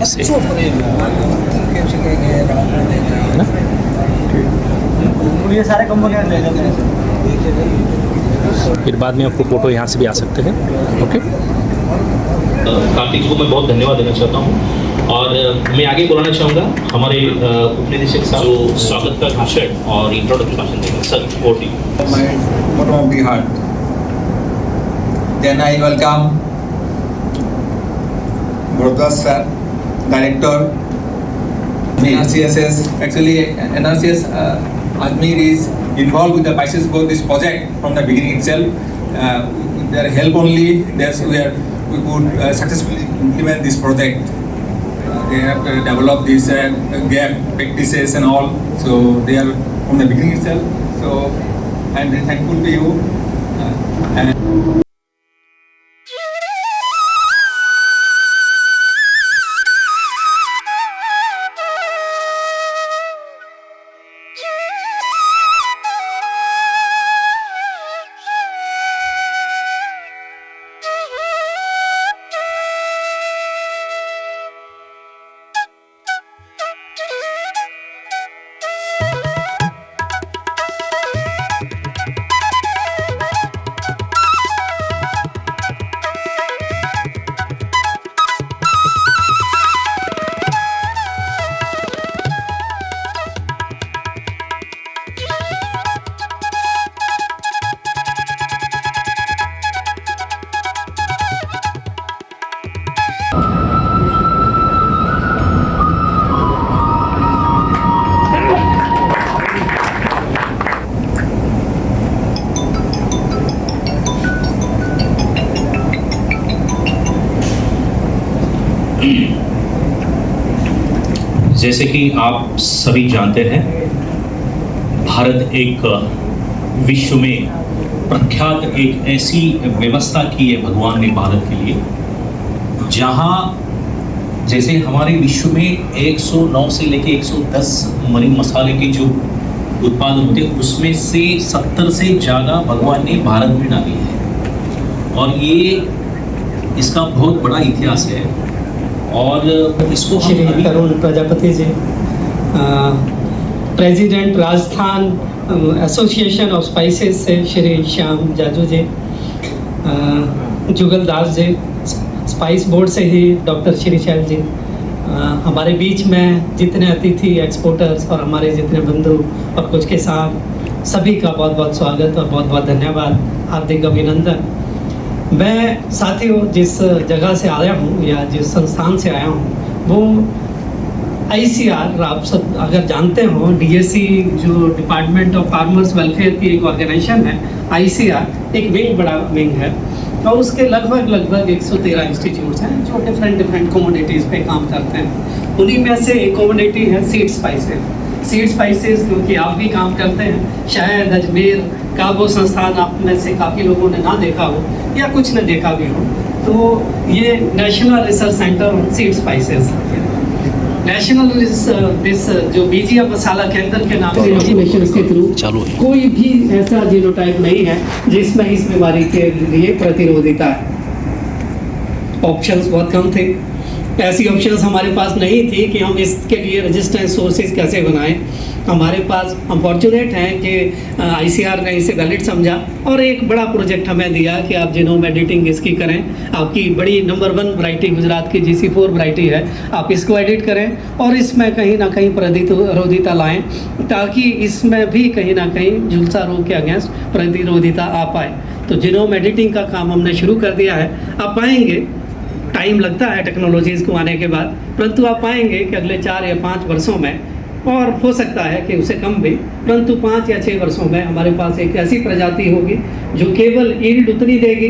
इससे, है ना? ये सारे कंपोनेंट ले लेते हैं। फिर बाद में आपको फ़ोटो यहाँ से भी आ सकते हैं। ओके, कार्तिक को मैं बहुत धन्यवाद देना चाहता हूँ और मैं आगे बुलाना चाहूँगा हमारे उपनिदेशक साहब जो स्वागत का भाषण और इंट्रोडक्शन भाषण देंगे। Sir, over to you. My bottom of the heart. Then I welcome Broddas sir, director, NRCSS. Actually, NRCS Ajmer is involved with the Pisces Growth this project from the beginning itself. With their help only, we could successfully implement this project. They have developed this gap practices and all. So they are from the beginning itself. So I'm very thankful to you. And जैसे कि आप सभी जानते हैं, भारत एक विश्व में प्रख्यात एक ऐसी व्यवस्था की है भगवान ने भारत के लिए, जहां जैसे हमारे विश्व में 109 से लेके 110 मरीन मसाले के जो उत्पादन होते हैं उसमें से 70 से ज़्यादा भगवान ने भारत में डाली है और ये इसका बहुत बड़ा इतिहास है। और इसको Shri Tarun Prajapati ji, president Rajasthan association of spices से श्री श्याम जाजू जी, जुगल दास जी, स्पाइस बोर्ड से ही डॉक्टर श्री शैल जी, हमारे बीच में जितने अतिथि एक्सपोर्टर्स और हमारे जितने बंधु और कुछ के साथ सभी का बहुत बहुत स्वागत और बहुत बहुत धन्यवाद, हार्दिक अभिनंदन। मैं साथियों जिस जगह से आया हूँ या जिस संस्थान से आया हूँ वो ICR, आप सब अगर जानते हो, DSC जो डिपार्टमेंट ऑफ फार्मर्स वेलफेयर की एक ऑर्गेनाइजेशन है, ICR एक विंग, बड़ा विंग है और उसके लगभग 113 इंस्टीट्यूट्स हैं जो डिफरेंट कमोडिटीज़ पे काम करते हैं। उन्हीं में से एक कमोडिटी है सीड स्पाइसेस, क्योंकि आप भी काम करते हैं। शायद अजमेर का वो संस्थान आप में से काफ़ी लोगों ने ना देखा हो या कुछ ने देखा भी हो, तो ये national research centre on seed spices, national this जो बीजिया मसाला केंद्र के नाम से वैक्सीनेशन के थ्रू कोई भी ऐसा जीनोटाइप नहीं है जिसमें इस बीमारी के लिए प्रतिरोधिता है। ऑप्शंस बहुत कम थे, ऐसी ऑप्शंस हमारे पास नहीं थी कि हम इसके लिए रेजिस्टेंस सोर्सेज कैसे बनाएं। हमारे पास हम फॉर्चुनेट हैं कि ICR ने इसे वैलिड समझा और एक बड़ा प्रोजेक्ट हमें दिया कि आप जीनोम एडिटिंग इसकी करें। आपकी बड़ी नंबर 1 वैरायटी गुजरात की GC4 वैरायटी है, आप इसको एडिट करें और इसमें कहीं ना कहीं प्रतिरोधिता लाएं, ताकि इसमें भी कहीं ना कहीं झुलसा रोग के अगेंस्ट प्रतिरोधिता आ पाए। तो जीनोम एडिटिंग का काम हमने शुरू कर दिया है। आप पाएंगे टाइम लगता है टेक्नोलॉजीज़ को आने के बाद, परंतु आप पाएंगे कि अगले 4 या 5 वर्षों में, और हो सकता है कि उससे कम भी, परंतु 5 या 6 वर्षों में हमारे पास एक ऐसी प्रजाति होगी जो केवल यील्ड उतनी देगी,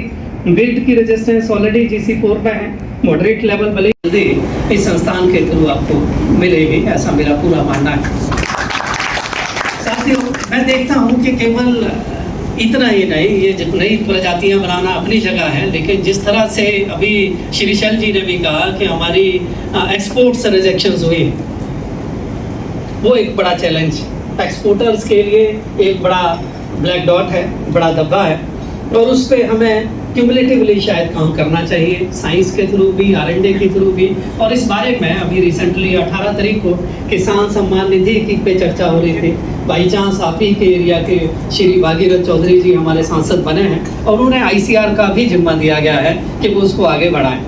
बिल्ड की रेजिस्टेंस ऑलरेडी GC4 पे है, मॉडरेट लेवल भले जल्दी इस संस्थान के थ्रू आपको मिलेगी, ऐसा मेरा पूरा मानना है। साथियों, मैं देखता हूँ कि केवल इतना ही नहीं, ये नई प्रजातियां बनाना अपनी जगह है, लेकिन जिस तरह से अभी श्री शैल जी ने भी कहा कि हमारी एक्सपोर्ट से रिजेक्शंस हुई, वो एक बड़ा चैलेंज एक्सपोर्टर्स के लिए एक बड़ा ब्लैक डॉट है, बड़ा धब्बा है, और उस पर हमें क्यूमुलेटिवली शायद काम करना चाहिए, साइंस के थ्रू भी, R&D के थ्रू भी। और इस बारे में अभी रिसेंटली 18 तारीख को किसान सम्मान निधि की पे चर्चा हो रही थी। बाई चांस आप ही के एरिया के श्री भागीरथ चौधरी जी हमारे सांसद बने हैं और उन्हें ICR का भी जिम्मा दिया गया है कि वो उसको आगे बढ़ाएं।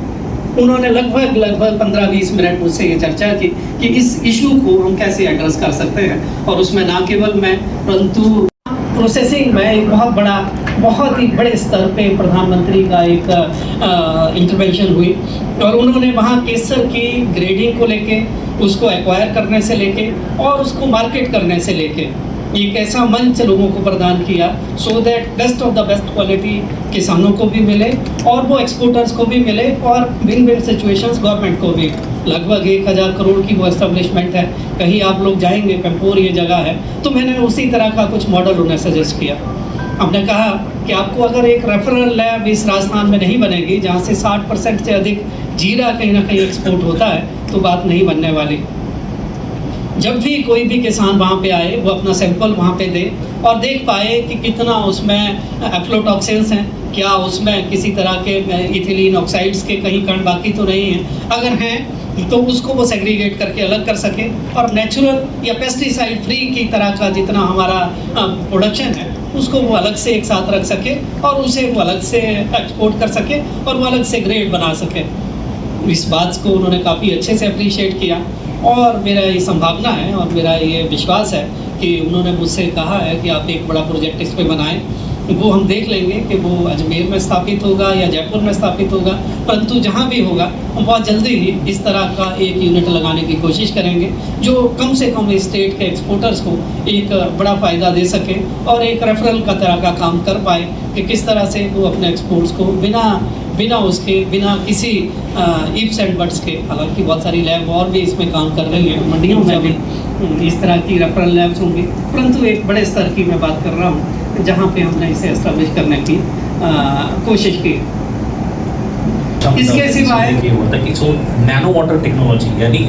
उन्होंने लगभग 15-20 मिनट मुझसे ये चर्चा की कि इस इशू को हम कैसे एड्रेस कर सकते हैं। और उसमें ना केवल मैं परंतु प्रोसेसिंग में एक बहुत ही बड़े स्तर पे प्रधानमंत्री का एक इंटरवेंशन हुई और उन्होंने वहाँ केसर की ग्रेडिंग को लेके, उसको एक्वायर करने से लेके और उसको मार्केट करने से लेके एक ऐसा मंच लोगों को प्रदान किया so that best of the best quality किसानों को भी मिले और वो एक्सपोर्टर्स को भी मिले और विन विन सिचुएशंस गवर्नमेंट को भी। लगभग 1000 करोड़ की वो एस्टेब्लिशमेंट है। कहीं आप लोग जाएंगे, पेम्पोर ये जगह है, तो मैंने उसी तरह का कुछ मॉडल उन्हें सजेस्ट किया। हमने कहा कि आपको अगर एक रेफरल लैब इस राजस्थान में नहीं बनेगी जहाँ से 60% से अधिक जीरा कहीं ना कहीं एक्सपोर्ट होता है, तो बात नहीं बनने वाली। जब भी कोई भी किसान वहाँ पे आए, वो अपना सैंपल वहाँ पे दे और देख पाए कि कितना उसमें एफ्लोटॉक्सिन्स हैं, क्या उसमें किसी तरह के इथिलीन ऑक्साइड्स के कहीं कण बाकी तो नहीं हैं, अगर हैं तो उसको वो सेग्रीगेट करके अलग कर सके और नेचुरल या पेस्टिसाइड फ्री की तरह का जितना हमारा प्रोडक्शन है उसको वो अलग से एक साथ रख सके और उसे वो अलग से एक्सपोर्ट कर सके और वो अलग से ग्रेड बना सके। इस बात को उन्होंने काफ़ी अच्छे से अप्रिशिएट किया और मेरा ये संभावना है और मेरा ये विश्वास है कि उन्होंने मुझसे कहा है कि आप एक बड़ा प्रोजेक्ट इस पे बनाएं। वो हम देख लेंगे कि वो अजमेर में स्थापित होगा या जयपुर में स्थापित होगा, परंतु जहाँ भी होगा हम बहुत जल्दी ही इस तरह का एक यूनिट लगाने की कोशिश करेंगे जो कम से कम स्टेट के एक्सपोर्टर्स को एक बड़ा फ़ायदा दे सके और एक रेफरल का तरह का काम कर पाए कि किस तरह से वो अपने एक्सपोर्ट्स को बिना किसी इफ्स एंड बट्स के, हालांकि बहुत सारी लैब और भी इसमें काम कर रही हैं, मंडियों में भी इस तरह की रेफरल लैब्स होंगी, परंतु एक बड़े स्तर की मैं बात कर रहा हूँ जहाँ पे हमने इसे एस्टेब्लिश करने की कोशिश की। इसके सिवाय होता है कि सो नैनो वाटर टेक्नोलॉजी, यानी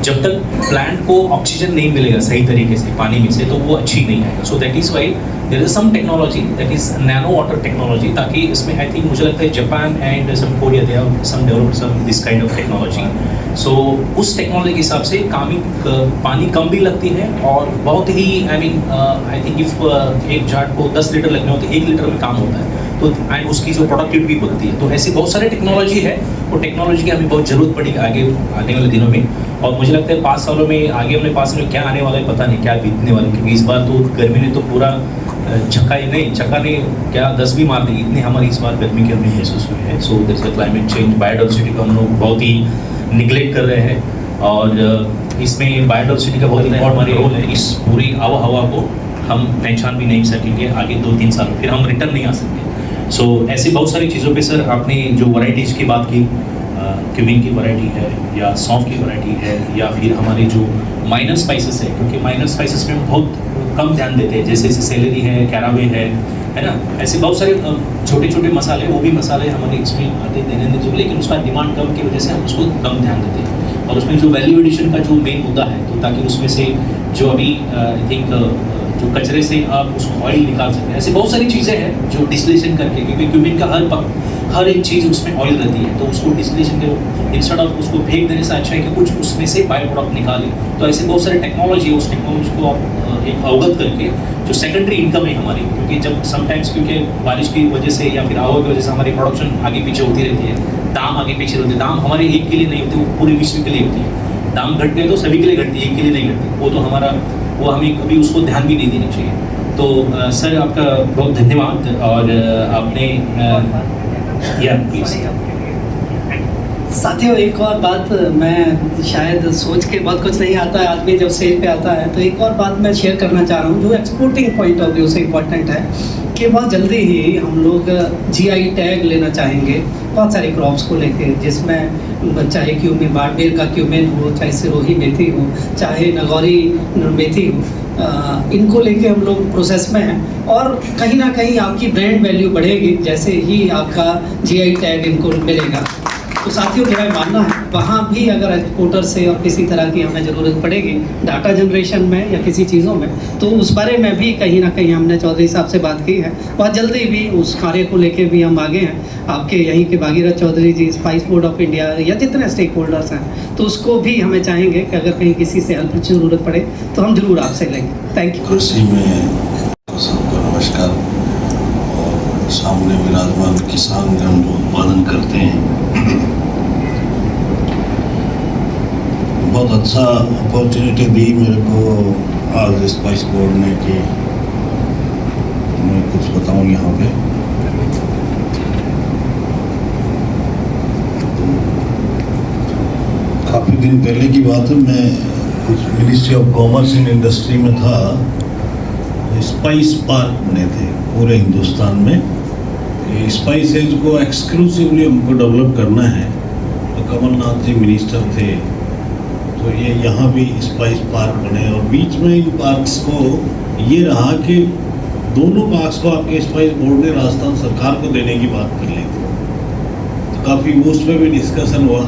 जब तक प्लांट को ऑक्सीजन नहीं मिलेगा सही तरीके से पानी में से तो वो अच्छी नहीं आएगा। So that is why there is some technology that is nano water technology, ताकि इसमें आई थिंक मुझे लगता है Japan and some Korea they have some developed some this kind of technology. So उस टेक्नोलॉजी के हिसाब से पानी कम भी लगती है और बहुत ही आई थिंक इफ एक जाट को 10 लीटर लगने होते 1 लीटर में काम होता है, तो एंड उसकी जो प्रोडक्टिविटी बढ़ती है। तो ऐसी बहुत सारी टेक्नोलॉजी है, वो टेक्नोलॉजी की हमें बहुत ज़रूरत पड़ेगी आने वाले दिनों में। और मुझे लगता है 5 सालों में आगे अपने पास में क्या आने वाला है पता नहीं, क्या बीतने वाला है, क्योंकि इस बार तो गर्मी ने तो पूरा झक्का ने क्या 10 भी मार दी, इतनी हमारी इस बार गर्मी की हमें महसूस हुई है। So this climate change, biodiversity को हम लोग बहुत ही निगलेक्ट कर रहे हैं और इसमें बायोडाइवर्सिटी का बहुत इंपॉर्टेंट रोल है। इस पूरी आबोहवा को हम पहचान भी नहीं सकेंगे आगे 2-3 साल, फिर हम रिटर्न नहीं आ सकते। सो ऐसी बहुत सारी चीज़ों पे सर आपने जो वैरायटीज़ की बात की, क्यूमिन की वैरायटी है या सौंफ की वैरायटी है या फिर हमारे जो माइनर स्पाइसेस है, क्योंकि माइनर स्पाइसेस में हम बहुत कम ध्यान देते हैं, जैसे सेलेरी है, कैरावे है ना, ऐसे बहुत सारे छोटे छोटे मसाले, वो भी मसाले हमारे इसमें आते देने दीजिए, लेकिन उसका डिमांड कम की वजह से हम उसको कम ध्यान देते हैं। और उसमें जो वैल्यू एडिशन का जो मेन मुद्दा है, तो ताकि उसमें से जो अभी आई थिंक जो कचरे से आप उसको ऑयल निकाल सकते हैं, ऐसी बहुत सारी चीज़ें हैं जो डिस्टिलेशन करके, क्योंकि क्यूमिन का हर एक चीज़ उसमें ऑयल रहती है, तो उसको डिस्टिलेशन के इंस्टेड ऑफ उसको फेंक देने से अच्छा है कि कुछ उसमें से बायो प्रोडक्ट निकालें। तो ऐसे बहुत सारे टेक्नोलॉजी है, उस टेक्नोलॉजी को आप एक अवगत करके जो सेकेंडरी इनकम है हमारी, क्योंकि जब समटाइम्स क्योंकि बारिश की वजह से या फिर हवा की वजह से हमारी प्रोडक्शन आगे पीछे होती रहती है, दाम आगे पीछे होते हैं, दाम हमारे एक के लिए नहीं होते, वो पूरे विश्व के लिए होती है। दाम घटते हैं तो सभी के लिए घटती है, एक के लिए नहीं घटती, वो तो हमें कभी उसको ध्यान भी नहीं देना चाहिए। तो सर आपका बहुत धन्यवाद और आपने या प्लीज साथियों, एक और बात मैं शायद सोच के बहुत कुछ नहीं आता है आदमी जब स्टेज पे आता है, तो एक और बात मैं शेयर करना चाह रहा हूँ जो एक्सपोर्टिंग पॉइंट ऑफ व्यू से इम्पोर्टेंट है कि बहुत जल्दी ही हम लोग GI टैग लेना चाहेंगे बहुत सारी क्रॉप्स को लेके, जिसमें चाहे क्यूमिन, बाड़मेर का क्यूमिन हो, चाहे सिरोही मेथी हो, चाहे नगौरी मेथी हो, इनको लेके हम लोग प्रोसेस में हैं और कहीं ना कहीं आपकी ब्रांड वैल्यू बढ़ेगी जैसे ही आपका GI टैग इनको मिलेगा। तो साथियों मेरा मानना है वहाँ भी अगर एक्सपोर्टर से और किसी तरह की हमें ज़रूरत पड़ेगी डाटा जनरेशन में या किसी चीज़ों में, तो उस बारे में भी कहीं ना कहीं हमने चौधरी साहब से बात की है। बहुत जल्दी भी उस कार्य को लेके भी हम आगे हैं। आपके यहीं के भागीरथ चौधरी जी, स्पाइस बोर्ड ऑफ इंडिया या जितने स्टेक होल्डर्स हैं, तो उसको भी हमें चाहेंगे कि अगर कहीं किसी से हेल्प की ज़रूरत पड़े तो हम ज़रूर आपसे लेंगे। Thank you. कृषि में सबको नमस्कार। और सामने विराजमान किसान जन जो उत्पादन करते हैं, बहुत अच्छा अपॉर्चुनिटी दी मेरे को आज स्पाइस बोर्ड ने कि मैं कुछ बताऊं यहाँ पे। काफ़ी दिन पहले की बात है, मैं कुछ ministry of commerce and industry में था। स्पाइस पार्क बने थे पूरे हिंदुस्तान में। स्पाइसेज को एक्सक्लूसिवली हमको डेवलप करना है, तो कमलनाथ जी मिनिस्टर थे, तो ये यहाँ भी स्पाइस पार्क बने। और बीच में इन पार्क्स को ये रहा कि दोनों पार्क्स को आपके स्पाइस बोर्ड ने राजस्थान सरकार को देने की बात कर ली थी। तो काफ़ी उस पर भी डिस्कशन हुआ।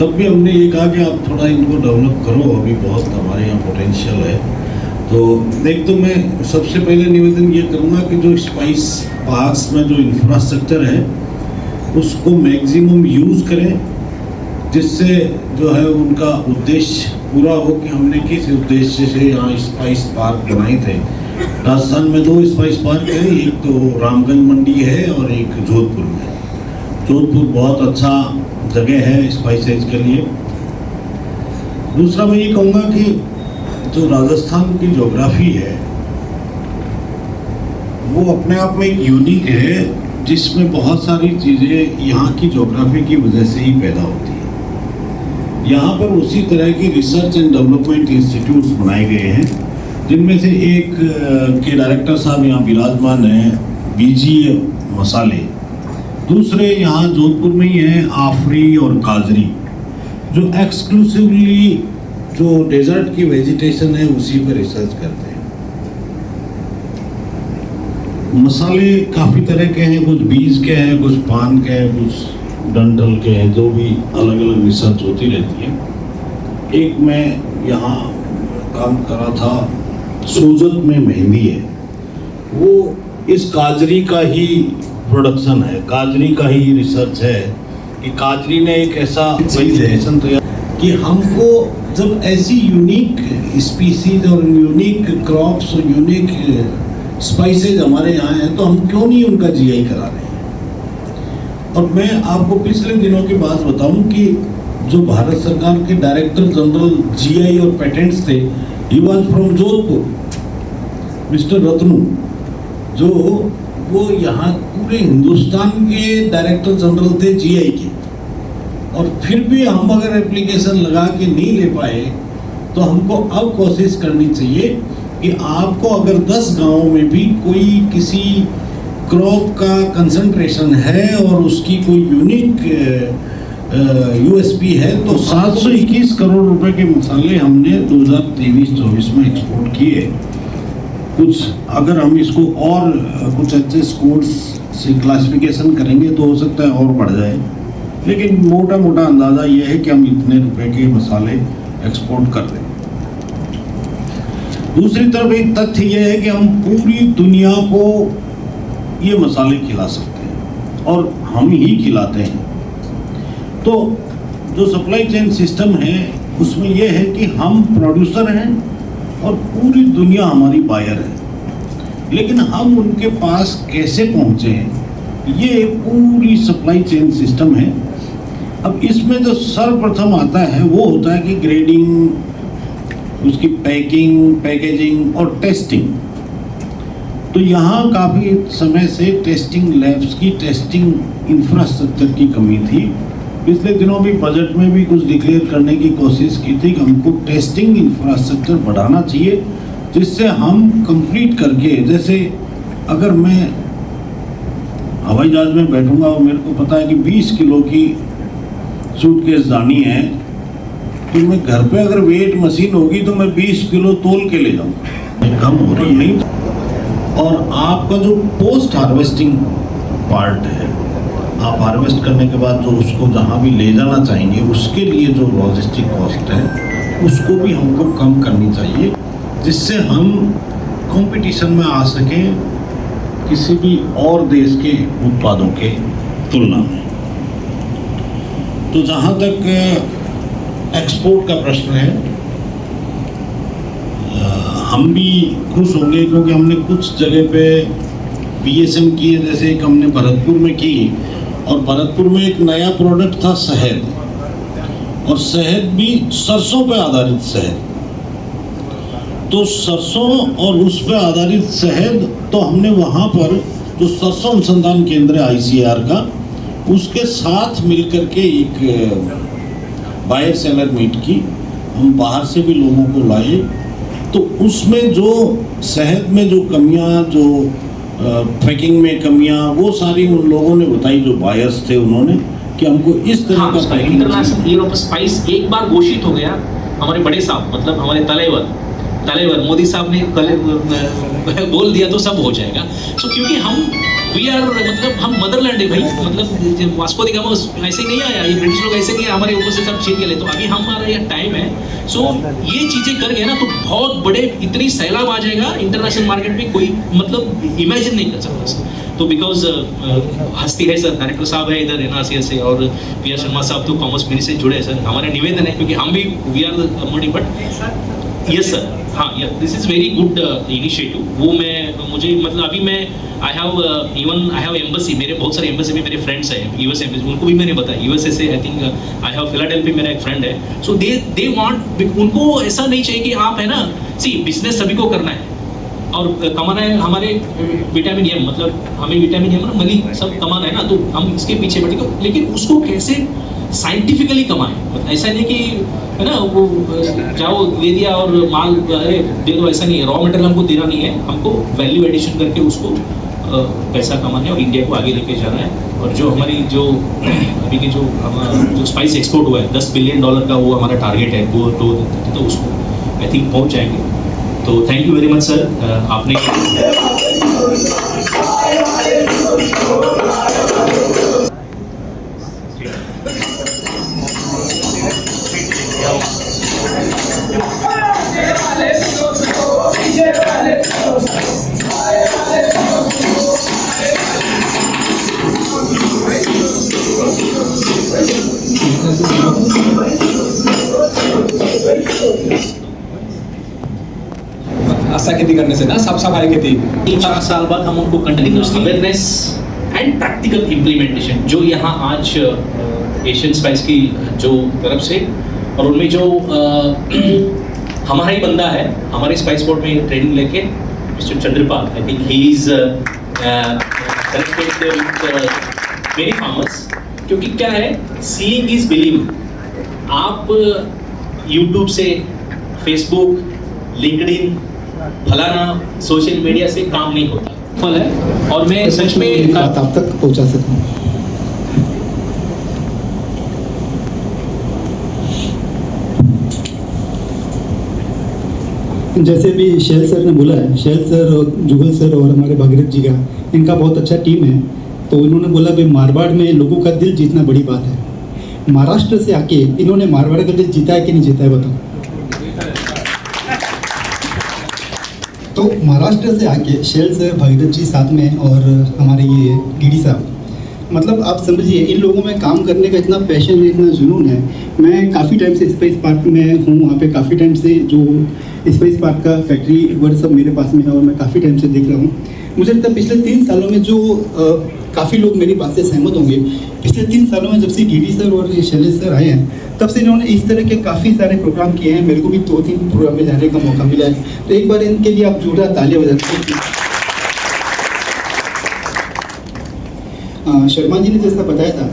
तब भी हमने ये कहा कि आप थोड़ा इनको डेवलप करो, अभी बहुत हमारे यहाँ पोटेंशियल है। तो एक तो मैं सबसे पहले निवेदन ये करूँगा कि जो स्पाइस पार्क्स में जो इंफ्रास्ट्रक्चर है उसको मैक्सिमम यूज़ करें, जिससे जो है उनका उद्देश्य पूरा हो कि हमने किस उद्देश्य से यहाँ स्पाइस पार्क बनाए थे। राजस्थान में 2 स्पाइस पार्क है, एक तो रामगंज मंडी है और एक जोधपुर में। जोधपुर बहुत अच्छा जगह है स्पाइसेज के लिए। दूसरा मैं ये कहूँगा कि जो राजस्थान की ज्योग्राफी है वो अपने आप में एक यूनिक है, जिसमें बहुत सारी चीज़ें यहाँ की ज्योग्राफी की वजह से ही पैदा होती है। यहाँ पर उसी तरह की रिसर्च एंड डेवलपमेंट इंस्टीट्यूट्स बनाए गए हैं, जिनमें से एक के डायरेक्टर साहब यहाँ विराजमान हैं, बीजी मसाले। दूसरे यहाँ जोधपुर में ही हैं आफरी और काजरी, जो एक्सक्लूसिवली जो डेजर्ट की वेजिटेशन है उसी पर रिसर्च करते हैं। मसाले काफ़ी तरह के हैं, कुछ बीज के हैं, कुछ पान के हैं, कुछ डंठल के हैं, जो भी अलग अलग रिसर्च होती रहती है। एक मैं यहाँ काम करा था, सोजत में मेहंदी है, वो इस काजरी का ही प्रोडक्शन है, काजरी का ही रिसर्च है कि काजरी ने एक ऐसा वेजिटेशन तैयार कि हमको जब ऐसी यूनिक स्पीसीज और यूनिक क्रॉप्स और यूनिक स्पाइसेज हमारे यहाँ हैं, तो हम क्यों नहीं उनका जीआई करा रहे हैं। और मैं आपको पिछले दिनों की बात बताऊं कि जो भारत सरकार के डायरेक्टर जनरल जीआई और पेटेंट्स थे, he was from Jodhpur, mister Ratnu, जो वो यहाँ पूरे हिंदुस्तान के डायरेक्टर जनरल थे जीआई के। और फिर भी हम अगर एप्लीकेशन लगा के नहीं ले पाए, तो हमको अब कोशिश करनी चाहिए कि आपको अगर 10 गाँव में भी कोई किसी क्रॉप का कंसंट्रेशन है और उसकी कोई यूनिक यूएसपी है, तो 721 करोड़ रुपए के मसाले हमने 2023-24 में एक्सपोर्ट किए। कुछ अगर हम इसको और कुछ अच्छे स्कोर्स से क्लासिफिकेशन करेंगे तो हो सकता है और बढ़ जाए, लेकिन मोटा मोटा अंदाज़ा ये है कि हम इतने रुपए के मसाले एक्सपोर्ट कर रहे हैं। दूसरी तरफ एक तथ्य यह है कि हम पूरी दुनिया को ये मसाले खिला सकते हैं और हम ही खिलाते हैं। तो जो सप्लाई चेन सिस्टम है उसमें यह है कि हम प्रोड्यूसर हैं और पूरी दुनिया हमारी बायर है, लेकिन हम उनके पास कैसे पहुंचे हैं, ये पूरी सप्लाई चेन सिस्टम है। अब इसमें जो सर्वप्रथम आता है वो होता है कि ग्रेडिंग, उसकी पैकिंग, पैकेजिंग और टेस्टिंग। तो यहाँ काफ़ी समय से टेस्टिंग लैब्स की, टेस्टिंग इंफ्रास्ट्रक्चर की कमी थी। पिछले दिनों भी बजट में भी कुछ डिक्लेयर करने की कोशिश की थी कि हमको टेस्टिंग इंफ्रास्ट्रक्चर बढ़ाना चाहिए, जिससे हम कंप्लीट करके, जैसे अगर मैं हवाई जहाज में बैठूंगा और मेरे को पता है कि 20 किलो की सूटकेस जानी है, तो मैं घर पे अगर वेट मशीन होगी तो मैं 20 किलो तोल के ले जाऊंगा, कम हो रही नहीं। और आपका जो पोस्ट हार्वेस्टिंग पार्ट है, आप हार्वेस्ट करने के बाद जो उसको जहाँ भी ले जाना चाहेंगे उसके लिए जो लॉजिस्टिक कॉस्ट है उसको भी हमको कम करनी चाहिए, जिससे हम कंपटीशन में आ सकें किसी भी और देश के उत्पादों के तुलना में। तो जहाँ तक एक्सपोर्ट का प्रश्न है, हम भी खुश होंगे क्योंकि हमने कुछ जगह पे बीएसएम की है, जैसे एक हमने भरतपुर में की, और भरतपुर में एक नया प्रोडक्ट था शहद, और शहद भी सरसों पे आधारित शहद। तो सरसों और उस पे आधारित शहद, तो हमने वहाँ पर जो सरसों अनुसंधान केंद्र है ICAR का, उसके साथ मिलकर के एक बायर सेलर मीट की, हम बाहर से भी लोगों को लाए। तो उसमें जो शहद में जो कमियां, जो पैकिंग में कमियां, वो सारी उन लोगों ने बताई, जो बायर्स थे उन्होंने, कि हमको इस तरह का इंटरनेशनल ईयर ऑफ स्पाइस एक बार घोषित हो गया, हमारे बड़े साहब मतलब हमारे तलेवर मोदी साहब ने बोल दिया तो सब हो जाएगा। सो क्योंकि हम वी आर मतलब हम मदरलैंड है भाई, मतलब वास्को दी गामा ऐसे ही नहीं आया, ये ब्रिटिश लोग ऐसे नहीं हमारे ऊपर से सब छीन के ले। तो अभी हमारा ये टाइम है, सो ये चीज़ें कर गए ना तो बहुत बड़े इतनी सैलाब आ जाएगा इंटरनेशनल मार्केट में, कोई मतलब इमेजिन नहीं कर सकता सर। तो बिकॉज हस्ती है सर, डायरेक्टर साहब है इधर NRCS से, और PR शर्मा साहब तो कॉमर्स मिनिस्ट्री से जुड़े हैं सर। हमारा निवेदन है, क्योंकि हम भी we are the community, but yes sir, हाँ this is very good initiative. वो मुझे मतलब अभी मैं आई हैव एम्बेसी, मेरे बहुत सारे एम्बेसी में मेरे फ्रेंड्स हैं, US एम्बेसी, उनको भी मैंने बताया, USA से I think I have Philadelphia मेरा एक फ्रेंड है। सो दे वांट, उनको ऐसा नहीं चाहिए कि आप है ना, सी बिजनेस सभी को करना है और कमाना है, हमारे विटामिन एम मतलब हमें विटामिन एम ना मनी सब कमाना है ना, तो हम इसके पीछे बढ़ेंगे, लेकिन उसको कैसे साइंटिफिकली कमाएं। मतलब ऐसा नहीं कि है ना वो जाओ दे दिया और माल अरे दे दो, ऐसा नहीं है। रॉ मटेरियल हमको देना नहीं है, हमको वैल्यू एडिशन करके उसको पैसा कमाना है और इंडिया को आगे लेके जाना है। और जो हमारी जो अभी की जो स्पाइस एक्सपोर्ट हुआ है $10 बिलियन का, वो हमारा टारगेट है, वो तो उसको आई थिंक पहुंच जाएंगे। तो thank you very much sir, आपने आशा खेती करने से ना, साफ सफाई खेती 3-4 साल बाद हम उनको continuously awareness and practical implementation, जो यहाँ आज एशियन स्पाइस की जो तरफ से, और उनमें जो हमारा ही बंदा है हमारे स्पाइस बोर्ड में ट्रेनिंग लेके, mister Chandrapal, I think he is connected with many farmers. क्योंकि क्या है, सीइंग इज बिलीविंग। आप यूट्यूब से, फेसबुक, लिंक्डइन, फलाना सोशल मीडिया से काम नहीं होता फल है। और मैं सच में बात आप तक पहुंचा सकूं। जैसे भी शैल सर ने बोला है, शैल सर और जुगल सर और हमारे भागीरथ जी का, इनका बहुत अच्छा टीम है। तो इन्होंने बोला कि मारवाड़ में लोगों का दिल जीतना बड़ी बात है। महाराष्ट्र से आके इन्होंने मारवाड़ का दिल जीता है कि नहीं जीता है बताओ। तो महाराष्ट्र से आके शैल सर, भागीरथ जी साथ में, और हमारे ये डीडी साहब, मतलब आप समझिए इन लोगों में काम करने का इतना पैशन है, इतना जुनून है। मैं काफ़ी टाइम से स्पाइस पार्क में हूँ, वहाँ पे काफ़ी टाइम से जो स्पाइस पार्क का फैक्ट्री वर्क सब मेरे पास में है, और मैं काफ़ी टाइम से देख रहा हूँ। मुझे लगता है पिछले 3 सालों में जो काफ़ी लोग मेरी बात से सहमत होंगे, पिछले 3 सालों में जब से डीडी सर और शैलेश सर आए हैं, तब से इन्होंने इस तरह के काफ़ी सारे प्रोग्राम किए हैं। मेरे को भी 2-3 प्रोग्राम में जाने का मौका मिला है। तो एक बार इनके लिए आप जोरदार तालियां बजाते। शर्मा जी ने जैसा बताया था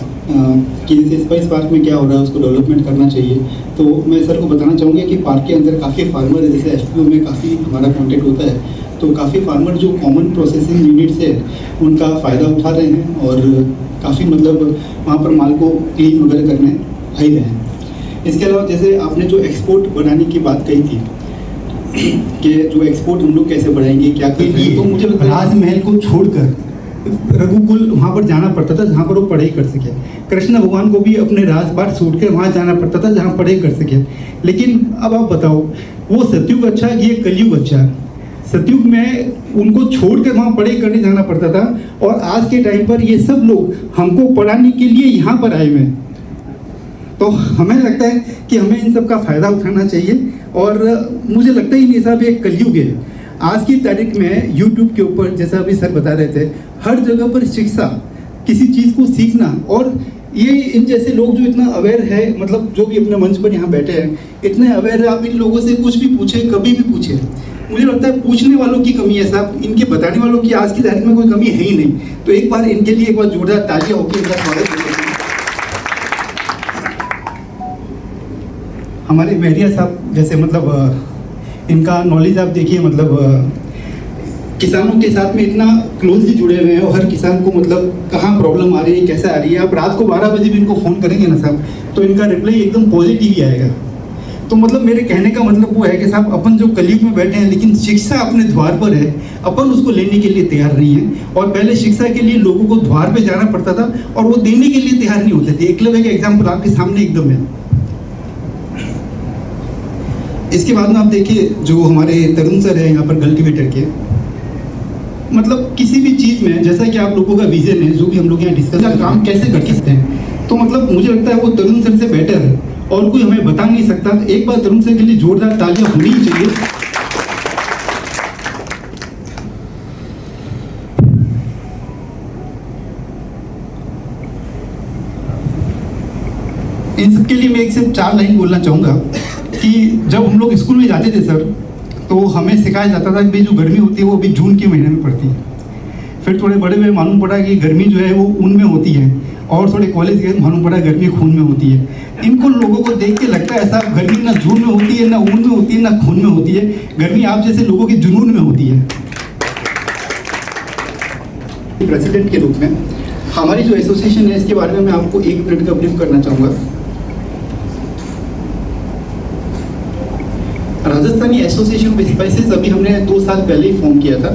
कि जैसे स्पाइस पार्क में क्या हो रहा है, उसको डेवलपमेंट करना चाहिए। तो मैं सर को बताना चाहूँगा कि पार्क के अंदर काफ़ी फार्मर है, जैसे FPO में काफ़ी हमारा कॉन्टेक्ट होता है, तो काफ़ी फार्मर जो कॉमन प्रोसेसिंग यूनिट्स है उनका फ़ायदा उठा रहे हैं, और काफ़ी मतलब वहाँ पर माल को क्लीन वगैरह करने आ ही रहे हैं। इसके अलावा जैसे आपने जो एक्सपोर्ट बढ़ाने की बात कही थी कि जो एक्सपोर्ट हम लोग कैसे बढ़ाएंगे, क्या करेंगे, तो मुझे राजमहल को छोड़कर रघुकुल वहाँ पर जाना पड़ता था जहाँ पर वो पढ़ाई कर सके। कृष्ण भगवान को भी अपने राजपाट छोड़ कर वहाँ जाना पड़ता था जहाँ पढ़ाई कर सके। लेकिन अब आप बताओ, वो सतयुग अच्छा है कि ये कलयुग अच्छा है? सतयुग में उनको छोड़ कर वहाँ पढ़ाई करने जाना पड़ता था, और आज के टाइम पर ये सब लोग हमको पढ़ाने के लिए यहाँ पर आए हुए हैं। तो हमें लगता है कि हमें इन सब का फ़ायदा उठाना चाहिए, और मुझे लगता ही नहीं साहब ये कलयुग है। आज की तारीख में यूट्यूब के ऊपर, जैसा अभी सर बता रहे थे, हर जगह पर शिक्षा, किसी चीज़ को सीखना, और ये इन जैसे लोग जो इतना अवेयर है, मतलब जो भी अपने मंच पर यहाँ बैठे हैं इतने अवेयर है, आप इन लोगों से कुछ भी पूछे, कभी भी पूछे, मुझे लगता है पूछने वालों की कमी है साहब, इनके बताने वालों की आज की तारीख में कोई कमी है ही नहीं। तो एक बार इनके लिए एक बार जोरदार तालियां होकर इनका स्वागत करते हैं। हमारे मेहरिया साहब जैसे, मतलब इनका नॉलेज आप देखिए, मतलब किसानों के साथ में इतना क्लोजली जुड़े हुए हैं, और हर किसान को मतलब कहाँ प्रॉब्लम आ रही है, कैसे आ रही है, आप रात को 12 बजे भी इनको फ़ोन करेंगे ना साहब, तो इनका रिप्लाई एकदम पॉजिटिव ही आएगा। तो मतलब मेरे कहने का मतलब वो है कि साहब, अपन जो कलयुग में बैठे हैं, लेकिन शिक्षा अपने द्वार पर है, अपन उसको लेने के लिए तैयार नहीं है। और पहले शिक्षा के लिए लोगों को द्वार पे जाना पड़ता था, और वो देने के लिए तैयार नहीं होते थे। एकलव्य का एग्जाम्पल आपके सामने एकदम है। इसके बाद में आप देखिए, जो हमारे तरुण सर है यहाँ पर कल्टीवेटर के, मतलब किसी भी चीज़ में, जैसा कि आप लोगों का विजन है, जो भी हम लोग यहाँ डिस्कस काम कैसे कर सकते हैं, तो मतलब मुझे लगता है वो तरुण सर से बेटर है, और कोई हमें बता नहीं सकता। एक बार तरुण सर के लिए जोरदार तालियां होनी ही चाहिए। इन सबके लिए मैं एक से 4 लाइन बोलना चाहूँगा कि जब हम लोग स्कूल में जाते थे सर, तो हमें सिखाया जाता था कि जो गर्मी होती है वो अभी जून के महीने में पड़ती है। फिर थोड़े बड़े हुए मालूम पड़ा कि गर्मी जो है वो ऊन में होती है, और थोड़े कॉलेज गए मालूम पड़ा गर्मी खून में होती है। इनको लोगों को देख के लगता है ऐसा, गर्मी ना जून में होती है, ना ऊन में होती है, ना खून में होती है, गर्मी आप जैसे लोगों के जुनून में होती है। प्रेसिडेंट के रूप में हमारी जो एसोसिएशन है, इसके बारे में मैं आपको 1 मिनट का ब्रीफ करना चाहूँगा। राजस्थानी एसोसिएशन ऑफ स्पाइसेस अभी हमने 2 साल पहले ही फॉर्म किया था,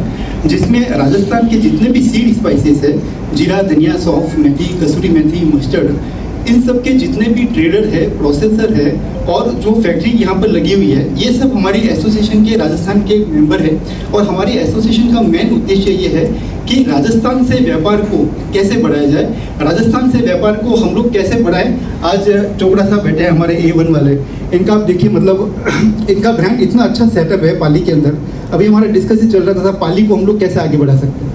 जिसमें राजस्थान के जितने भी सीड स्पाइसेस है, जीरा, धनिया, सौंफ, मेथी, कसूरी मेथी, मस्टर्ड, इन सब के जितने भी ट्रेडर है, प्रोसेसर है, और जो फैक्ट्री यहाँ पर लगी हुई है, ये सब हमारी एसोसिएशन के राजस्थान के मेंबर है। और हमारी एसोसिएशन का मेन उद्देश्य ये है कि राजस्थान से व्यापार को कैसे बढ़ाया जाए, राजस्थान से व्यापार को हम लोग कैसे बढ़ाएं। आज चोपड़ा साहब बैठे हैं हमारे A1 वाले, इनका आप देखिए, मतलब इनका ब्रांड इतना अच्छा सेटअप है पाली के अंदर। अभी हमारा डिस्कशन चल रहा था पाली को हम लोग कैसे आगे बढ़ा सकते हैं।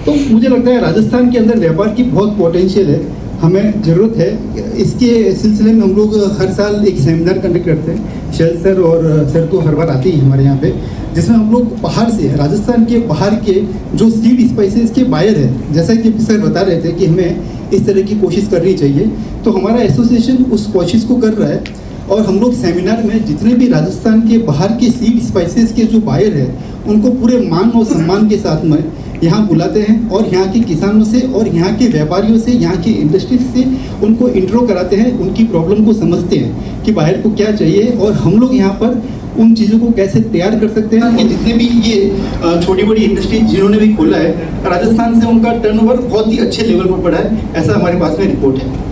तो मुझे लगता है राजस्थान के अंदर व्यापार की बहुत पोटेंशियल है, हमें ज़रूरत है। इसके सिलसिले में हम लोग हर साल एक सेमिनार कंडक्ट करते हैं। शैल सर और सर तो हर बार आते ही हमारे यहाँ पे, जिसमें हम लोग बाहर से, राजस्थान के बाहर के जो सीड स्पाइसेस के बायर हैं, जैसा कि सर बता रहे थे कि हमें इस तरह की कोशिश करनी चाहिए, तो हमारा एसोसिएशन उस कोशिश को कर रहा है। और हम लोग सेमिनार में जितने भी राजस्थान के बाहर के सीड स्पाइसेस के जो बायर हैं, उनको पूरे मान और सम्मान के साथ में यहाँ बुलाते हैं, और यहाँ के किसानों से और यहाँ के व्यापारियों से, यहाँ के इंडस्ट्रीज से उनको इंट्रो कराते हैं, उनकी प्रॉब्लम को समझते हैं कि बाहर को क्या चाहिए, और हम लोग यहाँ पर उन चीज़ों को कैसे तैयार कर सकते हैं। कि जितने भी ये छोटी बड़ी इंडस्ट्री जिन्होंने भी खोला है राजस्थान से, उनका टर्नओवर बहुत ही अच्छे लेवल पर पड़ा है, ऐसा हमारे पास में रिपोर्ट है।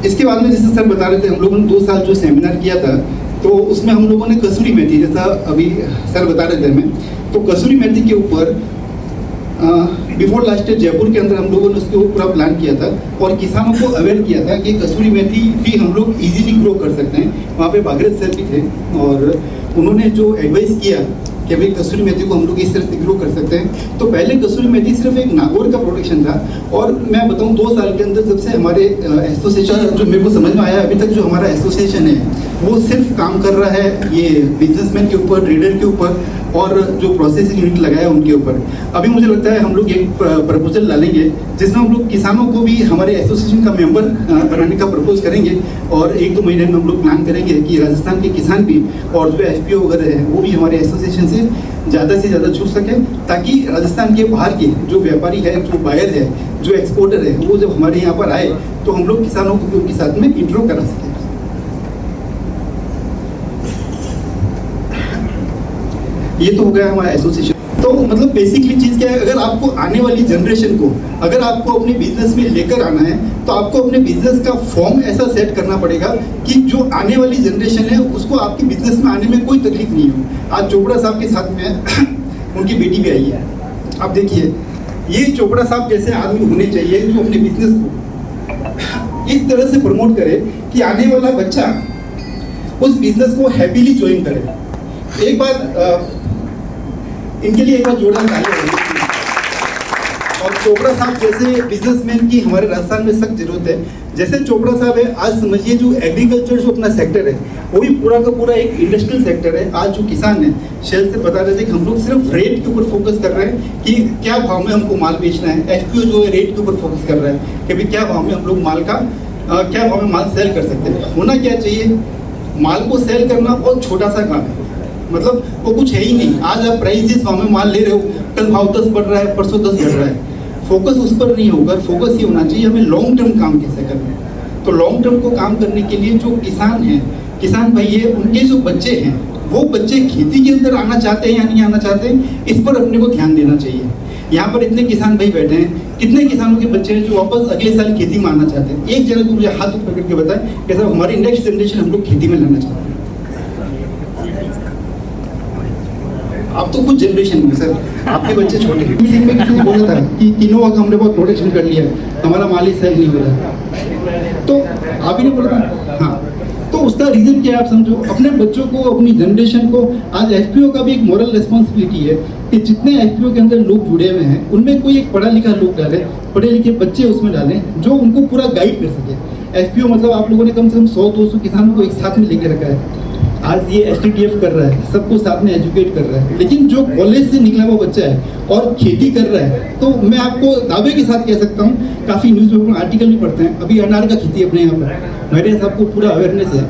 इसके बाद में जैसे सर बता रहे थे, हम लोगों ने 2 साल जो सेमिनार किया था, तो उसमें हम लोगों ने कसूरी मेथी, जैसा अभी सर बता रहे थे हमें, तो कसूरी मेथी के ऊपर बिफोर लास्ट ईयर जयपुर के अंदर हम लोगों ने उसके ऊपर पूरा प्लान किया था, और किसानों को अवेयर किया था कि कसूरी मेथी भी हम लोग इजीली ग्रो कर सकते हैं। वहाँ पे बागरत सर भी थे, और उन्होंने जो एडवाइस किया कि भाई कसूरी मेथी को हम लोग इस तरह से ग्रो कर सकते हैं। तो पहले कसूरी मेथी सिर्फ एक नागौर का प्रोडक्शन था, और मैं बताऊं 2 साल के अंदर जब से हमारे एसोसिएशन, जो मेरे को समझ में आया, अभी तक जो हमारा एसोसिएशन है वो सिर्फ काम कर रहा है ये बिजनेसमैन के ऊपर, ट्रेडर के ऊपर, और जो प्रोसेसिंग यूनिट लगाया उनके ऊपर। अभी मुझे लगता है हम लोग एक प्रपोजल डालेंगे जिसमें हम लोग किसानों को भी हमारे एसोसिएशन का मेंबर बनाने का प्रपोज करेंगे, और 1-2 महीने में हम लोग प्लान करेंगे कि राजस्थान के किसान भी और जो FPO वगैरह है वो भी हमारे एसोसिएशन से ज़्यादा जुड़ सके, ताकि राजस्थान के बाहर के जो व्यापारी है, जो बायर है, जो एक्सपोर्टर है, वो जब हमारे यहाँ पर आए तो हम लोग किसानों को उनके साथ में इंट्रो करा सकें। ये तो हो गया हमारा एसोसिएशन। तो तो मतलब बेसिकली चीज़ क्या है, अगर आपको आने वाली जनरेशन को अगर आपको अपने बिजनेस में लेकर आना है तो आपको अपने बिजनेस का फॉर्म ऐसा सेट करना पड़ेगा कि जो आने वाली जनरेशन है उसको आपके बिजनेस में आने में कोई तकलीफ नहीं हो। आज चोपड़ा साहब के साथ में उनकी बेटी भी आई है। आप देखिए, ये चोपड़ा साहब जैसे आदमी होने चाहिए जो अपने बिजनेस को इस तरह से प्रमोट करे कि आने वाला बच्चा उस बिजनेस को हैप्पीली ज्वाइन करे। एक बार इनके लिए एक बार जोरदार तालियां होगी। और चोपड़ा साहब जैसे बिजनेसमैन की हमारे राजस्थान में सख्त जरूरत है। जैसे चोपड़ा साहब है, आज समझिए जो एग्रीकल्चर जो अपना सेक्टर है वो भी पूरा का पूरा एक इंडस्ट्रियल सेक्टर है। आज जो किसान है शेल से बता रहे थे कि हम लोग सिर्फ रेट के ऊपर फोकस कर रहे हैं कि क्या भाव में हमको माल बेचना है। एफपीओ जो है रेट के ऊपर फोकस कर रहा है कि भाई क्या भाव में हम लोग माल का क्या भाव में माल सेल कर सकते हैं। होना क्या चाहिए, माल को सेल करना बहुत छोटा सा काम है, मतलब वो कुछ है ही नहीं। आज आप प्राइस जिस भाव में माल ले रहे हो, कल भाव 10 बढ़ रहा है, परसों 10 बढ़ रहा है, फोकस उस पर नहीं होगा। फोकस ये होना चाहिए हमें लॉन्ग टर्म काम कैसे करना है। तो लॉन्ग टर्म को काम करने के लिए जो किसान हैं, किसान भाई है, उनके जो बच्चे हैं वो बच्चे खेती के अंदर आना चाहते हैं या नहीं आना चाहते हैं, इस पर अपने को ध्यान देना चाहिए। यहाँ पर इतने किसान भाई बैठे हैं, कितने किसानों के बच्चे हैं जो वापस अगले साल खेती में आना चाहते हैं। एक जगह को मुझे हाथ पकड़ के बताएं कि सर हमारी नेक्स्ट जनरेशन हम लोग खेती में लाना चाहते हैं। आप तो कुछ जनरेशन में सर, आपके बच्चे छोटे हैं। किसी ने बोला था कि किनोवा का हमने बहुत प्रोडक्शन कर लिया, हमारा माल ही सेल नहीं हो रहा, तो आप ही ने बोला था। हाँ, तो उसका रीजन क्या है आप समझो। अपने बच्चों को, अपनी जनरेशन को, आज एफपीओ का भी एक मॉरल रिस्पॉन्सिबिलिटी है कि जितने एफपीओ के अंदर लोग जुड़े हुए हैं उनमें कोई एक पढ़ा लिखा लोग डालें, पढ़े लिखे बच्चे उसमें डालें जो उनको पूरा गाइड कर सके। एफपीओ मतलब आप लोगों ने कम से कम 100-200 किसानों को एक साथ में लेके रखा है। आज ये एसटीटीएफ कर रहा है, सबको साथ में एजुकेट कर रहा है, लेकिन जो कॉलेज से निकला हुआ बच्चा है और खेती कर रहा है, तो मैं आपको दावे के साथ कह सकता हूँ, काफ़ी न्यूज़पेपर में आर्टिकल भी पढ़ते हैं, अभी अनार का खेती अपने यहाँ पर मेरे साहब को पूरा अवेयरनेस है।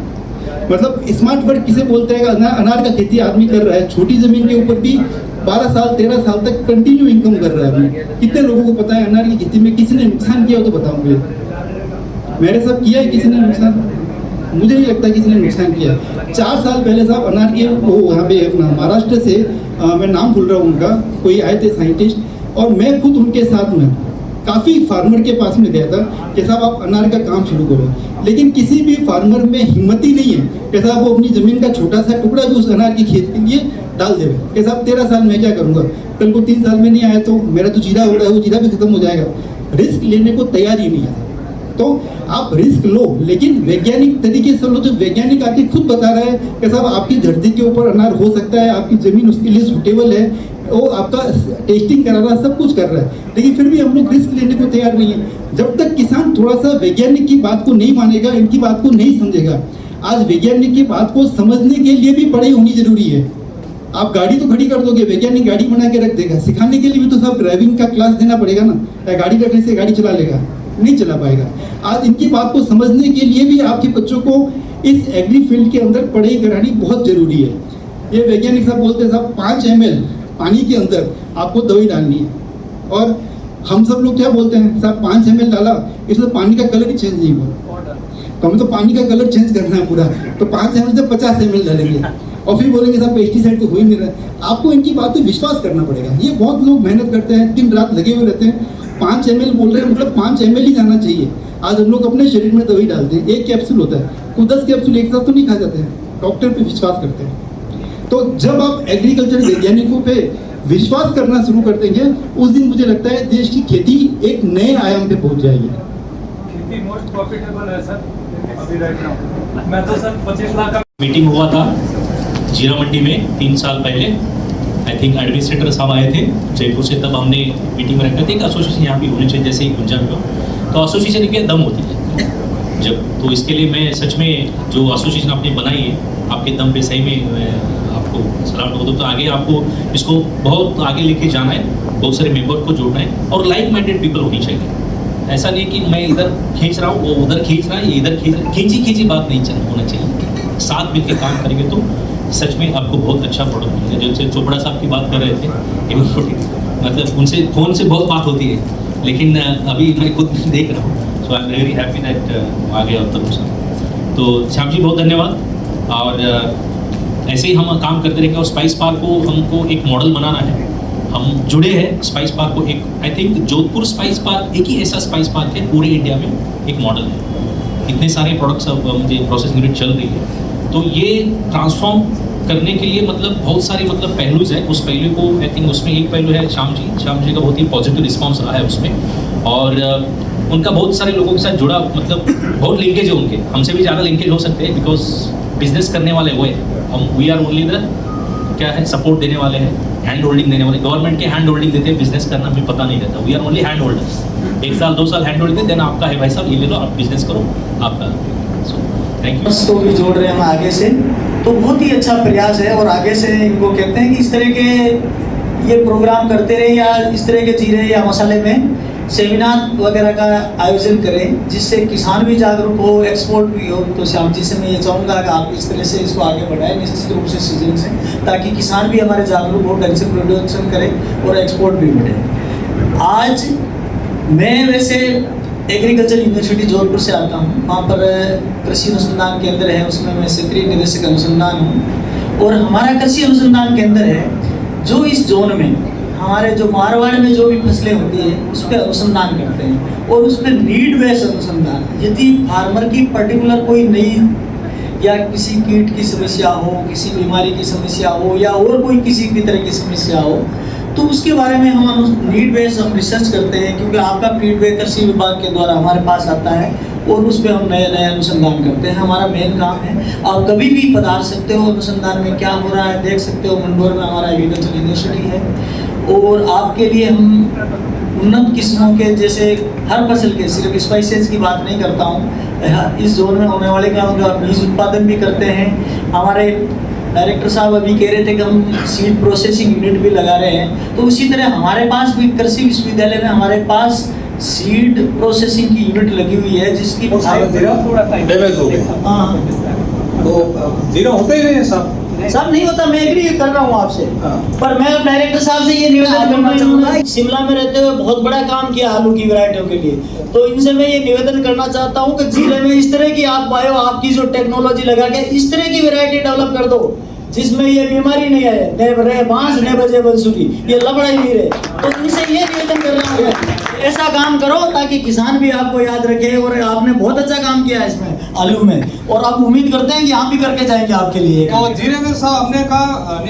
मतलब स्मार्ट वर्क किसे बोलते हैं, अनार का खेती आदमी कर रहा है, छोटी ज़मीन के ऊपर भी 12 साल 13 साल तक कंटिन्यू इनकम कर रहा है अभी। कितने लोगों को पता है अनार की खेती में किसी ने नुकसान किया हो तो बताऊँगे। मेरे साहब किया है किसी ने नुकसान? मुझे नहीं लगता किसी ने नुकसान किया। 4 साल पहले साहब अनार के वो यहाँ पे अपना महाराष्ट्र से मैं नाम भूल रहा हूँ उनका, कोई आए थे साइंटिस्ट, और मैं खुद उनके साथ में काफ़ी फार्मर के पास में गया था कि साहब आप अनार का काम शुरू करो। लेकिन किसी भी फार्मर में हिम्मत ही नहीं है कि साहब वो अपनी ज़मीन का छोटा सा टुकड़ा भी उस अनार की खेत के लिए डाल देवे कि साहब 13 साल में क्या करूँगा, कल को 3 साल में नहीं आया तो मेरा जो जीरा हो रहा है वो जीरा भी खत्म हो जाएगा। रिस्क लेने को तैयार ही नहीं है। तो आप रिस्क लो, लेकिन वैज्ञानिक तरीके से लो। जो वैज्ञानिक आके खुद बता रहा है कि साहब आपकी धरती के ऊपर अनार हो सकता है, आपकी ज़मीन उसके लिए सूटेबल है, वो आपका टेस्टिंग करा रहा है, सब कुछ कर रहा है, लेकिन फिर भी हम लोग रिस्क लेने को तैयार नहीं है। जब तक किसान थोड़ा सा वैज्ञानिक की बात को नहीं मानेगा, इनकी बात को नहीं समझेगा। आज वैज्ञानिक की बात को समझने के लिए भी पढ़ाई होनी जरूरी है। आप गाड़ी तो खड़ी कर दोगे, वैज्ञानिक गाड़ी बना के रख देगा, सिखाने के लिए भी तो सब ड्राइविंग का क्लास देना पड़ेगा ना। या गाड़ी रखने से गाड़ी चला लेगा? नहीं चला पाएगा। आज इनकी बात को समझने के लिए भी आपके बच्चों को इस एग्री फील्ड के अंदर पढ़ाई करानी बहुत जरूरी है। ये वैज्ञानिक साहब बोलते हैं साहब 5 ml पानी के अंदर आपको दवाई डालनी है, और हम सब लोग क्या बोलते हैं साहब 5 ml डाला, इसमें पानी का कलर ही चेंज नहीं हुआ, तो हमें तो पानी का कलर चेंज करना है पूरा, तो 5 ml से 50 ml डालेंगे और फिर बोलेंगे साहब पेस्टिसाइड तो हो ही नहीं रहा। आपको इनकी बात पे विश्वास करना पड़ेगा। ये बहुत लोग मेहनत करते हैं, दिन रात लगे हुए रहते हैं। 5 ml बोल रहे हैं, मतलब 5 ml ही जाना चाहिए। आज हम लोग अपने शरीर में दवाई डालते हैं, 1 कैप्सूल होता है, वो 10 कैप्सूल एक साथ तो नहीं खा जाते हैं, डॉक्टर पे विश्वास करते हैं। तो जब आप एग्रीकल्चर वैज्ञानिकों पे विश्वास करना शुरू कर देंगे, उस दिन मुझे लगता है देश की खेती एक नए आयाम पे पहुंच जाएगी। खेती मोस्ट प्रॉफिटेबल है सर अभी राइट नाउ। मैं तो सर 25 लाख का मीटिंग हुआ था जीरा मंडी में 3 साल पहले। आई थिंक एडमिनिस्ट्रेटर साहब आए थे जयपुर से, तब हमने मीटिंग में रखा था कि एसोसिएशन यहाँ भी होनी चाहिए, जैसे ही पंजाब में हो। तो एसोसिएशन की दम होती है जब, तो इसके लिए मैं सच में जो एसोसिएशन आपने बनाई है, आपके दम पे सही में आपको सलाम हो। तो आगे आपको इसको बहुत आगे लेके जाना है, बहुत सारे मेंबर को जोड़ना है, और लाइक माइंडेड पीपल होनी चाहिए। ऐसा नहीं कि मैं इधर खींच रहा हूँ, वो उधर खींच रहा है, ये इधर खींच रहा है, खींची बात नहीं होना चाहिए। साथ मिलकर काम करेंगे तो सच में आपको बहुत अच्छा प्रोडक्ट मिलेगा। जैसे चोपड़ा साहब की बात कर रहे थे, मतलब उनसे फ़ोन से बहुत बात होती है, लेकिन अभी मैं खुद देख रहा हूँ, so I am very happy that आ गया उत्तर साहब। तो श्याम जी बहुत धन्यवाद, और ऐसे ही हम काम करते रहेंगे। और स्पाइस पार्क को हमको एक मॉडल बनाना है, हम जुड़े हैं स्पाइस पार्क को एक, I think Jodhpur spice park एक ही ऐसा स्पाइस पार्क है पूरे इंडिया में, एक मॉडल है। इतने सारे प्रोडक्ट्स अब मुझे प्रोसेस यूनिट चल रही है, तो ये ट्रांसफॉर्म करने के लिए मतलब बहुत सारे मतलब पहलूज है। उस पहलू को आई थिंक उसमें एक पहलू है श्याम जी का बहुत ही पॉजिटिव रिस्पॉन्स रहा है उसमें, और उनका बहुत सारे लोगों के साथ जुड़ा, मतलब बहुत लिंकेज है उनके, हमसे भी ज़्यादा लिंकेज हो सकते हैं बिकॉज बिजनेस करने वाले वो है, हम वी आर ओनली द क्या है सपोर्ट देने वाले हैं, हैंड होल्डिंग देने वाले। गवर्नमेंट के हैंड होल्डिंग देते हैं, बिजनेस करना हमें पता नहीं रहता, we are only hand holders. 1 साल 2 साल हैंड होल्डिंग देन आपका है भाई साहब, ये ले लो आप बिजनेस करो आपका। So thank you. को भी जोड़ रहे हैं हम आगे से, तो बहुत ही अच्छा प्रयास है, और आगे से इनको कहते हैं कि इस तरह के ये प्रोग्राम करते रहे, या इस तरह के जीरे या मसाले में सेमिनार वगैरह का आयोजन करें, जिससे किसान भी जागरूक हो, एक्सपोर्ट भी हो। तो श्याम जी से मैं ये चाहूँगा कि आप इस तरह से इसको आगे बढ़ाएं निश्चित रूप से सीजन से, ताकि किसान भी हमारे जागरूक हो, ढंग से प्रोडक्शन करें और एक्सपोर्ट भी बढ़े। आज मैं वैसे एग्रीकल्चर यूनिवर्सिटी जोधपुर से आता हूँ, वहाँ पर कृषि अनुसंधान केंद्र है, उसमें मैं क्षेत्रीय निदेशक अनुसंधान हूँ। और हमारा कृषि अनुसंधान केंद्र है जो इस जोन में हमारे जो मारवाड़ में जो भी फसलें होती है उस पर अनुसंधान करते हैं, और उस पर नीड बेस्ड अनुसंधान। यदि फार्मर की पर्टिकुलर कोई नई या किसी कीट की समस्या हो, किसी बीमारी की समस्या हो, या और कोई किसी भी तरह की समस्या हो, तो उसके बारे में हम नीड बेस्ड हम रिसर्च करते हैं, क्योंकि आपका फीडबैक कृषि विभाग के द्वारा हमारे पास आता है, और उस पर हम नया अनुसंधान करते हैं। हमारा मेन काम है। आप कभी भी पधार सकते हो, अनुसंधान में क्या हो रहा है देख सकते हो। मंडोर में हमारा एग्रीकल्चर यूनिवर्सिटी है, और आपके लिए हम उन्नत किस्मों के, जैसे हर फसल के, सिर्फ स्पाइसेस की बात नहीं करता हूँ, इस जोन में होने वाले काम का बीज उत्पादन भी करते हैं। हमारे डायरेक्टर साहब अभी कह रहे थे कि हम सीड प्रोसेसिंग यूनिट भी लगा रहे हैं, तो उसी तरह हमारे पास भी कृषि विश्वविद्यालय में हमारे पास सीड प्रोसेसिंग की यूनिट लगी हुई है, जिसकी थोड़ा टाइम डैमेज हो गया। हाँ, तो जीरो होता ही नहीं है साहब। सब नहीं होता, मैं एग्री कर रहा हूँ आपसे, पर मैं डायरेक्टर साहब से ये निवेदन करना चाहूँगा। शिमला में रहते हुए बहुत बड़ा काम किया आलू की वैरायटियों के लिए, तो इनसे मैं ये निवेदन करना चाहता हूँ कि जिले में इस तरह की आप बायो आपकी जो टेक्नोलॉजी लगा के इस तरह की वैरायटी डेवलप कर दो जिसमें ये बीमारी नहीं आए, न रहे बांस न बजे बंसुरी, ये लबड़ा ही नहीं रहे। तो इनसे ये निवेदन कर रहा हूँ, ऐसा काम करो ताकि किसान भी आपको याद रखे। और आपने बहुत अच्छा काम किया है इसमें आलू में, और आप उम्मीद करते हैं कि हम भी करके जाएंगे आपके लिए। और जीरे में साहब हमने कहा,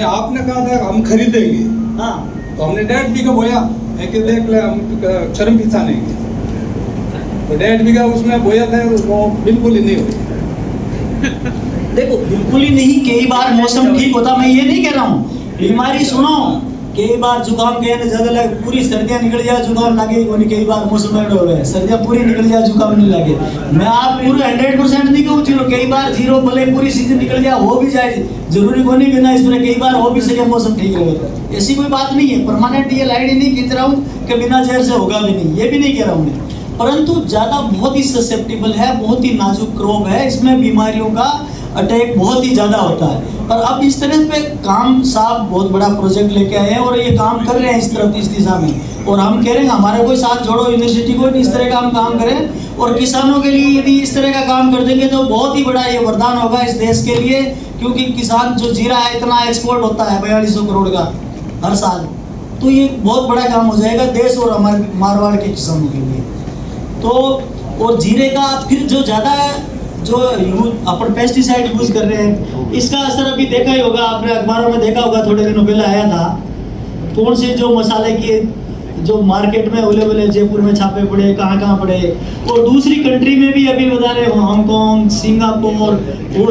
आपने कहा था हम खरीदेंगे, हाँ, तो हमने 1.5 बीघा बोया, एक देख ले हम कर्म किसान है, तो 1.5 बीघा उसमें बोया था, वो बिल्कुल ही नहीं हुई। देखो बिल्कुल ही नहीं, कई बार मौसम ठीक होता, मैं ये नहीं कह रहा हूँ। बीमारी सुनो, कई बार जुकाम कहने ज्यादा लगे, पूरी सर्दियाँ निकल जाए जुकाम लगे, कई बार मौसम में हो रहा है, सर्दियाँ पूरी निकल जाए जुकाम नहीं लगे। मैं आप पूरे 100% नहीं कहूँ जीरो, कई बार जीरो भले पूरी सीजन निकल जाए, हो भी जाए, जरूरी को नहीं बिना इसमें, कई बार हो भी सके मौसम ठीक रहे, ऐसी कोई बात नहीं है। परमानेंट ये लाइट ही नहीं खींच रहा हूँ कि बिना जहर से होगा भी नहीं, ये भी नहीं कह रहा हूँ मैं, परंतु ज्यादा बहुत ही ससेप्टेबल है, बहुत ही नाजुक क्रॉप है, इसमें बीमारियों का अटैक बहुत ही ज्यादा होता है। पर अब इस तरह पे काम साहब बहुत बड़ा प्रोजेक्ट लेके आए हैं, और ये काम कर रहे हैं इस तरफ इस दिशा में, और हम कह रहे हैं हमारे कोई साथ जोड़ो यूनिवर्सिटी को, इस तरह का हम काम करें। और किसानों के लिए यदि इस तरह का काम कर देंगे तो बहुत ही बड़ा ये वरदान होगा इस देश के लिए, क्योंकि किसान जो जीरा है इतना एक्सपोर्ट होता है 4200 करोड़ का हर साल, तो ये बहुत बड़ा काम हो जाएगा देश और हमारे मारवाड़ के किसानों के लिए। तो और जीरे का फिर जो ज़्यादा जो अपन पेस्टिसाइड यूज कर रहे हैं, इसका असर अभी देखा ही होगा आपने, अखबारों में देखा होगा, थोड़े दिनों पहले आया था कौन से जो मसाले के जो मार्केट में अवेलेबल है, जयपुर में छापे पड़े, कहाँ पड़े, और दूसरी कंट्री में भी अभी बता रहे हो, हांगकांग, सिंगापुर, वो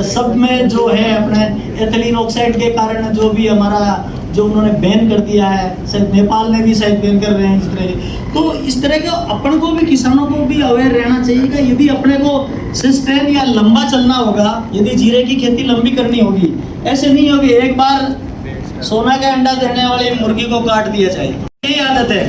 सब में जो है अपने एथिलीन ऑक्साइड के कारण जो भी हमारा जो उन्होंने बैन कर दिया है, शायद नेपाल ने भी शायद बैन कर रहे हैं इस तरह। तो इस तरह का अपन को भी, किसानों को भी अवेयर रहना चाहिए कि यदि अपने को सस्टेन या लंबा चलना होगा, यदि जीरे की खेती लंबी करनी होगी, ऐसे नहीं होगी एक बार सोना का अंडा देने वाली मुर्गी को काट दिया जाए। यही आदत है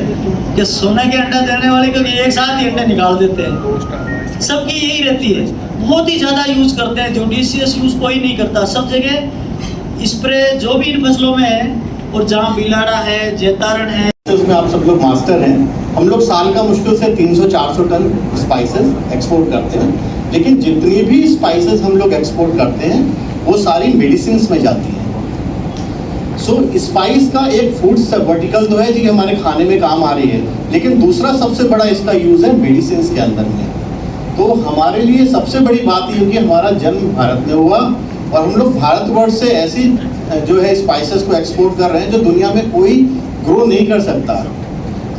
कि सोने के अंडा देने वाले को एक साथ ही अंडे निकाल देते हैं, सबकी यही रहती है। बहुत ही ज़्यादा यूज करते हैं, जुडिशियस यूज कोई नहीं करता, सब जगह स्प्रे जो भी इन फसलों में है, और जहाँ बिलाड़ा है, जैतारण है, उसमें आप सब लोग मास्टर हैं। हम लोग साल का मुश्किल से 300-400 टन स्पाइसेस एक्सपोर्ट करते हैं, लेकिन जितनी भी स्पाइसेस हम लोग एक्सपोर्ट करते हैं वो सारी मेडिसिन्स में जाती हैं। सो स्पाइस का एक फूड वर्टिकल तो है जी, हमारे खाने में काम आ रही है, लेकिन दूसरा सबसे बड़ा इसका यूज़ है मेडिसिन के अंदर में। तो हमारे लिए सबसे बड़ी बात ये कि हमारा जन्म भारत में हुआ और हम लोग भारतवर्ष से ऐसी जो है स्पाइसेस को एक्सपोर्ट कर रहे हैं जो दुनिया में कोई ग्रो नहीं कर सकता।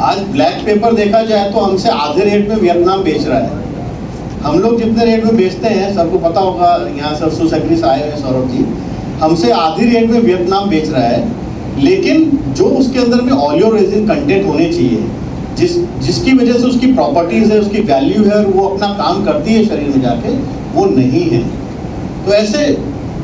आज ब्लैक पेपर देखा जाए तो हमसे आधे रेट में वियतनाम बेच रहा है। हम लोग जितने रेट में बेचते हैं, सबको पता होगा, यहाँ सरसों सगरी से आए हुए सौरभ जी, हमसे आधी रेट में वियतनाम बेच रहा है। लेकिन जो उसके अंदर में ऑलियो रेजिन कंटेंट होने चाहिए, जिसकी वजह से उसकी प्रॉपर्टीज़ है, उसकी वैल्यू है और वो अपना काम करती है शरीर में जाके, वो नहीं है। तो ऐसे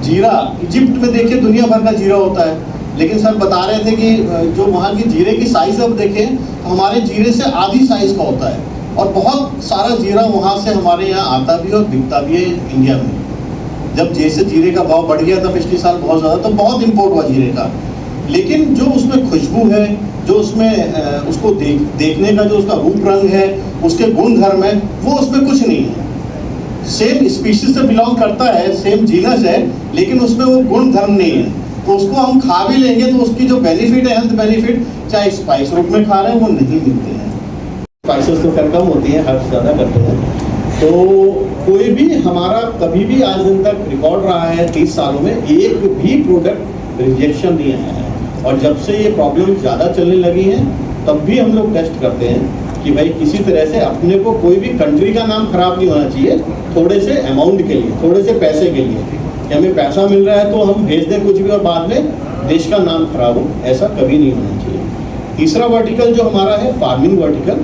जीरा, इजिप्ट में देखिए दुनिया भर का जीरा होता है, लेकिन सर बता रहे थे कि जो वहाँ की जीरे की साइज़ अब देखें तो हमारे जीरे से आधी साइज़ का होता है और बहुत सारा जीरा वहाँ से हमारे यहाँ आता भी और बिकता भी है इंडिया में। जब जैसे जीरे का भाव बढ़ गया था पिछले साल बहुत ज़्यादा, तो बहुत इम्पोर्ट हुआ जीरे का, लेकिन जो उसमें खुशबू है, जो उसमें उसको देखने का जो उसका रूप रंग है, उसके गुण धर्म है, वो उसमें कुछ नहीं है। सेम स्पीशीज से बिलोंग करता है, सेम जीनस है, लेकिन उसमें वो गुण धर्म नहीं है। तो उसको हम खा भी लेंगे तो उसकी जो बेनिफिट है, हेल्थ बेनिफिट, चाहे स्पाइस रूप में खा रहे हैं, वो नहीं मिलते हैं। स्पाइसेस तो कम होती हैं, हर्ब्स ज़्यादा करते हैं। तो कोई भी हमारा कभी भी आज दिन तक रिकॉर्ड रहा है 30 सालों में, एक भी प्रोडक्ट रिजेक्शन नहीं आया है। और जब से ये प्रॉब्लम ज़्यादा चलने लगी हैं, तब भी हम लोग टेस्ट करते हैं कि भाई किसी तरह से अपने को कोई भी कंट्री का नाम खराब नहीं होना चाहिए, थोड़े से अमाउंट के लिए, थोड़े से पैसे के लिए कि हमें पैसा मिल रहा है तो हम भेज दें कुछ भी और बाद में देश का नाम खराब हो, ऐसा कभी नहीं होना चाहिए। तीसरा वर्टिकल जो हमारा है फार्मिंग वर्टिकल,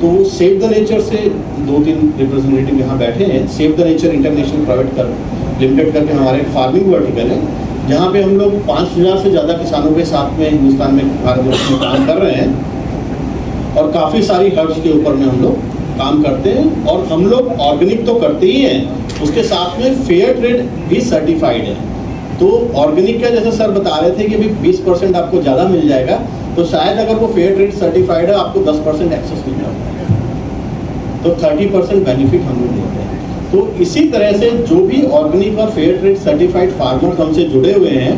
तो सेव द नेचर से 2-3 रिप्रेजेंटेटिव यहाँ बैठे हैं। Save the nature international private limited करके हमारे फार्मिंग वर्टिकल है, जहाँ पे हम लोग 5000 से ज़्यादा किसानों के साथ में हिंदुस्तान में, भारतवर्ष में काम कर रहे हैं और काफ़ी सारी हर्ब्स के ऊपर में हम लोग काम करते हैं। और हम लोग ऑर्गेनिक तो करते ही हैं, उसके साथ में फेयर ट्रेड भी सर्टिफाइड है। तो ऑर्गेनिक का जैसे सर बता रहे थे कि भी 20% आपको ज़्यादा मिल जाएगा, तो शायद अगर वो फेयर ट्रेड सर्टिफाइड है आपको 10% एक्सेस मिल जाएगा, तो 30% बेनिफिट हम लोग देते हैं। तो इसी तरह से जो भी ऑर्गेनिक और फेयर ट्रेड सर्टिफाइड फार्मर्स हमसे जुड़े हुए हैं,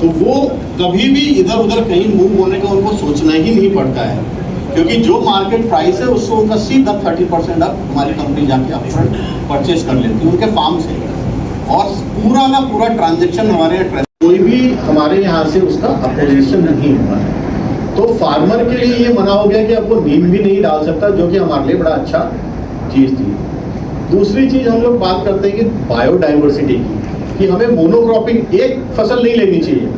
तो वो कभी भी इधर उधर कहीं मूव होने का उनको सोचना ही नहीं पड़ता है, क्योंकि जो मार्केट प्राइस है उससे उनका सीधा 30% अब हमारी कंपनी जाके अपफ्रंट परचेज कर लेती है उनके फार्म से, और पूरा का पूरा ट्रांजेक्शन हमारे यहाँ, कोई भी हमारे यहाँ से उसका अपोजिशन नहीं हुआ है। तो फार्मर के लिए ये मना हो गया कि अब वो नीम भी नहीं डाल सकता, जो कि हमारे लिए बड़ा अच्छा चीज़ थी। दूसरी चीज़ हम लोग बात करते हैं कि बायोडाइवर्सिटी की, कि हमें मोनोक्रॉपिंग एक फसल नहीं लेनी चाहिए,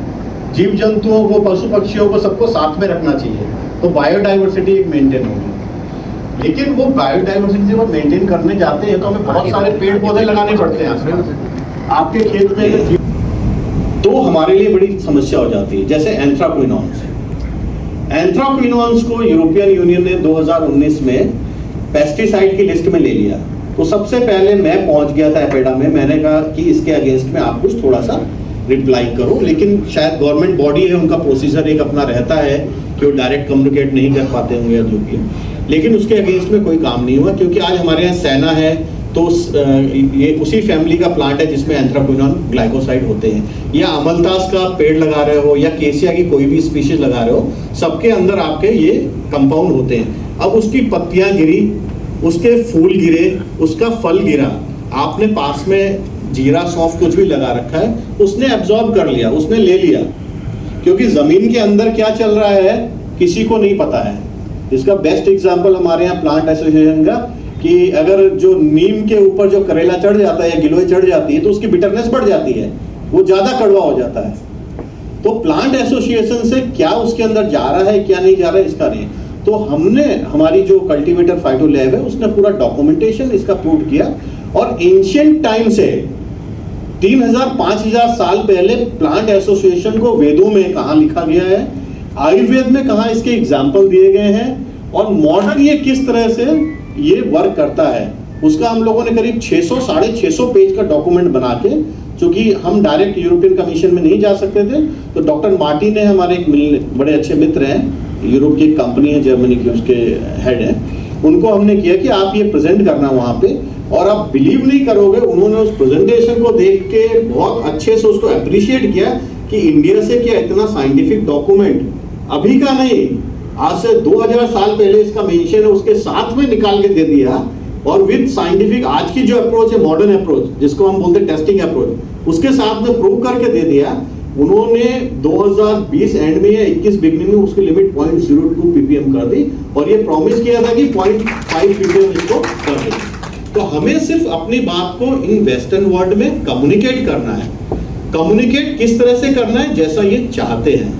जीव जंतुओं को, पशु पक्षियों को, सबको साथ में रखना चाहिए, तो बायोडाइवर्सिटी एक मेंटेन होगी। लेकिन वो बायोडाइवर्सिटी जब हम मेंटेन करने जाते हैं तो हमें बहुत सारे पेड़ पौधे लगाने पड़ते हैं आपके खेत में, तो हमारे लिए बड़ी समस्या हो जाती है। जैसे एंथ्राक्विनोन्स, एंथ्राक्विनोन्स को यूरोपियन यूनियन ने 2019 में पेस्टिसाइड की लिस्ट में ले लिया। तो सबसे पहले मैं पहुंच गया था एपेडा में, मैंने कहा कि इसके अगेंस्ट में आप कुछ थोड़ा सा रिप्लाई करो, लेकिन शायद गवर्नमेंट बॉडी है, उनका प्रोसीजर एक अपना रहता है कि वो डायरेक्ट कम्युनिकेट नहीं कर पाते होंगे या जो भी, लेकिन उसके अगेंस्ट में कोई काम नहीं हुआ। क्योंकि आज हमारे यहाँ सेना है, तो ये उसी फैमिली का प्लांट है जिसमें एंथ्राक्विनोन ग्लाइकोसाइड होते हैं, या अमलतास का पेड़ लगा रहे हो या केसिया की कोई भी स्पीशीज लगा रहे हो, सबके अंदर आपके ये कंपाउंड होते हैं। अब उसकी पत्तियां गिरी, उसके फूल गिरे, उसका फल गिरा, आपने पास में जीरा सौंफ कुछ भी लगा रखा है, उसने एब्जॉर्ब कर लिया, उसने ले लिया, क्योंकि जमीन के अंदर क्या चल रहा है किसी को नहीं पता है। इसका बेस्ट एग्जांपल हमारे यहाँ प्लांट एसोसिएशन का, कि अगर जो नीम के ऊपर जो करेला चढ़ जाता है या गिलोय चढ़ जाती है तो उसकी बिटरनेस बढ़ जाती है, वो ज्यादा कड़वा हो जाता है। तो प्लांट एसोसिएशन से क्या उसके अंदर जा रहा है क्या नहीं जा रहा है इसका नहीं। तो हमने, हमारी जो कल्टीवेटर फाइटो लैब है उसने पूरा डॉक्यूमेंटेशन इसका प्रूव किया, और एंशिएंट टाइम से 3000-5000 साल पहले प्लांट एसोसिएशन को वेदों में कहाँ लिखा गया है, आयुर्वेद में कहाँ इसके एग्जाम्पल दिए गए हैं, और मॉडर्न ये किस तरह से ये वर्क करता है, उसका हम लोगों ने करीब 600-650 पेज का डॉक्यूमेंट बना के, क्योंकि हम डायरेक्ट यूरोपियन कमीशन में नहीं जा सकते थे, तो डॉक्टर मार्टिन ने, हमारे एक बड़े अच्छे मित्र हैं, यूरोप की एक कंपनी है, जर्मनी की, उसके हेड है, उनको हमने किया कि आप ये प्रेजेंट करना वहाँ पे, और आप बिलीव नहीं करोगे, उन्होंने उस प्रेजेंटेशन को देख के बहुत अच्छे से उसको अप्रिशिएट किया कि इंडिया से क्या इतना साइंटिफिक डॉक्यूमेंट अभी का नहीं, आज से 2000 साल पहले इसका मेंशन है, उसके साथ में निकाल के दे दिया, और विद साइंटिफिक आज की जो अप्रोच है, मॉडर्न अप्रोच जिसको हम बोलते हैं टेस्टिंग अप्रोच, उसके साथ में प्रूव करके दे दिया। उन्होंने 2020 एंड में या 21 बिगनिंग में उसकी लिमिट 0.02 ppm कर दी, और ये प्रॉमिस किया था कि 0.5 ppm इसको कर देंगे। तो हमें सिर्फ अपनी बात को इन वेस्टर्न वर्ल्ड में कम्युनिकेट करना है। कम्युनिकेट किस तरह से करना है, जैसा ये चाहते हैं।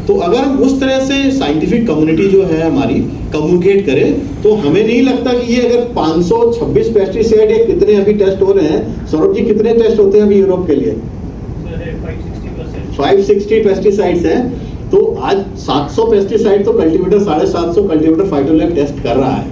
तो अगर हम उस तरह से साइंटिफिक कम्युनिटी जो है हमारी कम्युनिकेट करें, तो हमें नहीं लगता कि ये अगर 526 पेस्टिसाइड या कितने अभी टेस्ट हो रहे हैं, सौरभ जी कितने टेस्ट होते हैं अभी यूरोप के लिए? 560 पेस्टिसाइड्स हैं। तो आज 700 पेस्टिसाइड तो कल्टीवेटर 750 कल्टीवेटर फाइटोलैब टेस्ट कर रहा है,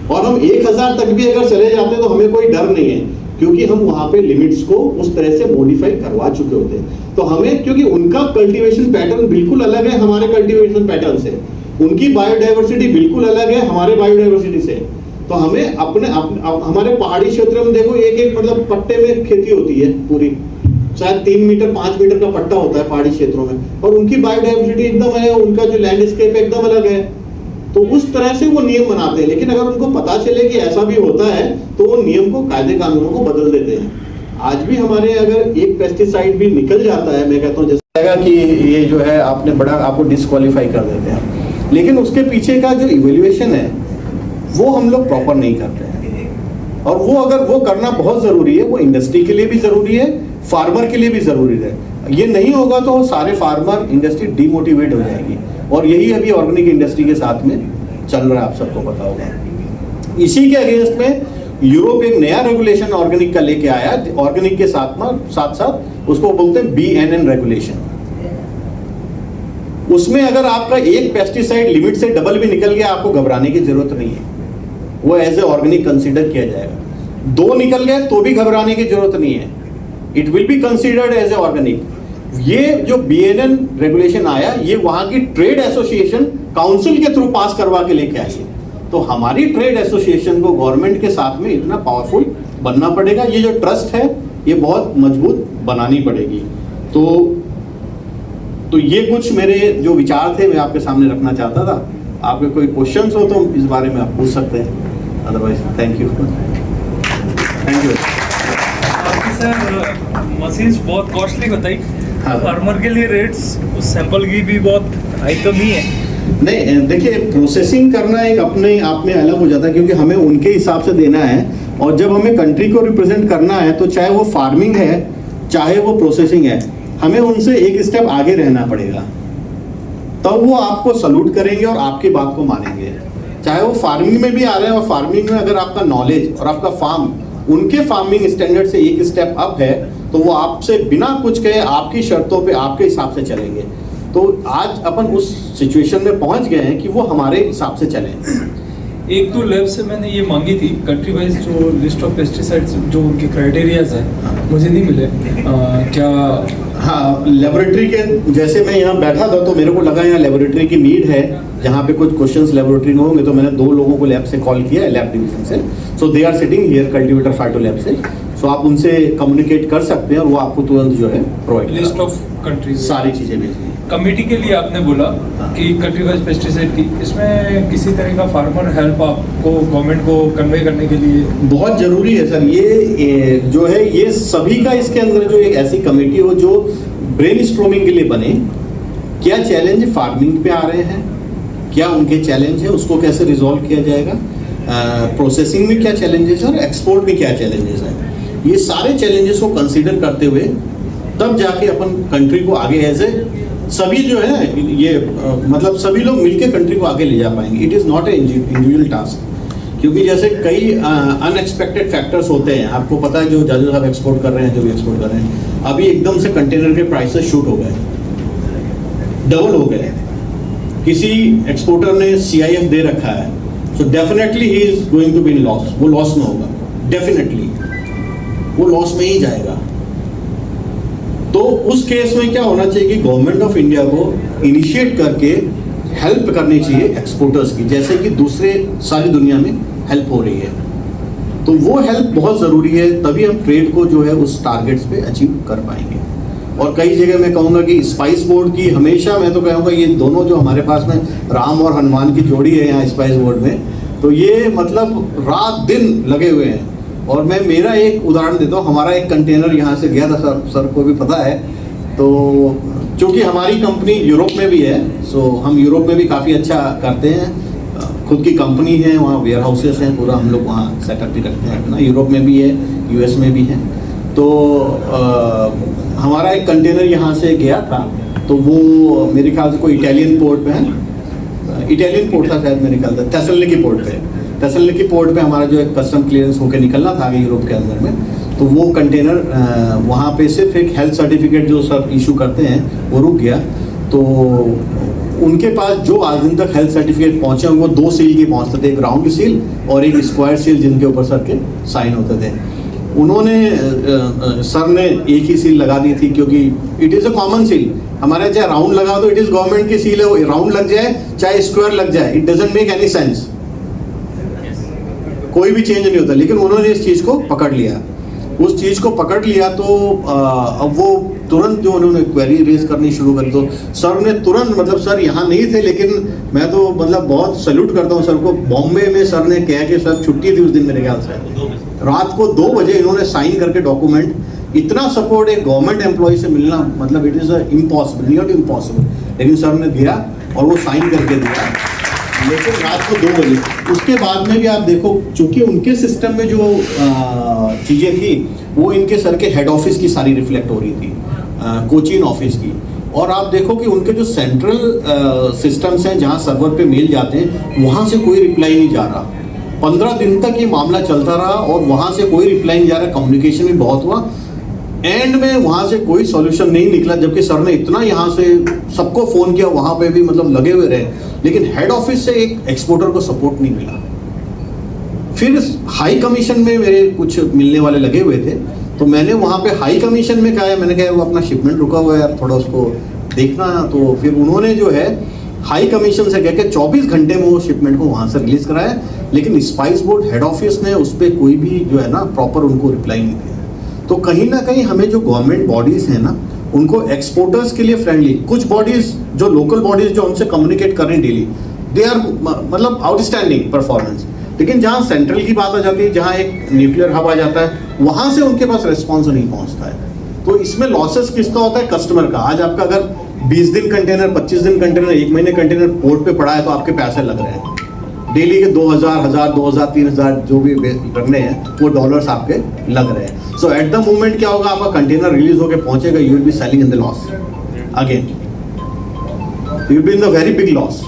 और हम 1000 तक भी अगर चले जाते हैं तो हमें कोई डर नहीं है, क्योंकि हम वहां पे लिमिट्स को उस तरह से मॉडिफाई करवा चुके होते हैं। तो हमें, क्योंकि उनका कल्टीवेशन पैटर्न बिल्कुल अलग है हमारे कल्टीवेशन पैटर्न से, उनकी बायोडाइवर्सिटी बिल्कुल अलग है हमारे बायोडाइवर्सिटी से। तो हमें हमारे पहाड़ी क्षेत्र में देखो, एक मतलब पट्टे में खेती होती है पूरी, शायद 3 मीटर 5 मीटर का पट्टा होता है पहाड़ी क्षेत्रों में, और उनकी बायोडाइवर्सिटी एकदम है, उनका जो लैंडस्केप एकदम अलग है। तो उस तरह से वो नियम बनाते हैं, लेकिन अगर उनको पता चले कि ऐसा भी होता है तो वो नियम को, कायदे कानूनों को बदल देते हैं। आज भी हमारे अगर एक पेस्टिसाइड भी निकल जाता है, मैं कहता हूँ जैसे कि ये जो है आपने बड़ा, आपको डिस्क्वालीफाई कर देते हैं, लेकिन उसके पीछे का जो इवेल्युएशन है वो हम लोग प्रॉपर नहीं करते हैं। और वो अगर वो करना बहुत जरूरी है, वो इंडस्ट्री के लिए भी जरूरी है, फार्मर के लिए भी जरूरी है। ये नहीं होगा तो सारे फार्मर, इंडस्ट्री डिमोटिवेट हो जाएगी, और यही अभी ऑर्गेनिक इंडस्ट्री के साथ में चल रहा है, आप सबको पता होगा। इसी के अगेंस्ट में यूरोप एक नया रेगुलेशन ऑर्गेनिक का लेके आया, ऑर्गेनिक के साथ साथ उसको बोलते हैं BNN रेगुलेशन। उसमें अगर आपका एक पेस्टिसाइड लिमिट से डबल भी निकल गया, आपको घबराने की जरूरत नहीं है, वो एज ए ऑर्गेनिक कंसीडर किया जाएगा। 2 निकल गए तो भी घबराने की जरूरत नहीं है, it will be considered as a organic. ये जो BNN रेगुलेशन आया, ये वहां की ट्रेड एसोसिएशन काउंसिल के थ्रू पास करवा के लेके आई है। तो हमारी ट्रेड एसोसिएशन को गवर्नमेंट के साथ में इतना पावरफुल बनना पड़ेगा, ये जो ट्रस्ट है ये बहुत मजबूत बनानी पड़ेगी। तो ये कुछ मेरे जो विचार थे मैं आपके सामने रखना चाहता था। आपके कोई क्वेश्चंस हो तो इस बारे में आप पूछ सकते हैं, otherwise thank you. Sir machines बहुत कॉस्टली बताई, हाँ। फार्मर के लिए रेट्स सैंपल की भी बहुत हाई तो नहीं है? नहीं, देखिए प्रोसेसिंग करना एक अपने आप में अलग हो जाता है, क्योंकि हमें उनके हिसाब से देना है, और जब हमें कंट्री को रिप्रेजेंट करना है तो चाहे वो फार्मिंग है चाहे वो प्रोसेसिंग है, हमें उनसे एक स्टेप आगे रहना पड़ेगा, तब वो आपको सल्यूट करेंगे और आपकी बात को मानेंगे। चाहे वो फार्मिंग में भी आ रहे हैं, और फार्मिंग में अगर आपका नॉलेज और आपका फार्म उनके फार्मिंग स्टैंडर्ड से एक स्टेप अप है, तो वो आपसे बिना कुछ कहे आपकी शर्तों पे आपके हिसाब से चलेंगे। तो आज अपन उस सिचुएशन में पहुंच गए हैं कि वो हमारे हिसाब से चलें। एक दो लैब से मैंने ये मांगी थी कंट्री वाइज जो लिस्ट ऑफ पेस्टिसाइड्स जो उनके क्राइटेरियाज हैं, मुझे नहीं मिले। क्या? हाँ, लेबोरेटरी के, जैसे मैं यहाँ बैठा था तो मेरे को लगा यहाँ लेबोरेटरी की नीड है, जहाँ पे कुछ क्वेश्चंस लेबोरेटरी में होंगे, तो मैंने 2 लोगों को लैब से कॉल किया है, लैब डिवीजन से। So they are sitting here cultivator phyto lab से, सो आप उनसे कम्युनिकेट कर सकते हैं और वो आपको तुरंत जो है प्रोवाइड लिस्ट ऑफ कंट्रीज सारी चीज़ें भेज दी। कमेटी के लिए आपने बोला कि कंट्री वाइज पेस्टिसाइड की, इसमें किसी तरह का फार्मर हेल्प आपको गवर्नमेंट को कन्वे करने के लिए बहुत जरूरी है सर। ये जो है ये सभी का इसके अंदर जो एक ऐसी कमेटी हो जो ब्रेनस्टॉर्मिंग के लिए बने, क्या चैलेंज फार्मिंग पे आ रहे हैं, क्या उनके चैलेंज है, उसको कैसे रिजॉल्व किया जाएगा, प्रोसेसिंग में क्या चैलेंजेस है और एक्सपोर्ट में क्या चैलेंजेस है, ये सारे चैलेंजेस को कंसीडर करते हुए तब जाके अपन कंट्री को आगे एज ए सभी जो है ये मतलब सभी लोग मिलकर कंट्री को आगे ले जा पाएंगे। It is not a individual task, क्योंकि जैसे कई अनएक्सपेक्टेड फैक्टर्स होते हैं, आपको पता है जो जादू साहब एक्सपोर्ट कर रहे हैं, जो भी एक्सपोर्ट कर रहे हैं, अभी एकदम से कंटेनर के प्राइसेस शूट हो गए, डबल हो गए। किसी एक्सपोर्टर ने CIF दे रखा है, so definitely he is going to be in loss, वो लॉस में होगा, डेफिनेटली वो लॉस में ही जाएगा। तो उस केस में क्या होना चाहिए कि गवर्नमेंट ऑफ इंडिया को इनिशिएट करके हेल्प करनी चाहिए एक्सपोर्टर्स की, जैसे कि दूसरे सारी दुनिया में हेल्प हो रही है। तो वो हेल्प बहुत ज़रूरी है, तभी हम ट्रेड को जो है उस टारगेट्स पे अचीव कर पाएंगे। और कई जगह मैं कहूँगा कि स्पाइस बोर्ड की हमेशा, मैं तो कहूँगा ये दोनों जो हमारे पास में राम और हनुमान की जोड़ी है यहाँ स्पाइस बोर्ड में, तो ये मतलब रात दिन लगे हुए हैं। और मैं मेरा एक उदाहरण देता हूँ, हमारा एक कंटेनर यहाँ से गया था, सर को भी पता है। तो चूँकि हमारी कंपनी यूरोप में भी है, सो हम यूरोप में भी काफ़ी अच्छा करते हैं, खुद की कंपनी है, वहाँ वेयर हाउसेस हैं, पूरा हम लोग वहाँ सेटअप भी करते हैं अपना, यूरोप में भी है, यूएस में भी है। तो हमारा एक कंटेनर यहाँ से गया था, तो वो मेरे ख्याल से कोई इटालियन पोर्ट पे है, इटालियन पोर्ट था शायद, मेरे ख्याल से थेसलनिकी पोर्ट पे, थेसलनिकी पोर्ट पे हमारा जो एक कस्टम क्लियरेंस होकर निकलना था आगे यूरोप के अंदर में, तो वो कंटेनर वहाँ पे सिर्फ एक हेल्थ सर्टिफिकेट जो सब इशू करते हैं वो रुक गया। तो उनके पास जो आज दिन तक हेल्थ सर्टिफिकेट पहुँचे वो 2 सील के पहुँचते थे, एक राउंड सील और एक स्क्वायर सील, जिनके ऊपर सर के साइन होते थे। उन्होंने सर ने एक ही सील लगा दी थी, क्योंकि it is a common seal. हमारे चाहे राउंड लगा दो, इट इज़ गवर्नमेंट की सील है, राउंड लग जाए चाहे स्क्वायर लग जाए, it doesn't make any sense, कोई भी चेंज नहीं होता। लेकिन उन्होंने इस चीज़ को पकड़ लिया, उस चीज़ को पकड़ लिया, तो अब वो तुरंत जो उन्होंने क्वेरी रेज करनी शुरू करी, तो सर ने तुरंत, मतलब सर यहाँ नहीं थे, लेकिन मैं तो मतलब बहुत सैल्यूट करता हूँ सर को। बॉम्बे में सर ने कहा कि सर छुट्टी थी उस दिन मेरे ख्याल से, रात को 2 बजे इन्होंने साइन करके डॉक्यूमेंट, इतना सपोर्ट एक गवर्नमेंट एम्प्लॉय से मिलना, मतलब it is impossible, not impossible, लेकिन सर ने दिया और वो साइन करके दिया, लेकिन रात को 2 बजे। उसके बाद में भी आप देखो, चूंकि उनके सिस्टम में जो चीज़ें थी वो इनके सर के हेड ऑफिस की सारी रिफ्लेक्ट हो रही थी, कोचीन ऑफिस की। और आप देखो कि उनके जो सेंट्रल सिस्टम्स हैं जहाँ सर्वर पे मेल जाते हैं, वहाँ से कोई रिप्लाई नहीं जा रहा। 15 दिन तक ये मामला चलता रहा और वहाँ से कोई रिप्लाई नहीं जा रहा, कम्युनिकेशन भी बहुत हुआ, एंड में वहाँ से कोई सॉल्यूशन नहीं निकला, जबकि सर ने इतना यहाँ से सबको फ़ोन किया, वहाँ पे भी मतलब लगे हुए रहे, लेकिन हेड ऑफिस से एक एक्सपोर्टर को सपोर्ट नहीं मिला। फिर हाई कमीशन में मेरे कुछ मिलने वाले लगे हुए थे, तो मैंने वहाँ पे हाई कमीशन में कहा, मैंने कहा वो अपना शिपमेंट रुका हुआ है यार, थोड़ा उसको देखना। तो फिर उन्होंने जो है हाई कमीशन से कह के 24 घंटे में वो शिपमेंट को वहाँ से रिलीज़ कराया, लेकिन स्पाइस बोर्ड हेड ऑफिस ने उस पर कोई भी जो है ना प्रॉपर उनको रिप्लाई नहीं दिया। तो कहीं ना कहीं हमें जो गवर्नमेंट बॉडीज़ हैं ना, उनको एक्सपोर्टर्स के लिए फ्रेंडली, कुछ बॉडीज़ जो लोकल बॉडीज़ जो हमसे कम्युनिकेट कर रही हैं डेली, दे आर मतलब आउटस्टैंडिंग परफॉर्मेंस। लेकिन जहाँ सेंट्रल की बात आ जाती है, जहाँ एक न्यूक्लियर हब आ जाता है, वहाँ से उनके पास रिस्पॉन्स नहीं पहुँचता है। तो इसमें लॉसेस किसका होता है? कस्टमर का। आज आपका अगर 20 दिन कंटेनर, 25 दिन कंटेनर, 1 महीने कंटेनर पोर्ट पे पड़ा है, तो आपके पैसे लग रहे हैं डेली के 2000, 2000, 3000 जो भी रखने हैं, वो डॉलर्स आपके लग रहे हैं। सो एट द मोमेंट क्या होगा, आपका कंटेनर रिलीज होकर पहुंचेगा, you will be selling in the loss again, you will be in the very big loss.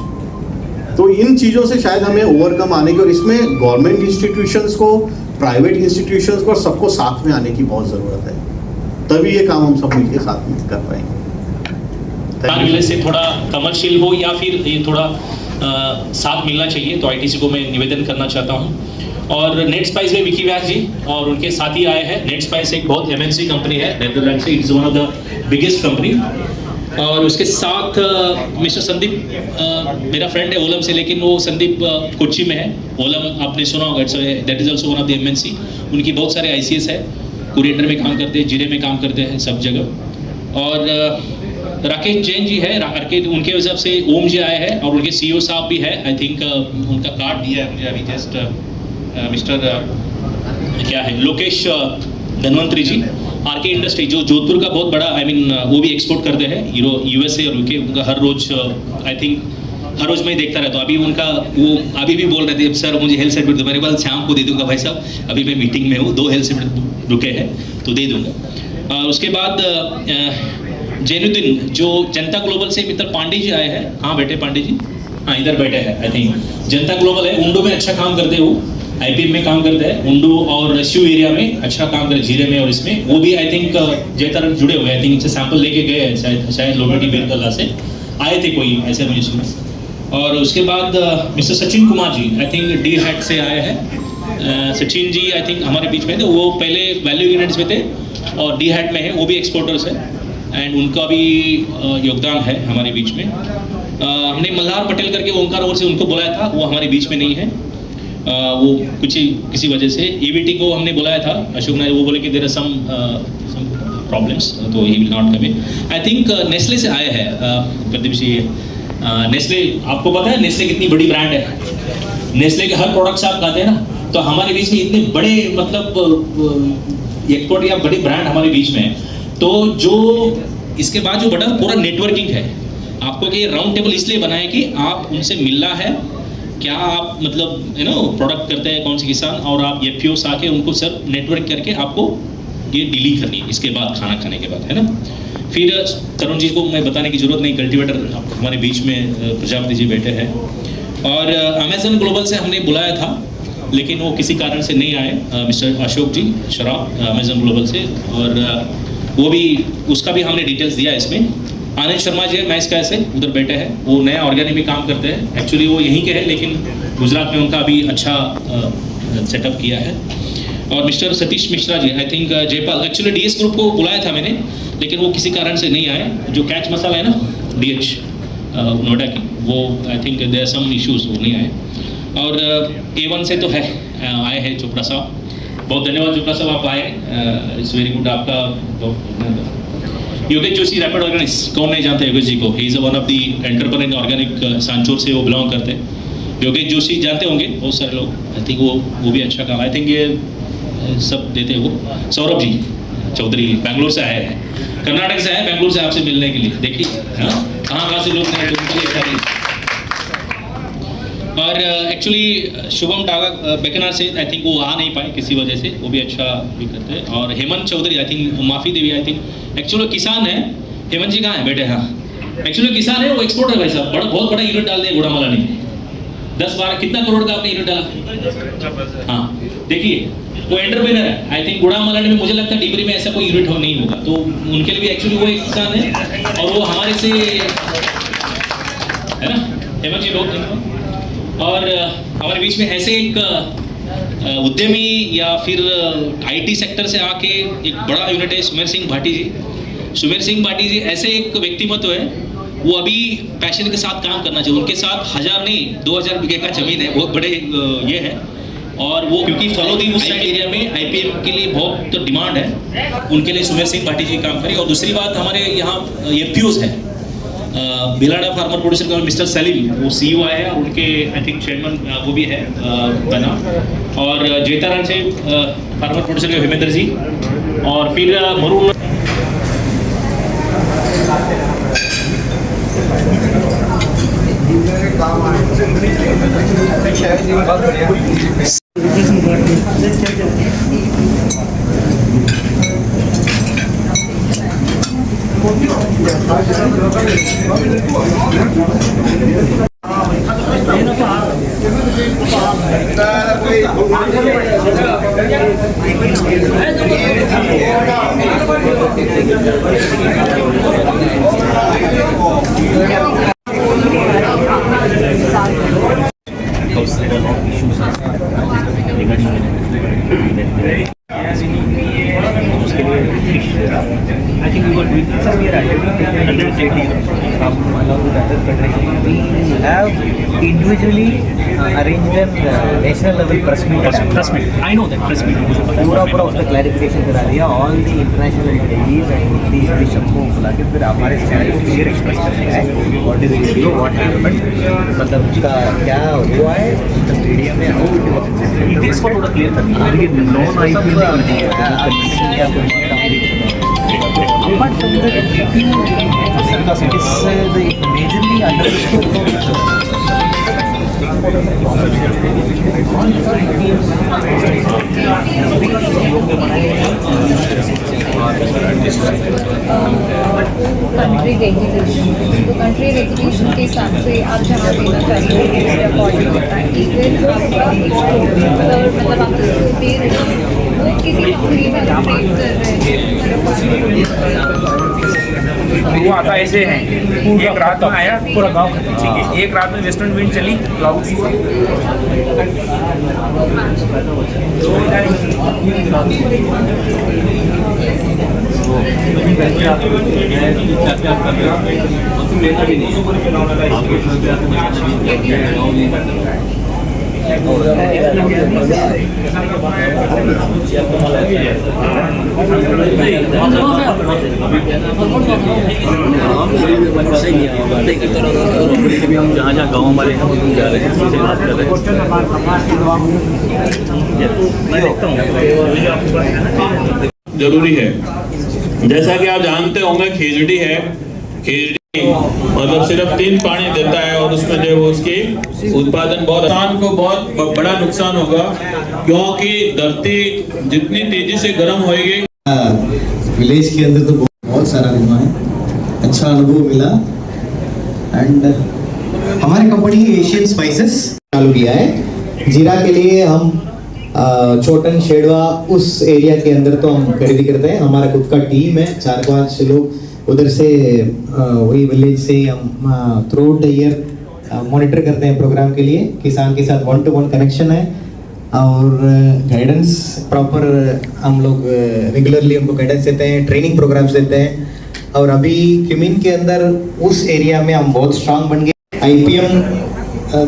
तो इन चीज़ों से शायद हमें ओवरकम आने की, और इसमें गवर्नमेंट इंस्टीट्यूशंस को, प्राइवेट इंस्टीट्यूशंस को, सबको साथ में आने की बहुत ज़रूरत है, तभी ये काम हम सब मिलकर साथ में कर पाएंगे। से थोड़ा कमर्शियल हो या फिर ये थोड़ा साथ मिलना चाहिए, तो आईटीसी को मैं निवेदन करना चाहता हूँ। और नेट स्पाइस में विकी व्यास जी और उनके साथी आए हैं। नेट स्पाइस एक बहुत एमएनसी कंपनी है नेदरलैंड से, it's one of the biggest company. और उसके साथ मिस्टर संदीप, मेरा फ्रेंड है ओलम से, लेकिन वो संदीप कोच्चि में है। ओलम आपने सुना होगा, that is also one of the MNC. उनकी बहुत सारे आईसीएस है, कुरिएटर में काम करते हैं, जीरे में काम करते हैं, सब जगह। और राकेश जैन जी है, राकेश, उनके वजह से ओम जी आए हैं, और उनके सीईओ साहब भी है। आई थिंक उनका कार्ड दिया है मुझे अभी जस्ट, मिस्टर क्या है, लोकेश धनवंतरी जी, आरके इंडस्ट्री, जो जोधपुर का बहुत बड़ा, आई मीन वो भी एक्सपोर्ट करते हैं यूएसए और यूके। उनका हर रोज आई थिंक हर रोज मैं देखता रहता हूँ। अभी उनका वो अभी भी बोल रहे थे, सर मुझे हेल्थ सर्टिफिकेट दो, मेरे पास शाम को दे दूंगा भाई साहब, अभी मैं मीटिंग में हूँ, 2 हेल्थ सर्टिफिकेट रुके हैं तो दे दूंगा। और उसके बाद जैनुद्दीन जो जनता ग्लोबल से मित्र पांडे जी आए हैं। हाँ बेटे पांडे जी, हाँ इधर बैठे हैं। आई थिंक जनता ग्लोबल है, उंडू में अच्छा काम करते हो, आईपीएम में काम करते हैं, उंडू और रेस्क्यू एरिया में अच्छा काम करते, जीरे में और इसमें। वो भी आई थिंक जयतर जुड़े हुए, आई थिंक सैंपल लेके गए हैं शायद लोमेटी बेलकला से आए थे कोई, ऐसे मुझे सुना। और उसके बाद Mister Sachin Kumar ji, I think D हैट से आए हैं। सचिन जी आई थिंक हमारे बीच में थे, वो पहले वैल्यू यूनिट्स में थे और डी हैट में है, वो भी एक्सपोर्टर्स है, एंड उनका भी योगदान है हमारे बीच में। हमने मल्हार पटेल करके ओंकार और से उनको बुलाया था, वो हमारे बीच में नहीं है, वो कुछ किसी वजह से। ईवीटी को हमने बुलाया था, अशोक नारायण, वो बोले कि देयर आर सम प्रॉब्लम्स, तो he will not come in. I think Nestle से आए हैं प्रदीप जी। नेस्ले, आपको पता है नेस्ले कितनी बड़ी ब्रांड है? नेस्ले के हर प्रोडक्ट्स आप खाते हैं ना, तो हमारे बीच में इतने बड़े मतलब एक्सपोर्ट या बड़ी ब्रांड हमारे बीच में है। तो जो इसके बाद जो बड़ा पूरा नेटवर्किंग है, आपको कि राउंड टेबल इसलिए बनाए कि आप उनसे मिलना है, क्या आप मतलब प्रोडक्ट करते हैं कौन से किसान, और आप एफपीओस आके उनको सब नेटवर्क करके आपको ये डीलिंग करनी है इसके बाद, खाना खाने के बाद, है ना। फिर तरुण जी को मैं बताने की जरूरत नहीं, कल्टीवेटर हमारे बीच में प्रजापति जी बैठे हैं। और अमेजन ग्लोबल से हमने बुलाया था, लेकिन वो किसी कारण से नहीं आए, मिस्टर अशोक जी शराब अमेजन ग्लोबल से, और वो भी, उसका भी हमने डिटेल्स दिया इसमें। आनंद शर्मा जी मैच का ऐसे उधर बैठे हैं, वो नया ऑर्गेनिक में काम करते हैं, एक्चुअली वो यहीं के हैं लेकिन गुजरात में उनका अभी अच्छा सेटअप किया है। और Mister Satish Mishra ji, I think Jaipal, actually DS group को बुलाया था मैंने, लेकिन वो किसी कारण से नहीं आए। जो कैच मसाला है ना डीएच नोएडा की, वो I think there some issues, वो नहीं आए। और A1 से तो है आए हैं चोपड़ा साहब, बहुत धन्यवाद चोपड़ा साहब आप आए, इट्स वेरी गुड आपका। योगेश जोशी रैपिड ऑर्गेनिक्स, कौन नहीं जानते योगेश जी को? He is one of the entrepreneur in organic, Sanchore से वो बिलोंग करते हैं। योगेश जोशी जानते होंगे बहुत सारे लोग, आई थिंक वो भी अच्छा काम, आई थिंक ये सब देते हैं वो। सौरभ जी चौधरी बेंगलोर से आए हैं, कर्नाटक से आए बेंगलोर से आपसे मिलने के लिए, देखिए कहाँ से लोग हैं, तो उनके लिए अच्छा नहीं। और एक्चुअली शुभम टागा बेकनार से, आई थिंक वो आ नहीं पाए किसी वजह से, वो भी अच्छा भी करते हैं। और हेमंत चौधरी, आई थिंक माफी देवी, आई थिंक एक्चुअली किसान है। हेमंत जी कहाँ है बेटे? हाँ, एक्चुअली किसान है, वो एक्सपोर्टर है भाई साहब, बहुत बड़ा यूनिट डाल दिया गुड़ामाला ने, 10-12 कितना करोड़ का आपने यूनिट डाला? हाँ, देखिए वो एंटरप्रेन्योर है। आई थिंक गुड़ामाला में मुझे लगता है डिबरी में ऐसा कोई यूनिट हो नहीं होगा, तो उनके लिए भी एक्चुअली वो एक किसान है, और वो हमारे से है ना हेमंत जी, बहुत। और हमारे बीच में ऐसे एक उद्यमी या फिर आईटी सेक्टर से आके एक बड़ा यूनिट है सुमेर सिंह भाटी जी। सुमेर सिंह भाटी जी ऐसे एक व्यक्तिमत्व है, वो अभी पैशन के साथ काम करना चाहिए। उनके साथ 1000 नहीं 2000 बीघे का जमीन है, बहुत बड़े ये है। और वो क्योंकि फलोदी उस साइड एरिया में आईपीएम के लिए बहुत डिमांड है, उनके लिए सुमेर सिंह भाटी जी काम करें। और दूसरी बात, हमारे यहाँ एफपीओस है, बिलाडा फार्मर प्रोड्यूसर का मिस्टर सलीम, वो सीईओ आए हैं, और उनके आई थिंक चेयरमैन वो भी है बना। और जेतारान से फार्मर प्रोड्यूसर के हेमेंद्र जी, और फिर मरू I think we were doing some year along with other federations. We have individually arranged an national level press meet. I know that press meet. पूरा उसका क्लैरिफिकेशन करा दिया, all the international entities and the सबको बुला के फिर हमारे stand को क्लियर एक्सप्रेस करना है what is it, what happened, मतलब उसका क्या हुआ है मीडिया में, हाउ इसको थोड़ा क्लियर करना है। Non IPM apart from the it is the majorly understood country regulation, तो कंट्री रेगुलेशन के हिसाब से आप जहाँ देना चाहते हो उसके अकॉर्डिंग होता है। इवन आपका एक्सपोर्ट मतलब आप जिसको दे रहे हो वो किसी कंपनी में ट्रेड कर रहे हैं। वो आता ऐसे हैं, एक रात में आया पूरा गांव खत्म, ठीक है, एक रात में वेस्टर्न विंड चली क्लाउड हुआ, हम जहाँ जहाँ गाँव हमारे हैं जा रहे हैं चीज़ें बात कर रहे हैं। जरूरी है। जैसा कि आप जानते होंगे खिचड़ी है, खिचड़ी मतलब सिर्फ 3 पानी देता है और उसमें जो उसकी उत्पादन बहुत किसान को बहुत बड़ा नुकसान होगा, क्योंकि धरती जितनी तेजी से गर्म होएगी। विलेज के अंदर तो बहुत सारा घुमा है, अच्छा अनुभव मिला। एंड हमारी कंपनी एशियन स्पाइसेस चालू किया है। जीरा के लिए हम छोटन शेडवा उस एरिया के अंदर तो हम खरीदी करते हैं। हमारा खुद का टीम है, 4-5 लोग उधर से वही विलेज से हम through out the year monitor करते हैं प्रोग्राम के लिए। किसान के साथ 1-to-1 कनेक्शन है और गाइडेंस प्रॉपर हम लोग रेगुलरली उनको गाइडेंस देते हैं, ट्रेनिंग प्रोग्राम्स देते हैं। और अभी क्यूमिन के अंदर उस एरिया में हम बहुत स्ट्रांग बन गए। आईपीएम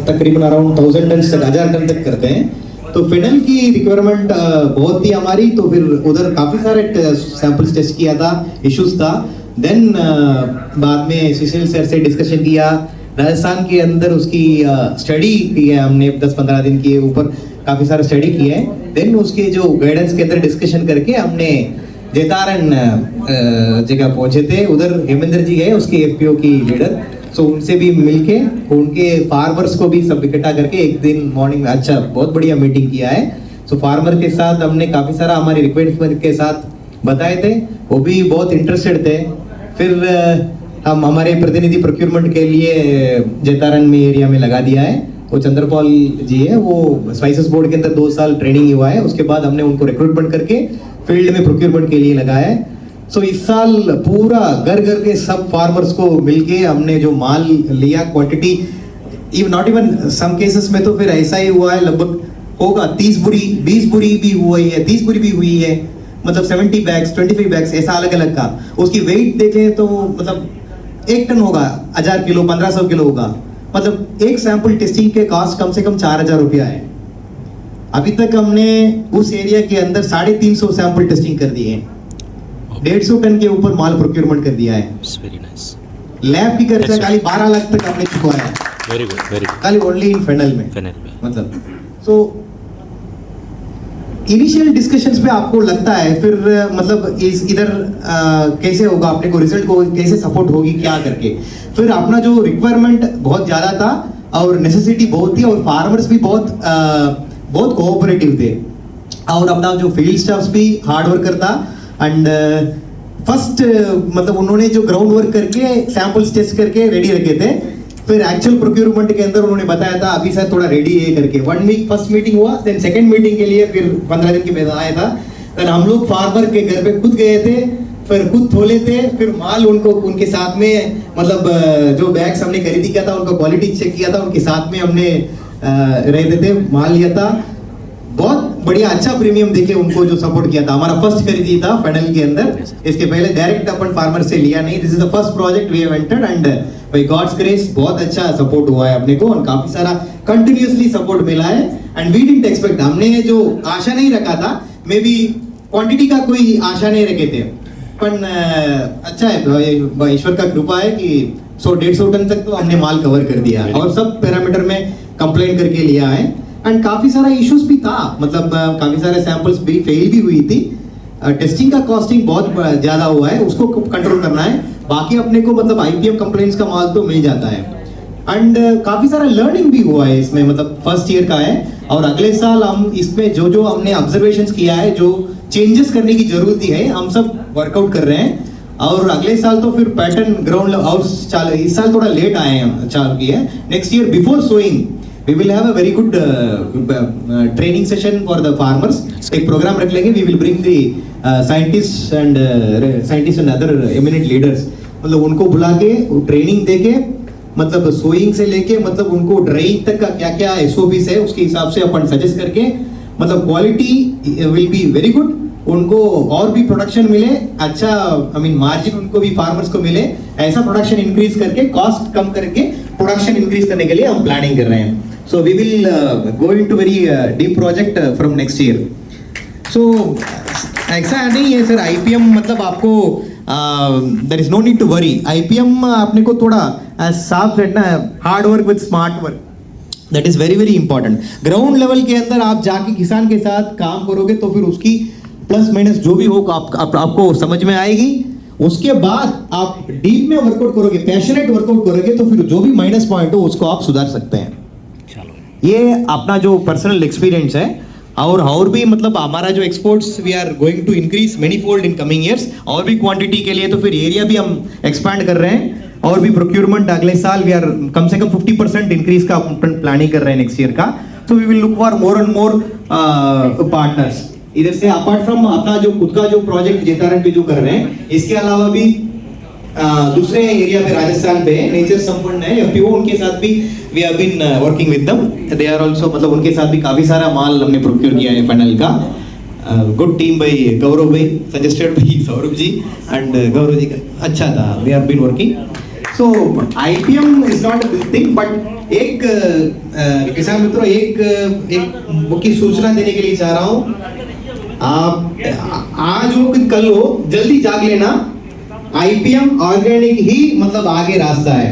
तकरीबन अराउंड 1000 टन तक 1000 टन तक करते हैं। तो फेनल की रिक्वायरमेंट बहुत थी हमारी, तो फिर उधर काफ़ी सारे सैंपल्स टेस्ट किया था, इश्यूज था। देन बाद में सुशील सर से डिस्कशन किया, राजस्थान के अंदर उसकी स्टडी की है हमने 10-15 दिन के ऊपर काफ़ी सारा स्टडी किया है। देन उसके जो गाइडेंस के अंदर डिस्कशन करके हमने जेतारन जगह पहुंचे थे। उधर हेमेंद्र जी गए, उसके एफपीओ की लीडर, सो उनसे भी मिलके उनके फार्मर्स को भी सब इकट्ठा करके एक दिन मॉर्निंग अच्छा बहुत बढ़िया मीटिंग किया है। सो फार्मर के साथ हमने काफ़ी सारा हमारी रिक्वायरमेंट के साथ बताए थे, वो भी बहुत इंटरेस्टेड थे। फिर हम हमारे प्रतिनिधि प्रोक्योरमेंट के लिए जेतारन में एरिया में लगा दिया है। वो चंद्रपाल जी है, वो स्पाइसेस बोर्ड के अंदर 2 साल ट्रेनिंग हुआ है। उसके बाद हमने उनको रिक्रूटमेंट करके फील्ड में प्रोक्योरमेंट के लिए लगाया है। सो इस साल पूरा घर घर के सब फार्मर्स को मिलके हमने जो माल लिया, quantity not even some cases में तो फिर ऐसा ही हुआ है, लगभग होगा 30 बुरी 20 बुरी भी हुई है, 30 बुरी भी हुई है, मतलब 70 बैग्स 25 बैग्स ऐसा अलग अलग का। उसकी वेट देखें तो मतलब 1 टन होगा, 1000 किलो 1500 किलो होगा। मतलब एक सैंपल टेस्टिंग के कॉस्ट कम से कम 4000 रुपया है। अभी तक हमने उस एरिया के अंदर 350 सैंपल टेस्टिंग कर दिए हैं, 150 टन के ऊपर माल प्रोक्योरमेंट कर दिया है। Very nice. लैब की खर्चा खाली 12 लाख तक हमने चुकाया है। Very good, very good. खाली ओनली इन फेनल में मतलब। सो इनिशियल डिस्कशंस पे आपको लगता है फिर मतलब इधर कैसे होगा, अपने को रिजल्ट को कैसे सपोर्ट होगी क्या करके। फिर अपना जो रिक्वायरमेंट बहुत ज़्यादा था और नेसेसिटी बहुत थी और फार्मर्स भी बहुत कोऑपरेटिव थे और अपना जो फील्ड स्टाफ्स भी हार्ड वर्कर था। एंड फर्स्ट मतलब उन्होंने जो ग्राउंड वर्क करके सैंपल्स टेस्ट करके रेडी रखे थे। फिर एक्चुअल प्रोक्योरमेंट के अंदर उन्होंने बताया था अभी सर थोड़ा रेडी है करके। 1 वीक फर्स्ट मीटिंग हुआ, देन सेकंड मीटिंग के लिए फिर 15 दिन के बाद आया था। देन हम लोग फार्मर के घर पे खुद गए थे, फिर खुद धोले थे, फिर माल उनको उनके साथ में मतलब जो बैग्स हमने खरीदी किया था उनको क्वालिटी चेक किया था, उनके साथ में हमने रहते थे, माल लिया था। बहुत बढ़िया अच्छा प्रीमियम देके उनको जो सपोर्ट किया था। हमारा फर्स्ट खरीदी था फेनल के अंदर, इसके पहले डायरेक्ट अपन फार्मर से लिया नहीं। This is the first project we have entered and by God's grace बहुत अच्छा सपोर्ट हुआ है अपने को और काफी सारा कंटिन्यूअसली सपोर्ट मिला है। एंड वी डिडंट एक्सपेक्ट, हमने जो आशा नहीं रखा था, मे बी क्वांटिटी का कोई आशा नहीं रखे थे, पर अच्छा है ईश्वर का कृपा है कि 100-150 टन तक तो हमने माल कवर कर दिया और सब पैरामीटर में कंप्लेंट करके लिया है। एंड काफ़ी सारा इश्यूज भी था, मतलब काफ़ी सारे सैंपल्स भी फेल भी हुई थी। टेस्टिंग का कॉस्टिंग बहुत ज़्यादा हुआ है, उसको कंट्रोल करना है। बाकी अपने को मतलब आईपीएम कंप्लेंट्स का माल तो मिल जाता है। एंड काफ़ी सारा लर्निंग भी हुआ है इसमें, मतलब फर्स्ट ईयर का है और अगले साल हम इसमें जो हमने ऑब्जर्वेशंस किया है, जो चेंजेस करने की जरूरत है, हम सब वर्कआउट कर रहे हैं। और अगले साल तो फिर पैटर्न ग्राउंड और इस साल थोड़ा लेट आए हैं, चालू किया है। Next year before sowing we will have a very good training session for the farmers. एक प्रोग्राम रख लेंगे, we will bring the scientists and other eminent leaders, मतलब उनको बुला के ट्रेनिंग दे के, मतलब सोइंग से लेके मतलब उनको ड्राइंग तक का क्या क्या SOPs है उसके हिसाब से अपन सजेस्ट करके, मतलब quality will be very good, उनको और भी प्रोडक्शन मिले, अच्छा आई मीन मार्जिन उनको भी फार्मर्स को मिले, ऐसा प्रोडक्शन इंक्रीज करके कॉस्ट कम करके प्रोडक्शन इंक्रीज करने के लिए हम प्लानिंग कर रहे हैं। So we will go into very deep project from next year. So ऐसा नहीं है सर, IPM मतलब आपको there is no need to worry. IPM अपने को थोड़ा साफ रहना है, hard work with smart work, that is very very important. Ground level के अंदर आप जाके किसान के साथ काम करोगे तो फिर उसकी प्लस माइनस जो भी होगा आपको समझ में आएगी. उसके बाद आप डीप में वर्कआउट करोगे, पैशनेट वर्कआउट करोगे तो फिर जो भी माइनस पॉइंट हो उसको आप सुधार सकते हैं. ये अपना जो पर्सनल एक्सपीरियंस है. और भी मतलब हमारा जो exports we are going to increase many fold in coming years. और भी क्वांटिटी के लिए तो फिर एरिया भी हम एक्सपैंड कर रहे हैं. और भी प्रोक्योरमेंट अगले साल वी आर कम से कम 50% इंक्रीज का प्लानिंग कर रहे हैं नेक्स्ट ईयर का. So we will look for more and more partners. इधर से अपार्ट फ्रॉम अपना जो खुद का जो प्रोजेक्ट जेतारन पे जो कर रहे हैं, इसके अलावा भी दूसरे एरिया पे राजस्थान पे नेचर संपन्न है एफपीओ, उनके साथ भी we have been working with them. They are also मतलब उनके साथ भी काफी सारा माल हमने प्रोक्योर किया है फाइनल का. गुड टीम भाई, गौरव भाई सजेस्टेड भाई, सौरभ जी एंड गौरव जी का अच्छा था. We have been working. So IPM is not a big thing, but एक किसान मित्रों एक मुख्य सूचना देने के लिए चाह रहा हूँ. आप आज हो कि कल हो, जल्दी जाग लेना. आईपीएम ऑर्गेनिक ही मतलब आगे रास्ता है.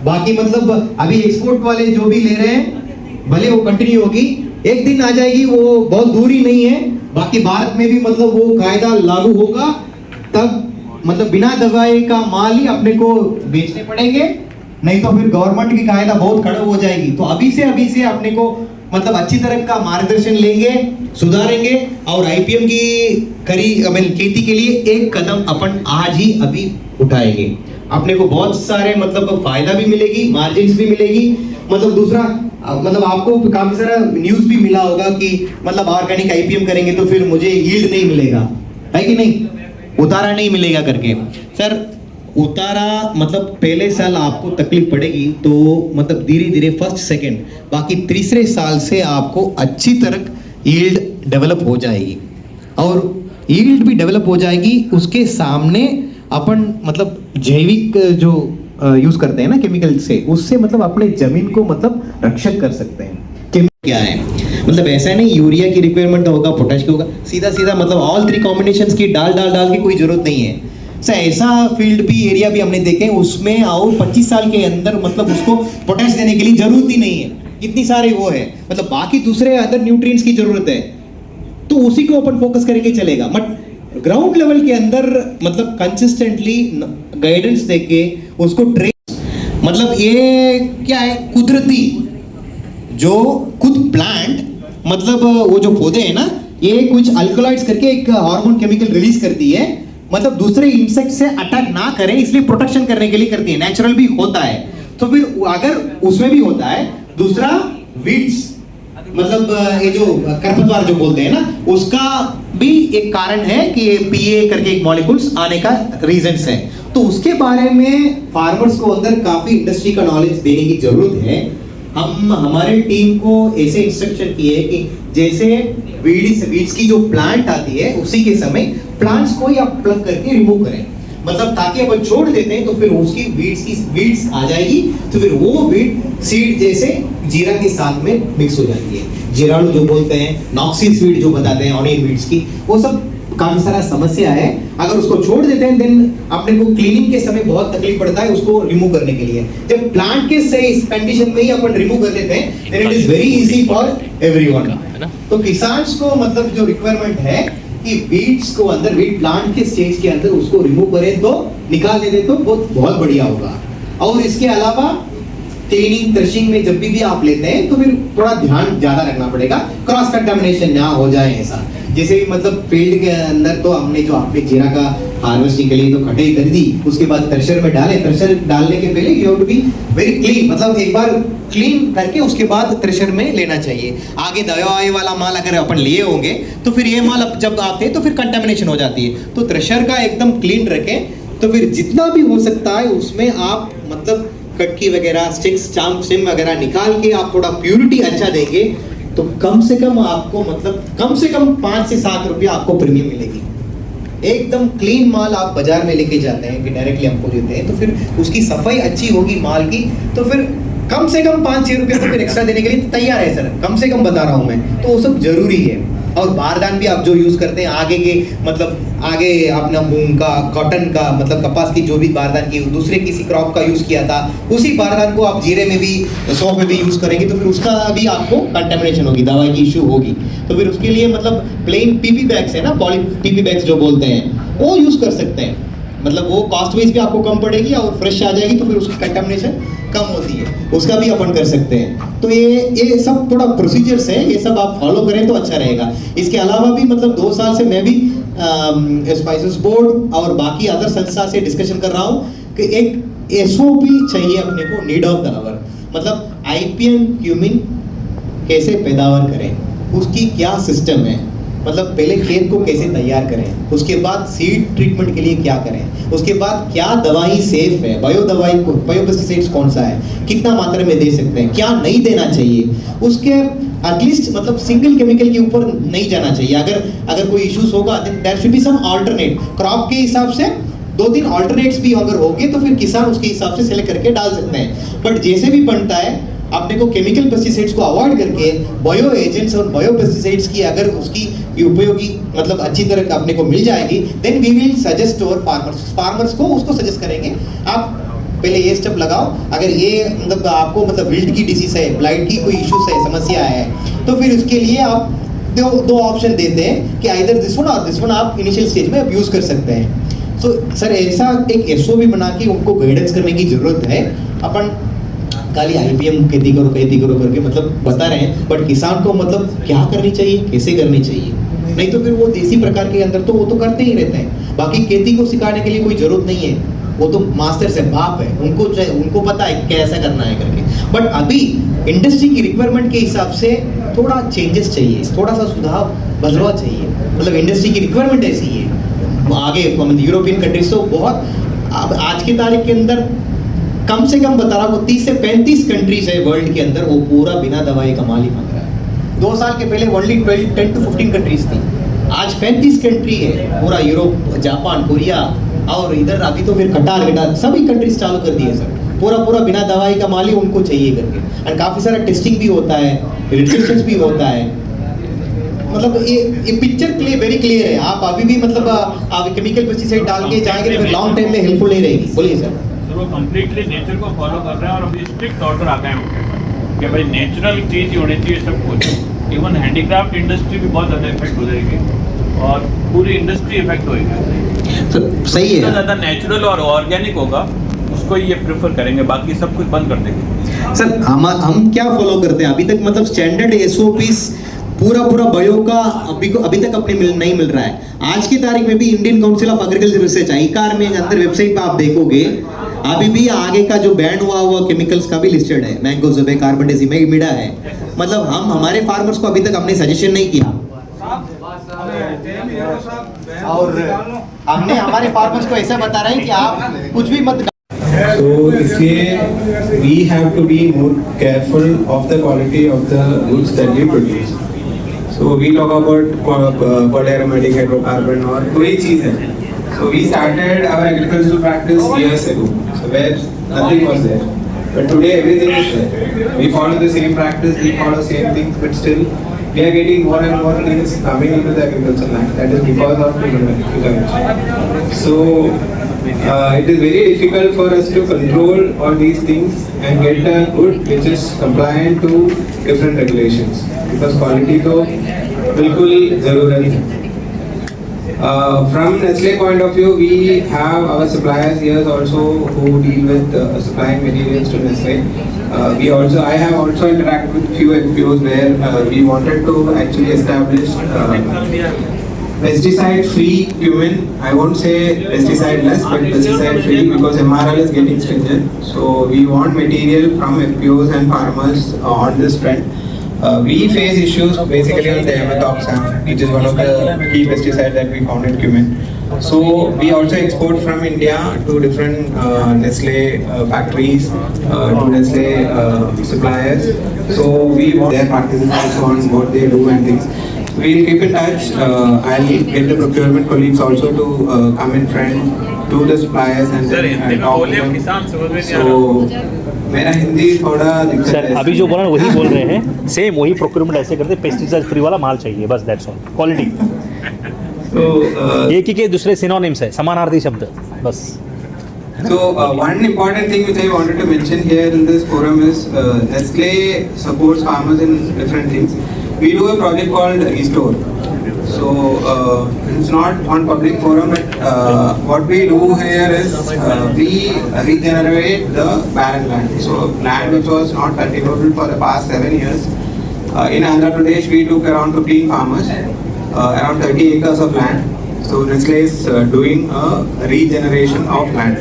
बाकी मतलब अभी एक्सपोर्ट वाले जो भी ले रहे हैं भले वो कंटिन्यू होगी, एक दिन आ जाएगी, वो बहुत दूरी नहीं है. बाकी भारत में भी मतलब वो कायदा लागू होगा, तब मतलब बिना दवाई का माल ही अपने को बेचने पड़ेंगे, नहीं तो फिर गवर्नमेंट की कायदा बहुत कड़क हो जाएगी. तो अभी से अपने को मतलब अच्छी तरह का मार्गदर्शन लेंगे, सुधारेंगे और आईपीएम की खेती के लिए एक कदम अपन आज ही अभी उठाएंगे. अपने को बहुत सारे मतलब फायदा भी मिलेगी, मार्जिन्स भी मिलेगी. मतलब दूसरा मतलब आपको काफी सारा न्यूज़ भी मिला होगा कि मतलब ऑर्गेनिक आईपीएम करेंगे तो फिर मुझे यील्ड नहीं मिलेगा, है कि नहीं, उतारा नहीं मिलेगा करके. सर उतारा मतलब पहले साल आपको तकलीफ पड़ेगी, तो मतलब धीरे धीरे फर्स्ट सेकंड बाकी तीसरे साल से आपको अच्छी तरह यील्ड डेवलप हो जाएगी. और यील्ड भी डेवलप हो जाएगी, उसके सामने अपन मतलब जैविक जो यूज करते हैं ना केमिकल से, उससे मतलब अपने जमीन को मतलब रक्षक कर सकते हैं. क्या है मतलब ऐसा नहीं यूरिया की रिक्वायरमेंट होगा, पोटाश की होगा, सीधा मतलब ऑल 3 कॉम्बिनेशंस की डाल की कोई जरूरत नहीं है. ऐसा फील्ड भी एरिया भी हमने देखे, उसमें और 25 साल के अंदर मतलब उसको पोटेश देने के लिए जरूरत ही नहीं है. इतनी सारे वो है मतलब बाकी दूसरे अदर न्यूट्रिएंट्स की जरूरत है, तो उसी को अपन फोकस करेंगे चलेगा. बट ग्राउंड लेवल के अंदर मतलब कंसिस्टेंटली गाइडेंस देके उसको ट्रेन मतलब ये क्या है, कुदरती जो खुद प्लांट मतलब वो जो पौधे हैं ना, ये कुछ अल्कलॉइड्स करके एक हार्मोन केमिकल रिलीज करती है, मतलब दूसरे इंसेक्ट से अटैक ना करें इसलिए प्रोटेक्शन करने के लिए करती है. नेचुरल भी होता है. तो फिर अगर उसमें भी होता है. दूसरा वीड्स मतलब ये जो खरपतवार जो बोलते हैं ना, उसका भी एक कारण है कि पीए करके एक मॉलिक्यूल्स आने का रीजंस है. तो उसके बारे में फार्मर्स को अंदर काफी इंडस्ट्री का नॉलेज देने की जरूरत है. हम हमारे टीम को ऐसे इंस्ट्रक्शन किए कि जैसे वीड्स की जो प्लांट आती है उसी के समय प्लांट्स को ही आप प्लग करके रिमूव करें, मतलब ताकि अपन छोड़ देते हैं तो फिर उसकी वीड्स आ जाएगी, तो फिर वो वीड सीड जैसे जीरा के साथ में मिक्स हो जाती है. जीराणु जो बोलते हैं, नॉक्सिस वीड जो बताते हैं ऑनियन वीड्स की, वो सब काफी सारा समस्या है. अगर उसको छोड़ देते हैं देन अपने को क्लीनिंग के समय बहुत तकलीफ पड़ता है उसको रिमूव करने के लिए. जब प्लांट के सही इस कंडीशन में ही अपन रिमूव कर देते हैं then it is very easy for everyone. तो किसान्स को मतलब जो रिक्वायरमेंट है कि वीड्स को अंदर वीड प्लांट के स्टेज के अंदर उसको रिमूव करें तो निकाल देते तो बहुत बढ़िया होगा. और इसके अलावा क्लीनिंग थ्रेशिंग में जब भी आप लेते हैं तो फिर थोड़ा ध्यान ज्यादा रखना पड़ेगा, क्रॉस कंटामिनेशन ना हो जाए. ऐसा जैसे मतलब फील्ड के अंदर तो हमने जो आपने जीरा का हार्वेस्टिंग के लिए तो कटाई कर दी, उसके बाद थ्रेशर में डाले. थ्रेशर डालने के पहले you have to be very clean, मतलब एक बार क्लीन करके उसके बाद थ्रेशर में लेना चाहिए. आगे दवाई वाला माल अगर अपन लिए होंगे तो फिर ये माल जब आते हैं तो फिर कंटामिनेशन हो जाती है. तो थ्रेशर का एकदम क्लीन रखें, तो फिर जितना भी हो सकता है उसमें आप मतलब कटकी वगैरह स्टिक्स चाम सिम वगैरह निकाल के आप थोड़ा प्यूरिटी अच्छा देंगे तो कम से कम आपको मतलब कम से कम 5 से 7 रुपया आपको प्रीमियम मिलेगी. एकदम क्लीन माल आप बाजार में लेके जाते हैं कि डायरेक्टली हमको देते हैं तो फिर उसकी सफाई अच्छी होगी माल की, तो फिर कम से कम 5-6 रुपये तो फिर एक्स्ट्रा देने के लिए तैयार है सर, कम से कम बता रहा हूँ मैं, तो वो सब जरूरी है। और बारदान भी आप जो यूज़ करते हैं आगे के मतलब आगे अपना मूंग का, कॉटन का, मतलब कपास की जो भी बारदान की दूसरे किसी क्रॉप का यूज़ किया था, उसी बारदान को आप जीरे में भी, सौंफ में भी यूज़ करेंगे तो फिर उसका भी आपको कंटेमिनेशन होगी, दवाई की इशू होगी। तो फिर उसके लिए मतलब प्लेन पीपी बैग्स है ना, पॉली पीपी बैग्स जो बोलते हैं, वो यूज़ कर सकते हैं। मतलब वो कॉस्ट वाइज भी आपको कम पड़ेगी और फ्रेश आ जाएगी, तो फिर उसकी कंटेमिनेशन कम होती है, उसका भी अपन कर सकते हैं। तो ये सब थोड़ा प्रोसीजर्स है, ये सब आप फॉलो करें तो अच्छा रहेगा। इसके अलावा भी मतलब 2 साल से मैं भी स्पाइसेस बोर्ड और बाकी अदर संस्था से डिस्कशन कर रहा हूँ कि एक SOP चाहिए अपने को, नीड ऑफ द आवर, मतलब IPM क्यूमिन कैसे पैदावार करें, उसकी क्या सिस्टम है, मतलब पहले खेत को कैसे तैयार करें, उसके बाद सीड ट्रीटमेंट के लिए क्या करें, उसके बाद क्या दवाई सेफ है, बायो दवाई बायो पेस्टिसाइड्स कौन सा है, कितना मात्रा में दे सकते हैं, क्या नहीं देना चाहिए, उसके एटलीस्ट मतलब सिंगल केमिकल के ऊपर नहीं जाना चाहिए। अगर कोई इश्यूज होगा then there should be some alternate, crop के हिसाब से 2-3 अल्टरनेट्स भी अगर होंगे तो फिर किसान उसके हिसाब से सेलेक्ट करके डाल सकते हैं। बट जैसे भी बनता है अपने को केमिकल पेस्टिसाइड्स को अवॉइड करके बायो एजेंट्स और बायो पेस्टिसाइड्स की अगर उसकी उपयोगी मतलब अच्छी तरह अपने को मिल जाएगी, then we will suggest to farmers को उसको सजेस्ट करेंगे आप पहले ये स्टेप लगाओ। अगर ये मतलब आपको मतलब विल्ट की डिसीज है, ब्लाइट की कोई इश्यूज है, समस्या है, तो फिर उसके लिए आप दो ऑप्शन देते हैं कि आइदर दिस वन और दिस वन आप इनिशियल स्टेज में आप यूज कर सकते हैं। तो सर ऐसा एक SOP बना के उनको गाइडेंस करने की जरूरत है। अपन खाली IPM खेती करो करके मतलब बता रहे हैं, बट किसान को मतलब क्या करनी चाहिए, कैसे करनी चाहिए, नहीं तो फिर वो देसी प्रकार के अंदर तो वो तो करते ही रहते हैं। बाकी खेती को सिखाने के लिए कोई जरूरत नहीं है, वो तो मास्टर्स है, बाप है, उनको पता है कैसा करना है करके। बट अभी इंडस्ट्री की रिक्वायरमेंट के हिसाब से थोड़ा चेंजेस चाहिए, थोड़ा सा सुधार बदलाव चाहिए। मतलब इंडस्ट्री की रिक्वायरमेंट ऐसी है। आगे यूरोपियन कंट्रीज तो बहुत आज की तारीख के अंदर कम से कम बता रहा हूँ 30 से 35 कंट्रीज है वर्ल्ड के अंदर, वो पूरा बिना दवाई का माल ही मांग रहा है। 2 साल के पहले ओनली 10 to 15 कंट्रीज थी, आज 35 कंट्री है, पूरा यूरोप, जापान, कोरिया और इधर अभी तो फिर कटार सभी कंट्रीज चालू कर दिए सर। पूरा बिना दवाई का माल ही उनको चाहिए करके, और काफ़ी सारा टेस्टिंग भी होता है, रिस्ट्रिक्शंस भी होता है। मतलब ये पिक्चर वेरी क्लियर है। आप अभी भी मतलब आप केमिकल पेस्टिसाइड डाल के जाएंगे तो फिर लॉन्ग टाइम में हेल्पफुल नहीं रहेगी। बोलिए सर। वो कंप्लीटली नेचर को फॉलो कर रहे हैं और अभी स्ट्रिक्ट ऑर्डर आ गए हैं कि भाई नेचुरल चीज़ ही होनी चाहिए सब कुछ। इवन हैंडीक्राफ्ट इंडस्ट्री भी बहुत ज़्यादा इफेक्ट हो जाएगी और पूरी इंडस्ट्री इफेक्ट होगी। सही है, ज़्यादा नेचुरल और ऑर्गेनिक होगा उसको ये प्रेफर करेंगे, बाकी सब कुछ बंद कर देंगे। सर हम क्या फॉलो करते हैं अभी तक, मतलब स्टैंडर्ड SOPs पूरा बायो का अभी तक अपने नहीं मिल रहा है। आज की तारीख में भी Indian council of agriculture research ICAR में अंदर वेबसाइट पे आप देखोगे अभी भी आगे का जो बैन हुआ केमिकल्स का भी लिस्टेड है, मैंगोजेब है, कार्बेंडाजिमिडा है। मतलब हम हमारे फार्मर्स को अभी तक हमने सजेशन नहीं किया और हमने हमारे फार्मर्स को ऐसा बता रहे हैं कि आप कुछ भी मत। So इसलिए we have to be more careful of the quality of the goods that we produce. So we talk about polyaromatic hydrocarbon और कोई चीज़ है. So we started our agricultural practice years ago. So where nothing was there, but today everything is there. We follow the same practice, we follow same things, but still we are getting more and more things coming into the agricultural land. That is because of intervention. So it is very difficult for us to control all these things and get a good which is compliant to different regulations, because quality तो बिल्कुल ज़रूरत है. From Nestle point of view, we have our suppliers here also who deal with supplying materials to Nestle. I have also interacted with few NPOs where we wanted to actually establish pesticide-free cumin. I won't say pesticide-less, but pesticide-free, because MRL is getting stringent. So we want material from FPOs and farmers on this trend. We face issues basically on the Amatoxan, which is one of the key pesticides that we found in cumin. So we also export from India to different Nestle factories, to Nestle suppliers. So we want their practices also on what they do and things. We'll keep in touch. I'll get the procurement colleagues also to come in front to the suppliers and talk to them. So मेरा हिंदी थोड़ा दिक्कत sir है। अभी जो बोला ना वही बोल रहे हैं, सेम वही प्रोक्योरमेंट ऐसे करते, पेस्टिसाइड फ्री वाला माल चाहिए बस, दैट्स ऑल, क्वालिटी। तो एक ही के दूसरे सिनोनिम्स है, समानार्थी शब्द बस। So one important thing which I wanted to mention here in this forum is Nestle supports farmers in different things. We do a project called Restore. So it's not on public forum, but what we do here is we regenerate the barren land. So land which was not cultivated for the past 7 years. In Andhra Pradesh, we took around 15 farmers, around 30 acres of land. So Nestle is doing a regeneration of land.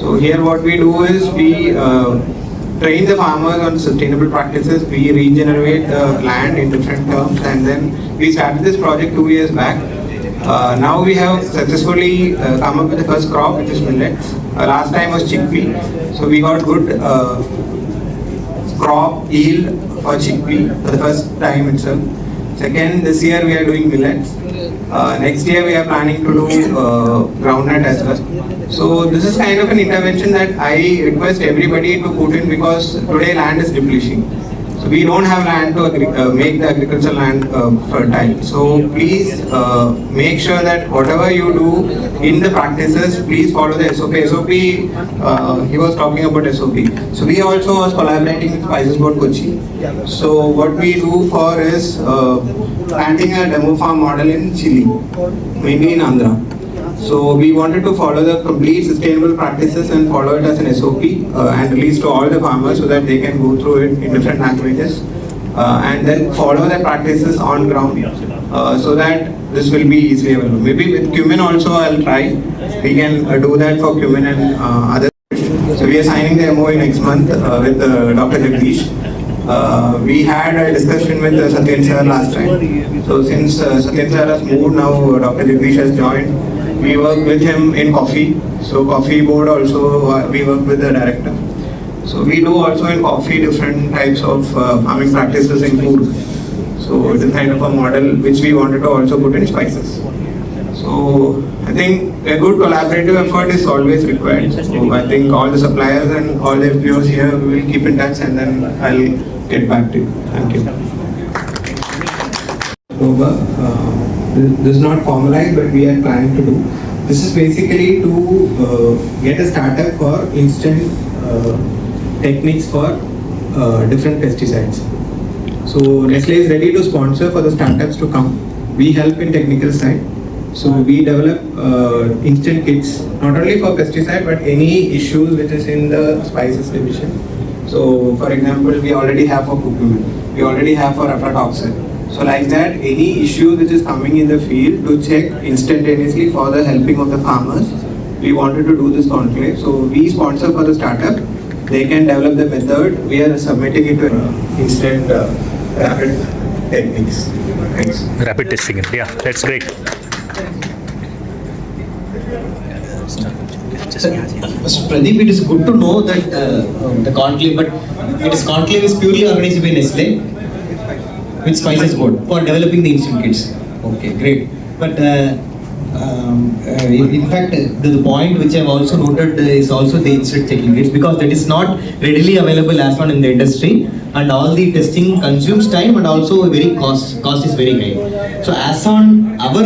So here what we do is we train the farmers on sustainable practices. We regenerate the land in different terms, and then we started this project 2 years back. Now we have successfully come up with the first crop, which is millets. Last time was chickpea, so we got good crop yield for chickpea for the first time itself. Second, this year we are doing millets. Next year we are planning to do groundnut as well. So this is kind of an intervention that I request everybody to put in, because today land is depleting. So we don't have land to make the agricultural land fertile. So please make sure that whatever you do in the practices, please follow the SOP. SOP, he was talking about SOP. So we also was collaborating with Spices Board Kochi. So what we do for is planting a demo farm model in Chile, maybe in Andhra. So we wanted to follow the complete sustainable practices and follow it as an SOP and release to all the farmers so that they can go through it in different languages and then follow the practices on ground so that this will be easily available. Maybe with cumin also I'll try. We can do that for cumin and other. So we are signing the MOU next month with Dr. Jagdish. We had a discussion with Satyen sir last time. So since Satyen sir has moved, now Dr. Jagdish has joined. We work with him in coffee. So coffee board also we work with the director. So we do also in coffee different types of farming practices in food. So it is kind of a model which we wanted to also put in spices. So I think a good collaborative effort is always required. So I think all the suppliers and all the FPOs here, we will keep in touch, and then I'll get back to you. Thank you. This is not formalized, but we are planning to do. This is basically to get a startup for instant techniques for different pesticides. So Nestle is ready to sponsor for the startups to come. We help in technical side. So we develop instant kits, not only for pesticide but any issues which is in the spices division. So for example, we already have for curcumin, we already have for aflatoxin. So like that, any issue which is coming in the field to check instantaneously for the helping of the farmers, we wanted to do this conclave. So we sponsor for the startup. They can develop the method. We are submitting it to instant rapid techniques. Thanks. Rapid testing, yeah, that's great. Mr. Pradeep, it is good to know that the conclave, but it is conclave is purely organized by Nestle with Spices Board for developing the instant kits. Okay, great. But in fact, the point which I have also noted is also the instant checking kits, because that is not readily available as one in the industry, and all the testing consumes time and also very cost is very high. So as on our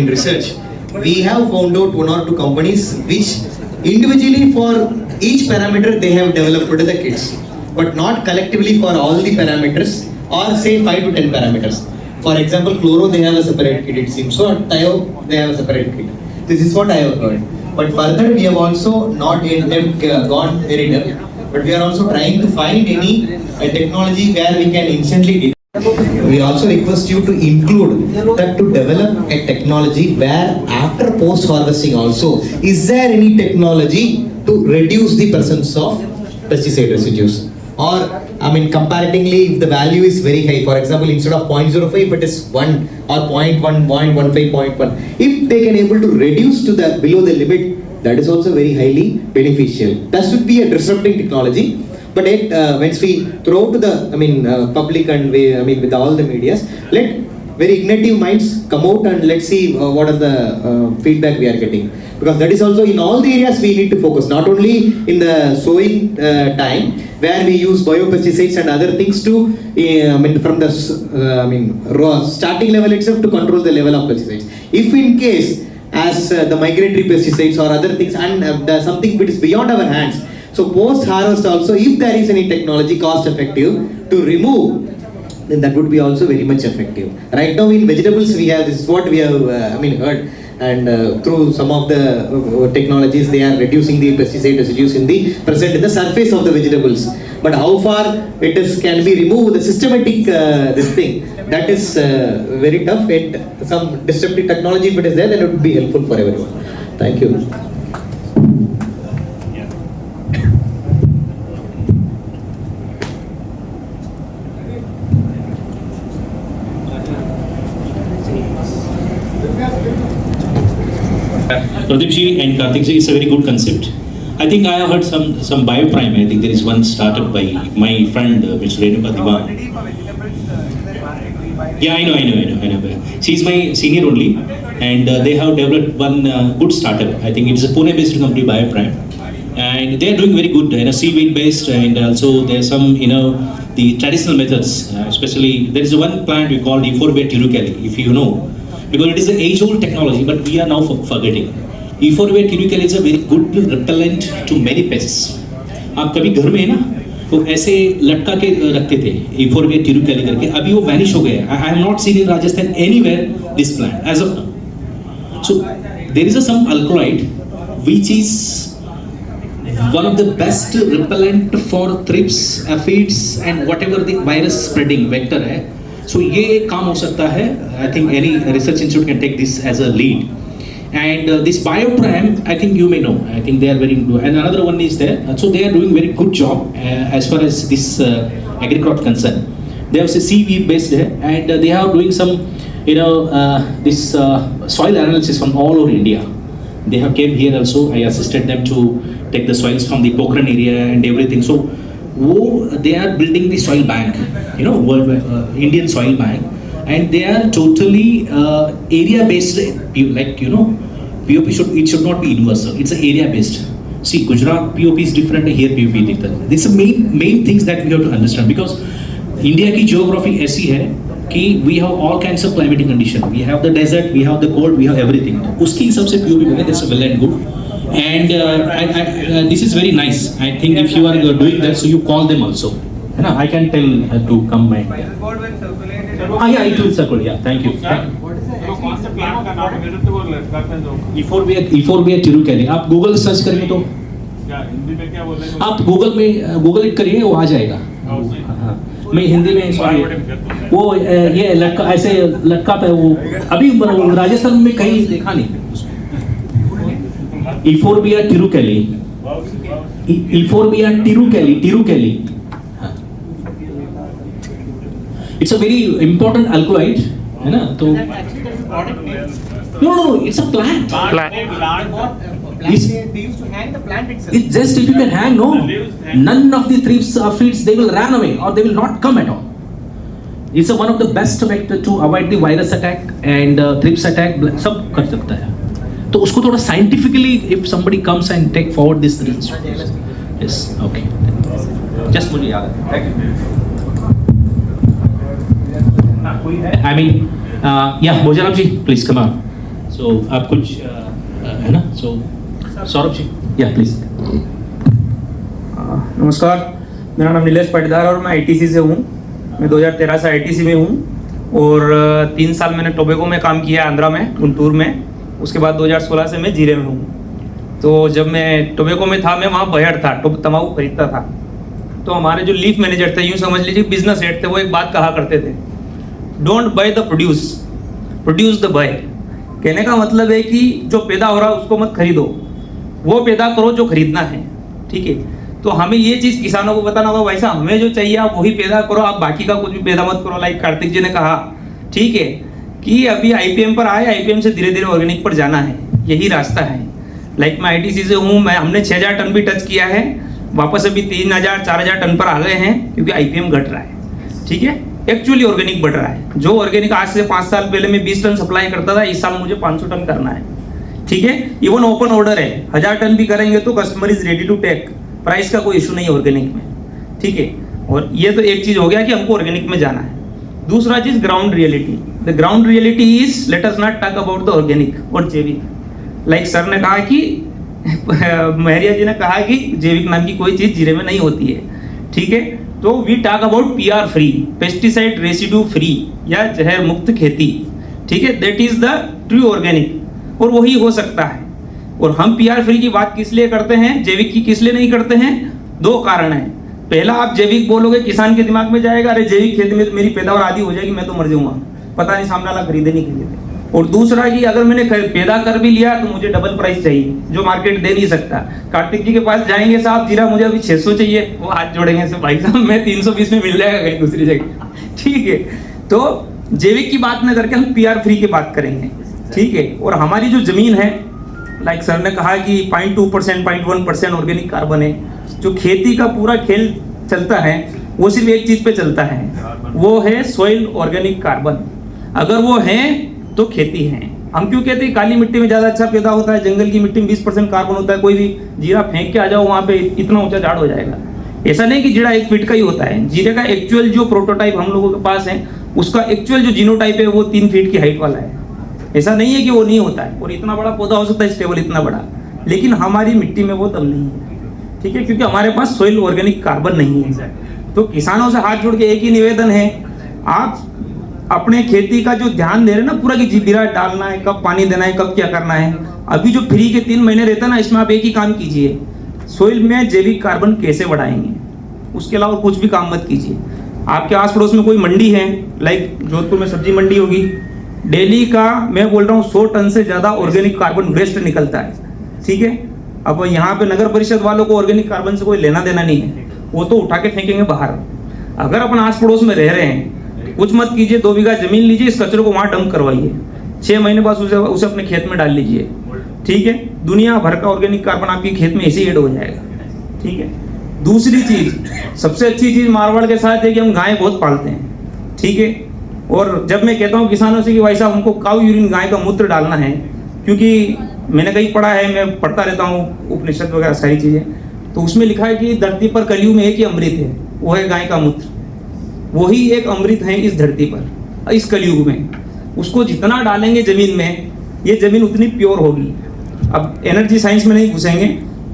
research, we have found out 1 or 2 companies which individually for each parameter they have developed the kits, but not collectively for all the parameters, or say 5 to 10 parameters. For example, chloro they have a separate kit, it seems. So thio they have a separate kit. This is what I have heard. But further we have also not yet gone very deep. But we are also trying to find any technology where we can instantly. We also request you to include that to develop a technology where after post harvesting also, is there any technology to reduce the presence of pesticide residues? Or comparatively, if the value is very high, for example, instead of 0.05, it is 1 or 0.1, 0.15, 0.1. If they can able to reduce to the below the limit, that is also very highly beneficial. That should be a disrupting technology. But once we throw to the public and with all the medias, let very ignitive minds come out and let's see what are the feedback we are getting, because that is also in all the areas we need to focus, not only in the sowing time where we use biopesticides and other things to from the raw starting level itself to control the level of pesticides. If in case as the migratory pesticides or other things and something which is beyond our hands, so post harvest also if there is any technology cost effective to remove, then that would be also very much effective. Right now in vegetables we have, this is what we have heard, and through some of the technologies they are reducing the pesticide residues in the present in the surface of the vegetables, but how far it is can be removed, the systematic this thing, that is very tough. Some disruptive technology if it is there, then it would be helpful for everyone. Thank you. Pradeep ji and Karthik ji, it's a very good concept. I think I have heard some bioprime. I think there is one startup by my friend Mr. Renuka Diwan. Yeah, I know. She's my senior only, and they have developed one good startup. I think it is a Pune-based company, Bioprime, and they are doing very good. Seaweed-based, and also there are some the traditional methods. Especially there is one plant we call Euphorbia tirucale, if you know, because it is an age-old technology, but we are now forgetting. Euphorbia tirucale is a very good repellent to many pests. आप कभी घर में है ना तो ऐसे लटका के रखते थे Euphorbia tirucale करके, अभी वो वैनिश हो गया. I have not seen in Rajasthan anywhere this plant as of now. So there is some alkaloid which is one of the best repellent for thrips, aphids and whatever the virus spreading vector है. So ये काम हो सकता है. I think any research institute can take this as a lead. And this Bioprime, I think you may know. I think they are very good. And another one is there. So they are doing very good job as far as this agri-crop concerned. They have seaweed based and they are doing some, this soil analysis from all over India. They have came here also. I assisted them to take the soils from the Pokhran area and everything. So they are building the soil bank, world Indian soil bank. And they are totally area based, like POP should not be universal. It's an area based. See, Gujarat POP is different, here POP is different. These are main things that we have to understand, because India की geography ऐसी है कि we have all kinds of climatic condition. We have the desert, we have the cold, we have everything. उसकी हिसाब से POP बने, that's well and good. And this is very nice. I think if you are doing that, so you call them also. I can tell to come and. Yeah, it will circle. Yeah, thank you. Euphorbia tirucale. आप Google search करेंगे तो आप Google it करिए, वो आ जाएगा. मैं हिंदी में वो ये लटका ऐसे लटकाता है, वो अभी राजस्थान में कहीं देखा नहीं. Euphorbia tirucale. Euphorbia tirucale. It's a very important alkaloid, है ना? तो no, it's a plant. They used to hang the plant itself. It's just if you can hang, no, none of the thrips or aphids they will run away or they will not come at all. It's one of the best vector to avoid the virus attack and thrips attack. सब कर सकता है. तो उसको थोड़ा scientifically, if somebody comes and take forward this research. Yes, okay. Just मुझे याद है. Thank you. I mean, Bhojanam ji, please come on. So, आप कुछ है ना? So, Saurabh ji, yeah, please. नमस्कार, मेरा नाम नीलेश पाटीदार और मैं ITC से हूँ. मैं 2013 से ITC में हूँ और 3 साल मैंने टोबैको में काम किया, आंध्रा में, गुंटूर में. उसके बाद 2016 से मैं जीरे में हूँ. तो जब मैं टोबैको में था, मैं वहाँ बहर था, तंबाकू खरीदता था. तो हमारे जो लीफ मैनेजर थे, यूँ समझ लीजिए बिजनेस हेड थे, वो एक बात कहा करते थे, don't buy the produce the buy. कहने का मतलब है कि जो पैदा हो रहा है उसको मत खरीदो, वो पैदा करो जो खरीदना है. ठीक है, तो हमें ये चीज़ किसानों को बताना होगा, वैसा हमें जो चाहिए आप वही पैदा करो, आप बाकी का कुछ भी पैदा मत करो. लाइक कार्तिक जी ने कहा, ठीक है, कि अभी IPM पर आए, IPM से धीरे धीरे ऑर्गेनिक पर जाना है, यही रास्ता है. लाइक मैं ITC से हूँ, हमने 6000 टन भी टच किया है, वापस अभी 3000-4000 टन पर आ गए हैं क्योंकि IPM घट रहा है. ठीक है, एक्चुअली ऑर्गेनिक बढ़ रहा है। जो ऑर्गेनिक आज से 5 साल पहले मैं 20 टन सप्लाई करता था, इस साल मुझे 500 टन करना है। ठीक है, इवन ओपन ऑर्डर है, 1000 टन भी करेंगे तो customer is ready to take, price का कोई इशू नहीं है ऑर्गेनिक में। ठीक है, और ये तो एक चीज हो गया कि हमको ऑर्गेनिक में जाना है। दूसरा चीज ground reality. The ground reality is let us not talk about the organic और जैविक। लाइक सर ने कहा कि महरिया जी ने कहा कि जैविक नाम की कोई चीज जीरे में नहीं होती है। ठीक है, तो we talk about PR free, pesticide residue free या जहर मुक्त खेती। ठीक है, that is the true organic, और वही हो सकता है। और हम पीआर फ्री की बात किस लिए करते हैं, जैविक की किस लिए नहीं करते हैं? 2 कारण है। पहला, आप जैविक बोलोगे किसान के दिमाग में जाएगा अरे जैविक खेती में तो मेरी पैदावार आधी हो जाएगी, मैं तो मर जाऊंगा, पता नहीं सामने वाला खरीदे नहीं खरीदे। और दूसरा कि अगर मैंने पैदा कर भी लिया तो मुझे डबल प्राइस चाहिए जो मार्केट दे नहीं सकता। कार्तिक जी के पास जाएंगे, साहब जीरा मुझे अभी 600 चाहिए, वो हाथ जोड़ेंगे से भाई साहब मैं 320 में मिल जाएगा कहीं दूसरी जगह। ठीक है, तो जैविक की बात न करके हम पीआर फ्री की बात करेंगे। ठीक है, और हमारी जो जमीन है, लाइक सर ने कहा कि 0.2%, 0.1% ऑर्गेनिक कार्बन है। जो खेती का पूरा खेल चलता है वो सिर्फ एक चीज पे चलता है, वो है सॉइल ऑर्गेनिक कार्बन। अगर वो है तो खेती है। हम क्यों कहते हैं काली मिट्टी में ज्यादा अच्छा पैदा होता है, जंगल की मिट्टी में 20% कार्बन होता है। कोई भी जीरा फेंक के आ जाओ वहां पे इतना ऊंचा झाड़ हो जाएगा। ऐसा नहीं कि जीरा 1 फीट का ही होता है। जीरे का एक्चुअल जो प्रोटोटाइप हम लोगों के पास है, उसका एक्चुअल जो जीनोटाइप है वो 3 फीट की हाइट वाला है। ऐसा नहीं है कि वो नहीं होता है, और इतना बड़ा पौधा हो सकता है स्टेबल इतना बड़ा, लेकिन हमारी मिट्टी में वो दम नहीं है। ठीक है, क्योंकि हमारे पास सॉइल ऑर्गेनिक कार्बन नहीं है। तो किसानों से हाथ जोड़ के एक ही निवेदन है, आप अपने खेती का जो ध्यान दे रहे हैं ना पूरा, कि जीरा डालना है, कब पानी देना है, कब क्या करना है। अभी जो फ्री के 3 महीने रहता है ना, इसमें आप एक ही काम कीजिए, सॉइल में जैविक कार्बन कैसे बढ़ाएंगे, उसके अलावा कुछ भी काम मत कीजिए। आपके आस पड़ोस में कोई मंडी है, लाइक जोधपुर में सब्जी मंडी होगी, डेली का मैं बोल रहा हूँ 100 टन से ज्यादा ऑर्गेनिक कार्बन वेस्ट निकलता है। ठीक है, अब यहाँ पे नगर परिषद वालों को ऑर्गेनिक कार्बन से कोई लेना देना नहीं है, वो तो उठा के फेंकेंगे बाहर। अगर अपन आस पड़ोस में रह रहे हैं, कुछ मत कीजिए, 2 बीघा जमीन लीजिए, इस कचरे को वहां डंप करवाइए, 6 महीने बाद उसे अपने खेत में डाल लीजिए। ठीक है, दुनिया भर का ऑर्गेनिक कार्बन आपके खेत में ऐसे ही ऐड हो जाएगा। ठीक है, दूसरी चीज, सबसे अच्छी चीज मारवाड़ के साथ है कि हम गाय बहुत पालते हैं। ठीक है, और जब मैं कहता हूँ किसानों से कि भाई साहब हमको काऊ यूरिन गाय का मूत्र डालना है, क्योंकि मैंने कहीं पढ़ा है, मैं पढ़ता रहता हूँ उपनिषद वगैरह सारी चीजें, तो उसमें लिखा है कि धरती पर कलयुग में एक ही अमृत है, वो है गाय का मूत्र। वही एक अमृत है इस धरती पर, इस कलयुग में। उसको जितना डालेंगे जमीन में, ये जमीन उतनी प्योर होगी। अब एनर्जी साइंस में नहीं घुसेंगे,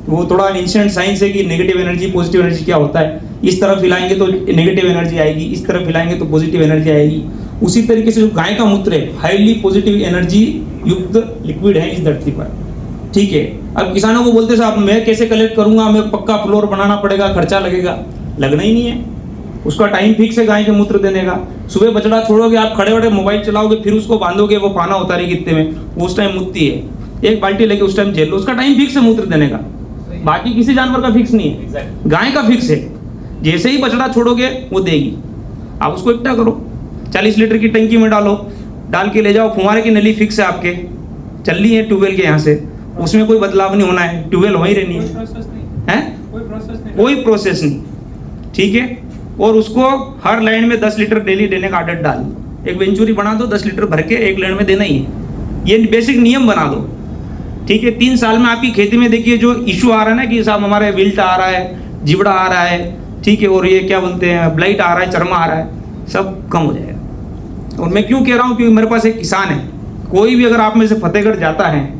वो थोड़ा एंशिएंट साइंस है कि नेगेटिव एनर्जी पॉजिटिव एनर्जी क्या होता है। इस तरफ हिलाएंगे तो नेगेटिव एनर्जी आएगी, इस तरफ हिलाएंगे तो पॉजिटिव एनर्जी आएगी। उसी तरीके से जो गाय का मूत्र है, हाईली पॉजिटिव एनर्जी युक्त लिक्विड है इस धरती पर। ठीक है, अब किसानों को बोलते साहब मैं कैसे कलेक्ट करूंगा, मैं पक्का फ्लोर बनाना पड़ेगा, खर्चा लगेगा। लगना ही नहीं है, उसका टाइम फिक्स है गाय के मूत्र देने का। सुबह बछड़ा छोड़ोगे, आप खड़े खड़े मोबाइल चलाओगे, फिर उसको बांधोगे, वो पाना उतारेगी इतने में, वो उस टाइम मुतती है। 1 बाल्टी लेके उस टाइम झेल लो, उसका टाइम फिक्स है मूत्र देने का। बाकी किसी जानवर का फिक्स नहीं है, गाय का फिक्स है। जैसे ही बछड़ा छोड़ोगे वो देगी, आप उसको इकट्ठा करो, 40 लीटर की टंकी में डालो, डाल के ले जाओ। फुहारे की नली फिक्स है आपके, चल रही है ट्यूबवेल के यहाँ से, उसमें कोई बदलाव नहीं होना है, ट्यूबवेल वहीं रहनी है, कोई प्रोसेस नहीं। ठीक है, और उसको हर लाइन में 10 लीटर डेली देने का आदत डाल, एक वेंचुरी बना दो, 10 लीटर भर के एक लाइन में देना ही है, ये बेसिक नियम बना दो। ठीक है, 3 साल में आपकी खेती में देखिए जो इशू आ रहा है ना कि साहब हमारे विल्ट आ रहा है, जिबड़ा आ रहा है, ठीक है, और ये क्या बोलते हैं ब्लाइट आ रहा है, चरमा आ रहा है, सब कम हो जाएगा। और मैं क्यों कह रहा हूँ, क्योंकि मेरे पास एक किसान है, कोई भी अगर आप में से फतेहगढ़ जाता है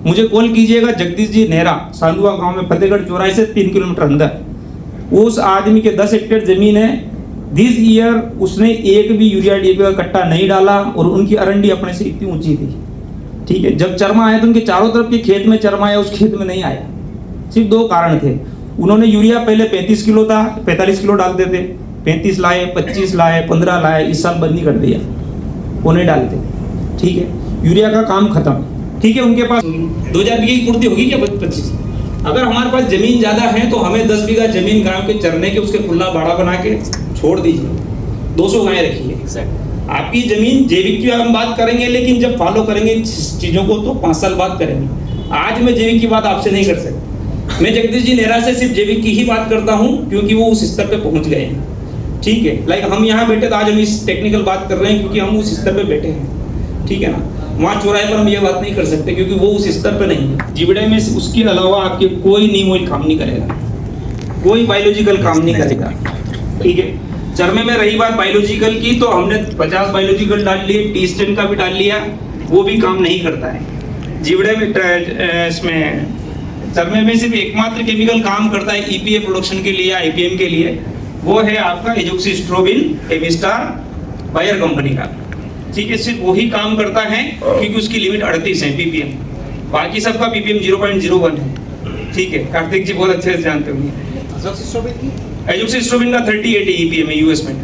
मुझे कॉल कीजिएगा, जगदीश जी नेहरा, सांदुआ गांव में, फतेहगढ़ चौराहे से 3 किलोमीटर अंदर। उस आदमी के 10 हेक्टेयर जमीन है, दिस ईयर उसने एक भी यूरिया डीएपी का कट्टा नहीं डाला, और उनकी अरंडी अपने से इतनी ऊंची थी। ठीक है, जब चरमा आया तो उनके चारों तरफ के खेत में चरमा आया, उस खेत में नहीं आया। सिर्फ 2 कारण थे, उन्होंने यूरिया पहले 35 किलो था, 45 किलो डालते थे, 35 लाए, 25 लाए, 15 लाए, इस साल बंद नहीं कर दिया, वो नहीं डालते। ठीक है, यूरिया का काम खत्म। ठीक है, उनके पास 2000 बीघे की पूर्ति होगी क्या? 25। अगर हमारे पास जमीन ज्यादा है तो हमें 10 बीघा जमीन गांव के चरने के उसके खुला बाड़ा बना के छोड़ दीजिए, 200 गायें रखिए। आपकी जमीन जैविक की हम बात करेंगे, लेकिन जब फॉलो करेंगे चीजों को तो 5 साल बाद करेंगे। आज मैं जैविक की बात आपसे नहीं कर सकता, मैं जगदीश जी नेहरा से सिर्फ जैविक की ही बात करता हूँ, क्योंकि वो उस स्तर पे पहुंच गए हैं। ठीक है, लाइक हम यहाँ बैठे तो आज हम इस टेक्निकल बात कर रहे हैं क्योंकि हम उस स्तर पे बैठे हैं, ठीक है ना। वहाँ चौराहे पर हम ये बात नहीं कर सकते क्योंकि वो उस स्तर पे नहीं है। जीवड़े में उसके अलावा आपके कोई नीम ऑयल काम नहीं करेगा, कोई बायोलॉजिकल काम नहीं करेगा, ठीक है। चरमे में रही बात बायोलॉजिकल की, तो हमने 50 बायोलॉजिकल डाल लिए, टी-स्टेन का भी डाल लिया, वो भी काम नहीं करता है। जीवड़े में इसमें चरमे में सिर्फ एकमात्र केमिकल काम करता है ईपीए प्रोडक्शन के लिए या आईपीएम के लिए, वो है आपका एजोक्सिस्ट्रोबिन केमिस्टार बायर कंपनी का, ठीक है। सिर्फ वही काम करता है क्योंकि उसकी लिमिट 38 है पीपीएम, बाकी सबका पीपीएम 0.01 है, ठीक है। कार्तिक जी बहुत अच्छे से जानते होंगे। एजोक्सिस्ट्रोबिन का 38 ईपीएम है यूएस में।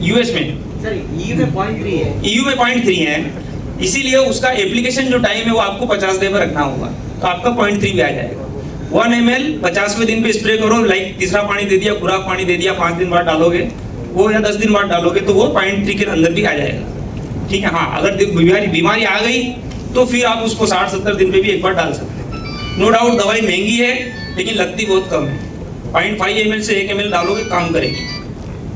यूएस में सर ईयू में 0.3 है, ईयू में 0.3 है, इसीलिए उसका एप्लीकेशन जो टाइम है वो आपको 50 दिन पर रखना होगा, तो आपका 0.3 भी आ जाएगा। 1 ml 50वें दिन पे स्प्रे करो, लाइक तीसरा पानी दे दिया, खुराक पानी दे दिया, 5 दिन बाद डालोगे वो, या 10 दिन बाद डालोगे तो वो 0.3 के अंदर भी आ जाएगा, ठीक है। हाँ, अगर बीमारी आ गई तो फिर आप उसको 60-70 दिन पे भी एक बार डाल सकते हैं। नो डाउट दवाई महंगी है लेकिन लगती बहुत कम है। 0.5 ml से 1 ml डालोगे काम करेगी।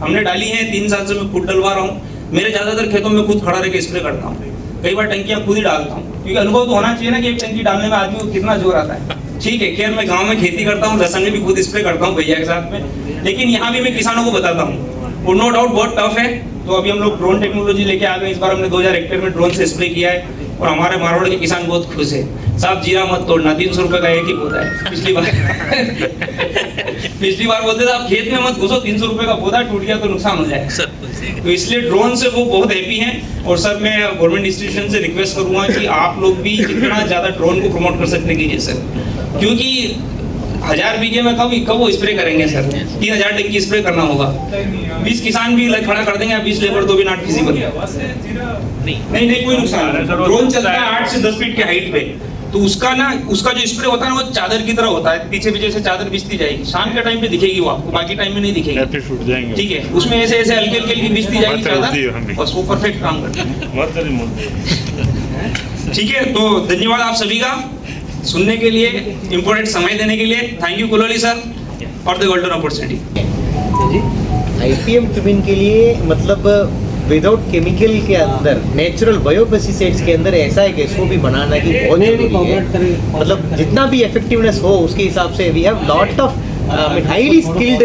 हमने डाली है, 3 साल से मैं खुद डलवा रहा हूँ, मेरे ज़्यादातर खेतों में खुद खड़ा रह के स्प्रे करता हूँ, कई बार टंकियाँ खुद ही डालता हूँ, क्योंकि अनुभव तो होना चाहिए ना कि एक टंकी डालने में आदमी को कितना जोर आता है, ठीक है। खैर मैं गांव में खेती करता हूँ, लहसुन में भी खुद स्प्रे करता हूँ भैया के साथ में, लेकिन यहाँ भी मैं किसानों को बताता हूँ, और नो डाउट बहुत टफ है। तो अभी हम लोग ड्रोन टेक्नोलॉजी लेके आ गए, इस बार हमने 2000 हेक्टेयर में ड्रोन से स्प्रे किया है, और हमारे मारवाड़ के किसान बहुत खुश है। साहब जीरा मत तोड़ना, 300 रुपये का एक ही पौधा है। पिछली बार बोलते थे आप खेत में मत घुसो, 300 रुपये का पौधा टूट गया तो नुकसान हो जाए, तो इसलिए ड्रोन से वो बहुत हैप्पी हैं। और सर मैं गवर्नमेंट इंस्टीट्यूशन से रिक्वेस्ट करूँगा कि आप लोग भी जितना ज़्यादा ड्रोन को प्रमोट कर सकते कीजिए सर, क्योंकि 1000 बीघे में कब वो स्प्रे करेंगे सर, 3000 टन की स्प्रे करना होगा, 20 किसान भी खड़ा कर देंगे, 20 लेबर तो भी नॉट फिजिबल। नहीं कोई नुकसान नहीं, ड्रोन चलता है 8 से 10 फीट की हाइट पे, तो उसका जो स्प्रे होता है ना वो चादर की तरह होता है, पीछे से चादर बिछती जाएगी, शाम के टाइम पे दिखेगी वो आपको, बाकी टाइम में नहीं दिखेगी, ठीक है। उसमें ऐसे हल्की बिछती जाएगी चादर, बस वो परफेक्ट काम करता है, ठीक है। तो धन्यवाद आप सभी का सुनने के लिए, इम्पोर्टेंट समय देने के लिए। Thank you Kuloli sir for the golden opportunity. IPM ट्यूबिन के लिए मतलब विदाउट केमिकल के अंदर नेचुरल बायोपेस्टिसाइड्स के अंदर ऐसा एक एसओपी बनाना की बहुत जरूरी है, मतलब जितना भी इफेक्टिवनेस हो उसके हिसाब से। We have lot of highly skilled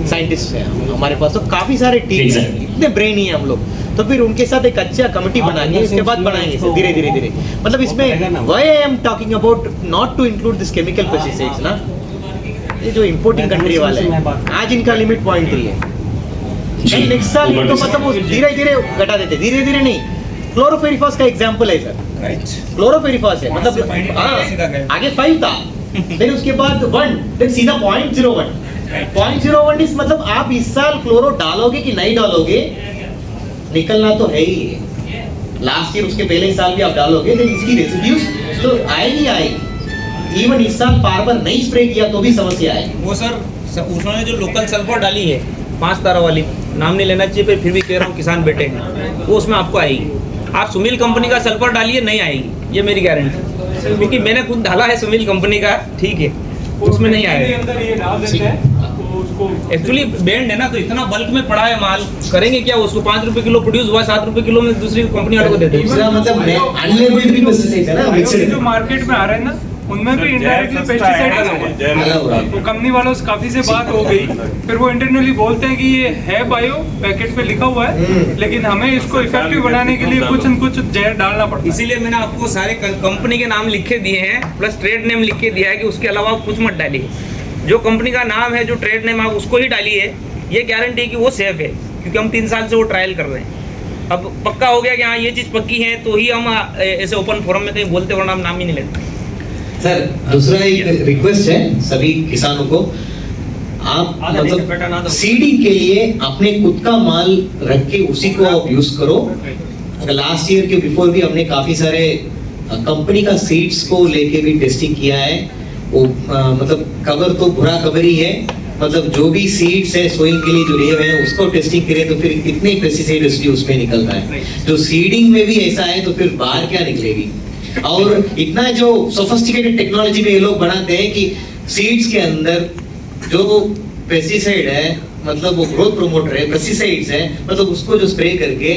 scientist हैं हमारे पास, तो काफी सारे टीम हैं, इतने ब्रेनी है हम लोग, तो फिर उनके साथ एक अच्छा कमिटी बना के इसके बाद बनाएंगे सर धीरे धीरे। मतलब इसमें why I am talking about not to include this chemical pesticides ना, ये जो इंपोर्टिंग कंट्री वाले हैं आज इनका लिमिट 0.3 है, नेक्स्ट साल इनको मतलब वो धीरे घटा देते, धीरे नहीं। क्लोरोफेरिफॉस का एग्जांपल है सर, क्लोरोफेरिफॉस है, मतलब आगे 5 था, फिर उसके बाद 1, फिर सीधा 0.01 इस मतलब आप इस साल क्लोरो डालोगे कि नहीं डालोगे, निकलना तो है ही है। लास्ट ईयर उसके पहले साल भी आप डालोगे तो इसकी रेसिड्यूज तो आएगी। इवन इस साल फार्मर नहीं स्प्रे किया तो भी समस्या आएगी। वो सर उन्होंने जो लोकल सल्फर डाली है 5 तारा वाली, नाम नहीं लेना चाहिए फिर भी कह रहा हूँ, किसान बेटे हैं, वो उसमें आपको आएगी। आप सुमिल कंपनी का सल्फर डालिए, नहीं आएगी, ये मेरी गारंटी, क्योंकि मैंने खुद डाला है सुमिल कंपनी का, ठीक है, उसमें नहीं आएगा। एक्चुअली बैंड है ना, तो इतना बल्क में पड़ा है माल, करेंगे क्या उसको? 5 रुपए किलो प्रोड्यूस हुआ, 7 रुपए किलो में दूसरी कंपनी वालों को देते हैं। मतलब अनलेबल्ड भी पेस्टिसाइड है ना, मिक्सड जो मार्केट में आ रहे हैं ना उनमें भी इनडायरेक्टली पेस्टिसाइड है। तो कंपनी वालों से काफी से बात हो गई, फिर वो इंटरनली बोलते हैं कि ये है बायो, पैकेट पे लिखा हुआ है, लेकिन हमें इसको इफेक्टिव बनाने के लिए कुछ न कुछ जहर डालना पड़ता है। इसीलिए मैंने आपको सारे कंपनी के नाम लिख के दिए हैं, प्लस ट्रेड नेम लिख के दिया है कि उसके अलावा आप कुछ मत डालिए। जो कंपनी का नाम है, जो ट्रेड नेम, आप उसको ही डालिए, ये गारंटी है कि वो सेफ है, क्योंकि हम 3 साल से वो ट्रायल कर रहे हैं। अब पक्का हो गया कि हाँ ये चीज़ पक्की है, तो ही हम ऐसे ओपन फोरम में कहीं बोलते, वरना हम नाम ही नहीं लेते। सर दूसरा एक रिक्वेस्ट है सभी किसानों को, आप मतलब सीडिंग के लिए अपने खुद का माल रख के उसी को आप यूज करो। लास्ट ईयर के बिफोर भी हमने काफी सारे कंपनी का सीड्स को लेके भी टेस्टिंग किया है। वो मतलब कवर तो बुरा कवर ही है, मतलब जो भी सीड्स है सोइल के लिए जो लिए हुए हैं उसको टेस्टिंग करें तो फिर कितने पेस्टिसाइड उसमें निकलता है। जो सीडिंग में भी ऐसा है तो फिर बाहर क्या निकलेगी। और इतना जो सोफिस्टिकेटेड टेक्नोलॉजी में ये लोग बनाते हैं कि सीड्स के अंदर जो पेस्टिसाइड है मतलब वो ग्रोथ प्रोमोटर है, पेस्टिसाइड्स है, मतलब उसको जो स्प्रे करके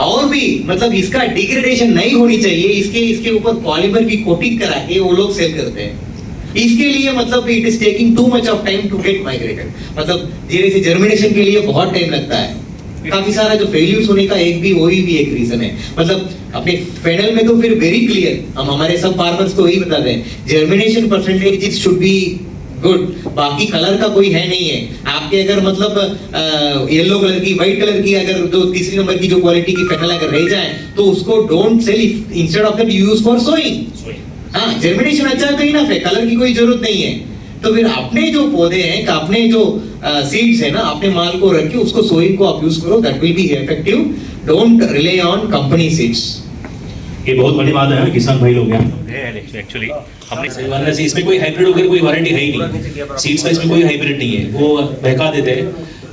और भी मतलब इसका डिग्रेडेशन नहीं होनी चाहिए, इसके ऊपर पॉलीमर की कोटिंग करा के वो लोग सेल करते हैं। इसके लिए मतलब it is taking too much of time to get migrated, मतलब धीरे से जर्मिनेशन के लिए बहुत टाइम लगता है। काफी सारा जो फेल्यूर्स होने का वही भी एक रीजन है। मतलब अपने फेनल में तो फिर वेरी क्लियर हम हमारे सब फार्मर्स को वही बताते हैं, germination percentage it should be good, बाकी कलर का कोई है नहीं है। आपके अगर मतलब येलो कलर की, व्हाइट कलर की अगर जो तीसरी नंबर की जो क्वालिटी की फेनल अगर रह जाए तो उसको don't sell, instead of that use for sowing. हाँ, जर्मिनेशन अच्छा है तो इनफ है, कलर की कोई जरूरत नहीं है। तो फिर अपने जो पौधे हैं, अपने जो सीड्स है ना, अपने माल को रख के उसको सोइंग को आप यूज करो, that will be effective. Don't relay on company seeds. ये बहुत बड़ी बात है किसान भाई लोग एक्चुअली हमने वरना से इसमें कोई हाइब्रिड वगैरह कोई वारंटी है ही नहीं, सीड्स का इसमें कोई हाइब्रिड नहीं है, वो बहका देते हैं।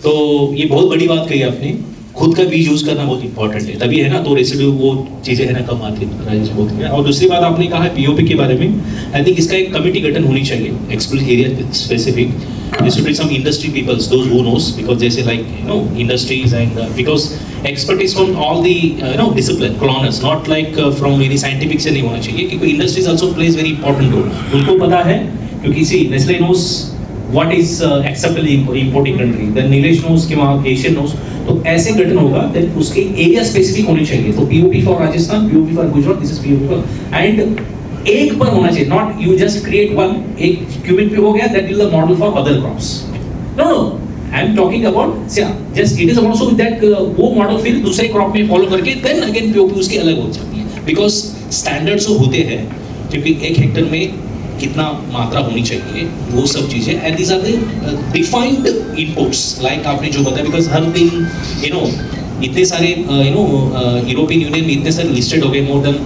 तो ये बहुत बड़ी बात कही आपने, खुद का बीज यूज करना बहुत इंपॉर्टेंट है, तभी है ना तो रेसिड्यू वो चीजें है ना कम आती है। और दूसरी बात आपने कहा है पीओपी के बारे में, आई थिंक इसका एक कमिटी गठन होनी चाहिए exclusive area specific. There should be some industry peoples, those who knows, because they say like industries and because expertise from all the discipline, colonels, not like from very scientific से नहीं होना चाहिए, क्योंकि industries also plays very important role. उनको पता है क्योंकि see Nestle knows what is acceptable importing country, then Nilesh knows कि वहाँ Asian knows, तो ऐसे गठन होगा then उसके area specific होने चाहिए। तो POP for Rajasthan, POP for Gujarat, this is POP for and एक पर होना चाहिए, not you just create one, एक क्यूबिक पे हो गया that is the model for other crops. No I am talking about just it is also that वो model फिर दूसरे क्रॉप में फॉलो करके देन अगेन पीओपी उसकी अलग हो जाती है, बिकॉज स्टैंडर्ड्स होते हैं क्योंकि एक हेक्टर में कितना मात्रा होनी चाहिए वो सब चीजें, and these are the defined inputs like आपने जो बताया, बिकॉज हर दिन इतने सारे यूरोपियन यूनियन में इतने सारे लिस्टेड हो गए, मोर देन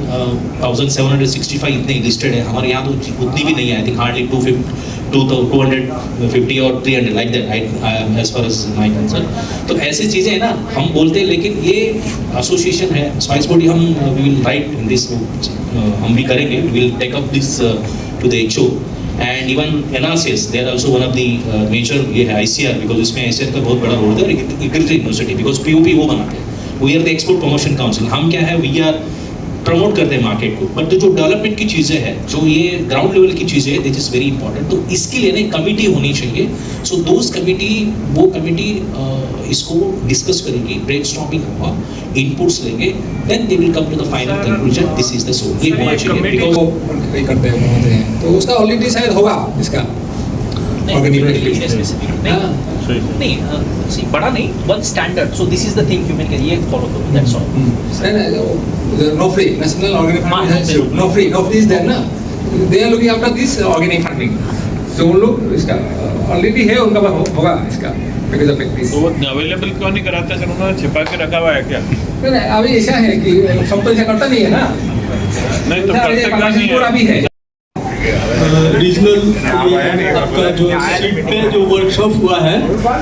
1765 इतने लिस्टेड है। हमारे यहाँ तो उतनी भी नहीं है, आई थिंक हार्डली 250 और 300 like that as far as my concern. तो ऐसी चीज़ें हैं ना हम बोलते हैं, लेकिन ये एसोसिएशन है स्पाइस बॉडी, हम we will write in this, हम भी करेंगे, we will take up this to the HO and even NRCS they are also one of the major, ये है ICR, बिकॉज इसमें ICR का बहुत बड़ा रोल है, एग्रीकल्चर यूनिवर्सिटी, बिकॉज POP वो बनाते हैं, we are the export promotion council. हम क्या है, वी आर प्रमोट करते हैं मार्केट को, बट जो डेवलपमेंट की चीज़ें हैं, जो ये ग्राउंड लेवल की चीज़ें हैं, दिस इज वेरी इंपॉर्टेंट। तो इसके लिए ना कमिटी होनी चाहिए, सो दोज कमिटी, वो कमिटी इसको डिस्कस करेगी, ब्रेनस्टॉर्मिंग होगा, इनपुट्स लेंगे, then they will come to the final conclusion, this is the soul. ये होना चाहिए बिकॉज करते हैं तो उसका ऑलरेडी शायद होगा इसका नहीं बड़ा नहीं, one standard, so this is the thing human can ये फॉलो करो, that's all. No free national organic farming, no free is there ना, they are looking after this organic farming, जो उन लोग इसका ऑलरेडी है, उनका होगा इसका बिकॉज ऑफ प्रैक्टिस। तो अवेलेबल क्यों नहीं कराते सर, उन्होंने छिपा के रखा हुआ है क्या? नहीं, अभी ऐसा है कि सब तो ऐसा करता नहीं है ना, नहीं तो करते क्या नहीं है अभी है। रीजनल आपका जो सीट पे जो वर्कशॉप हुआ है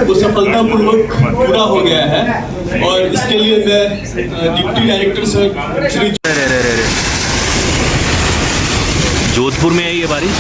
वो सफलतापूर्वक पूरा हो गया है, और इसके लिए मैं deputy director sir Shri Jodhpur में है ये बारिश।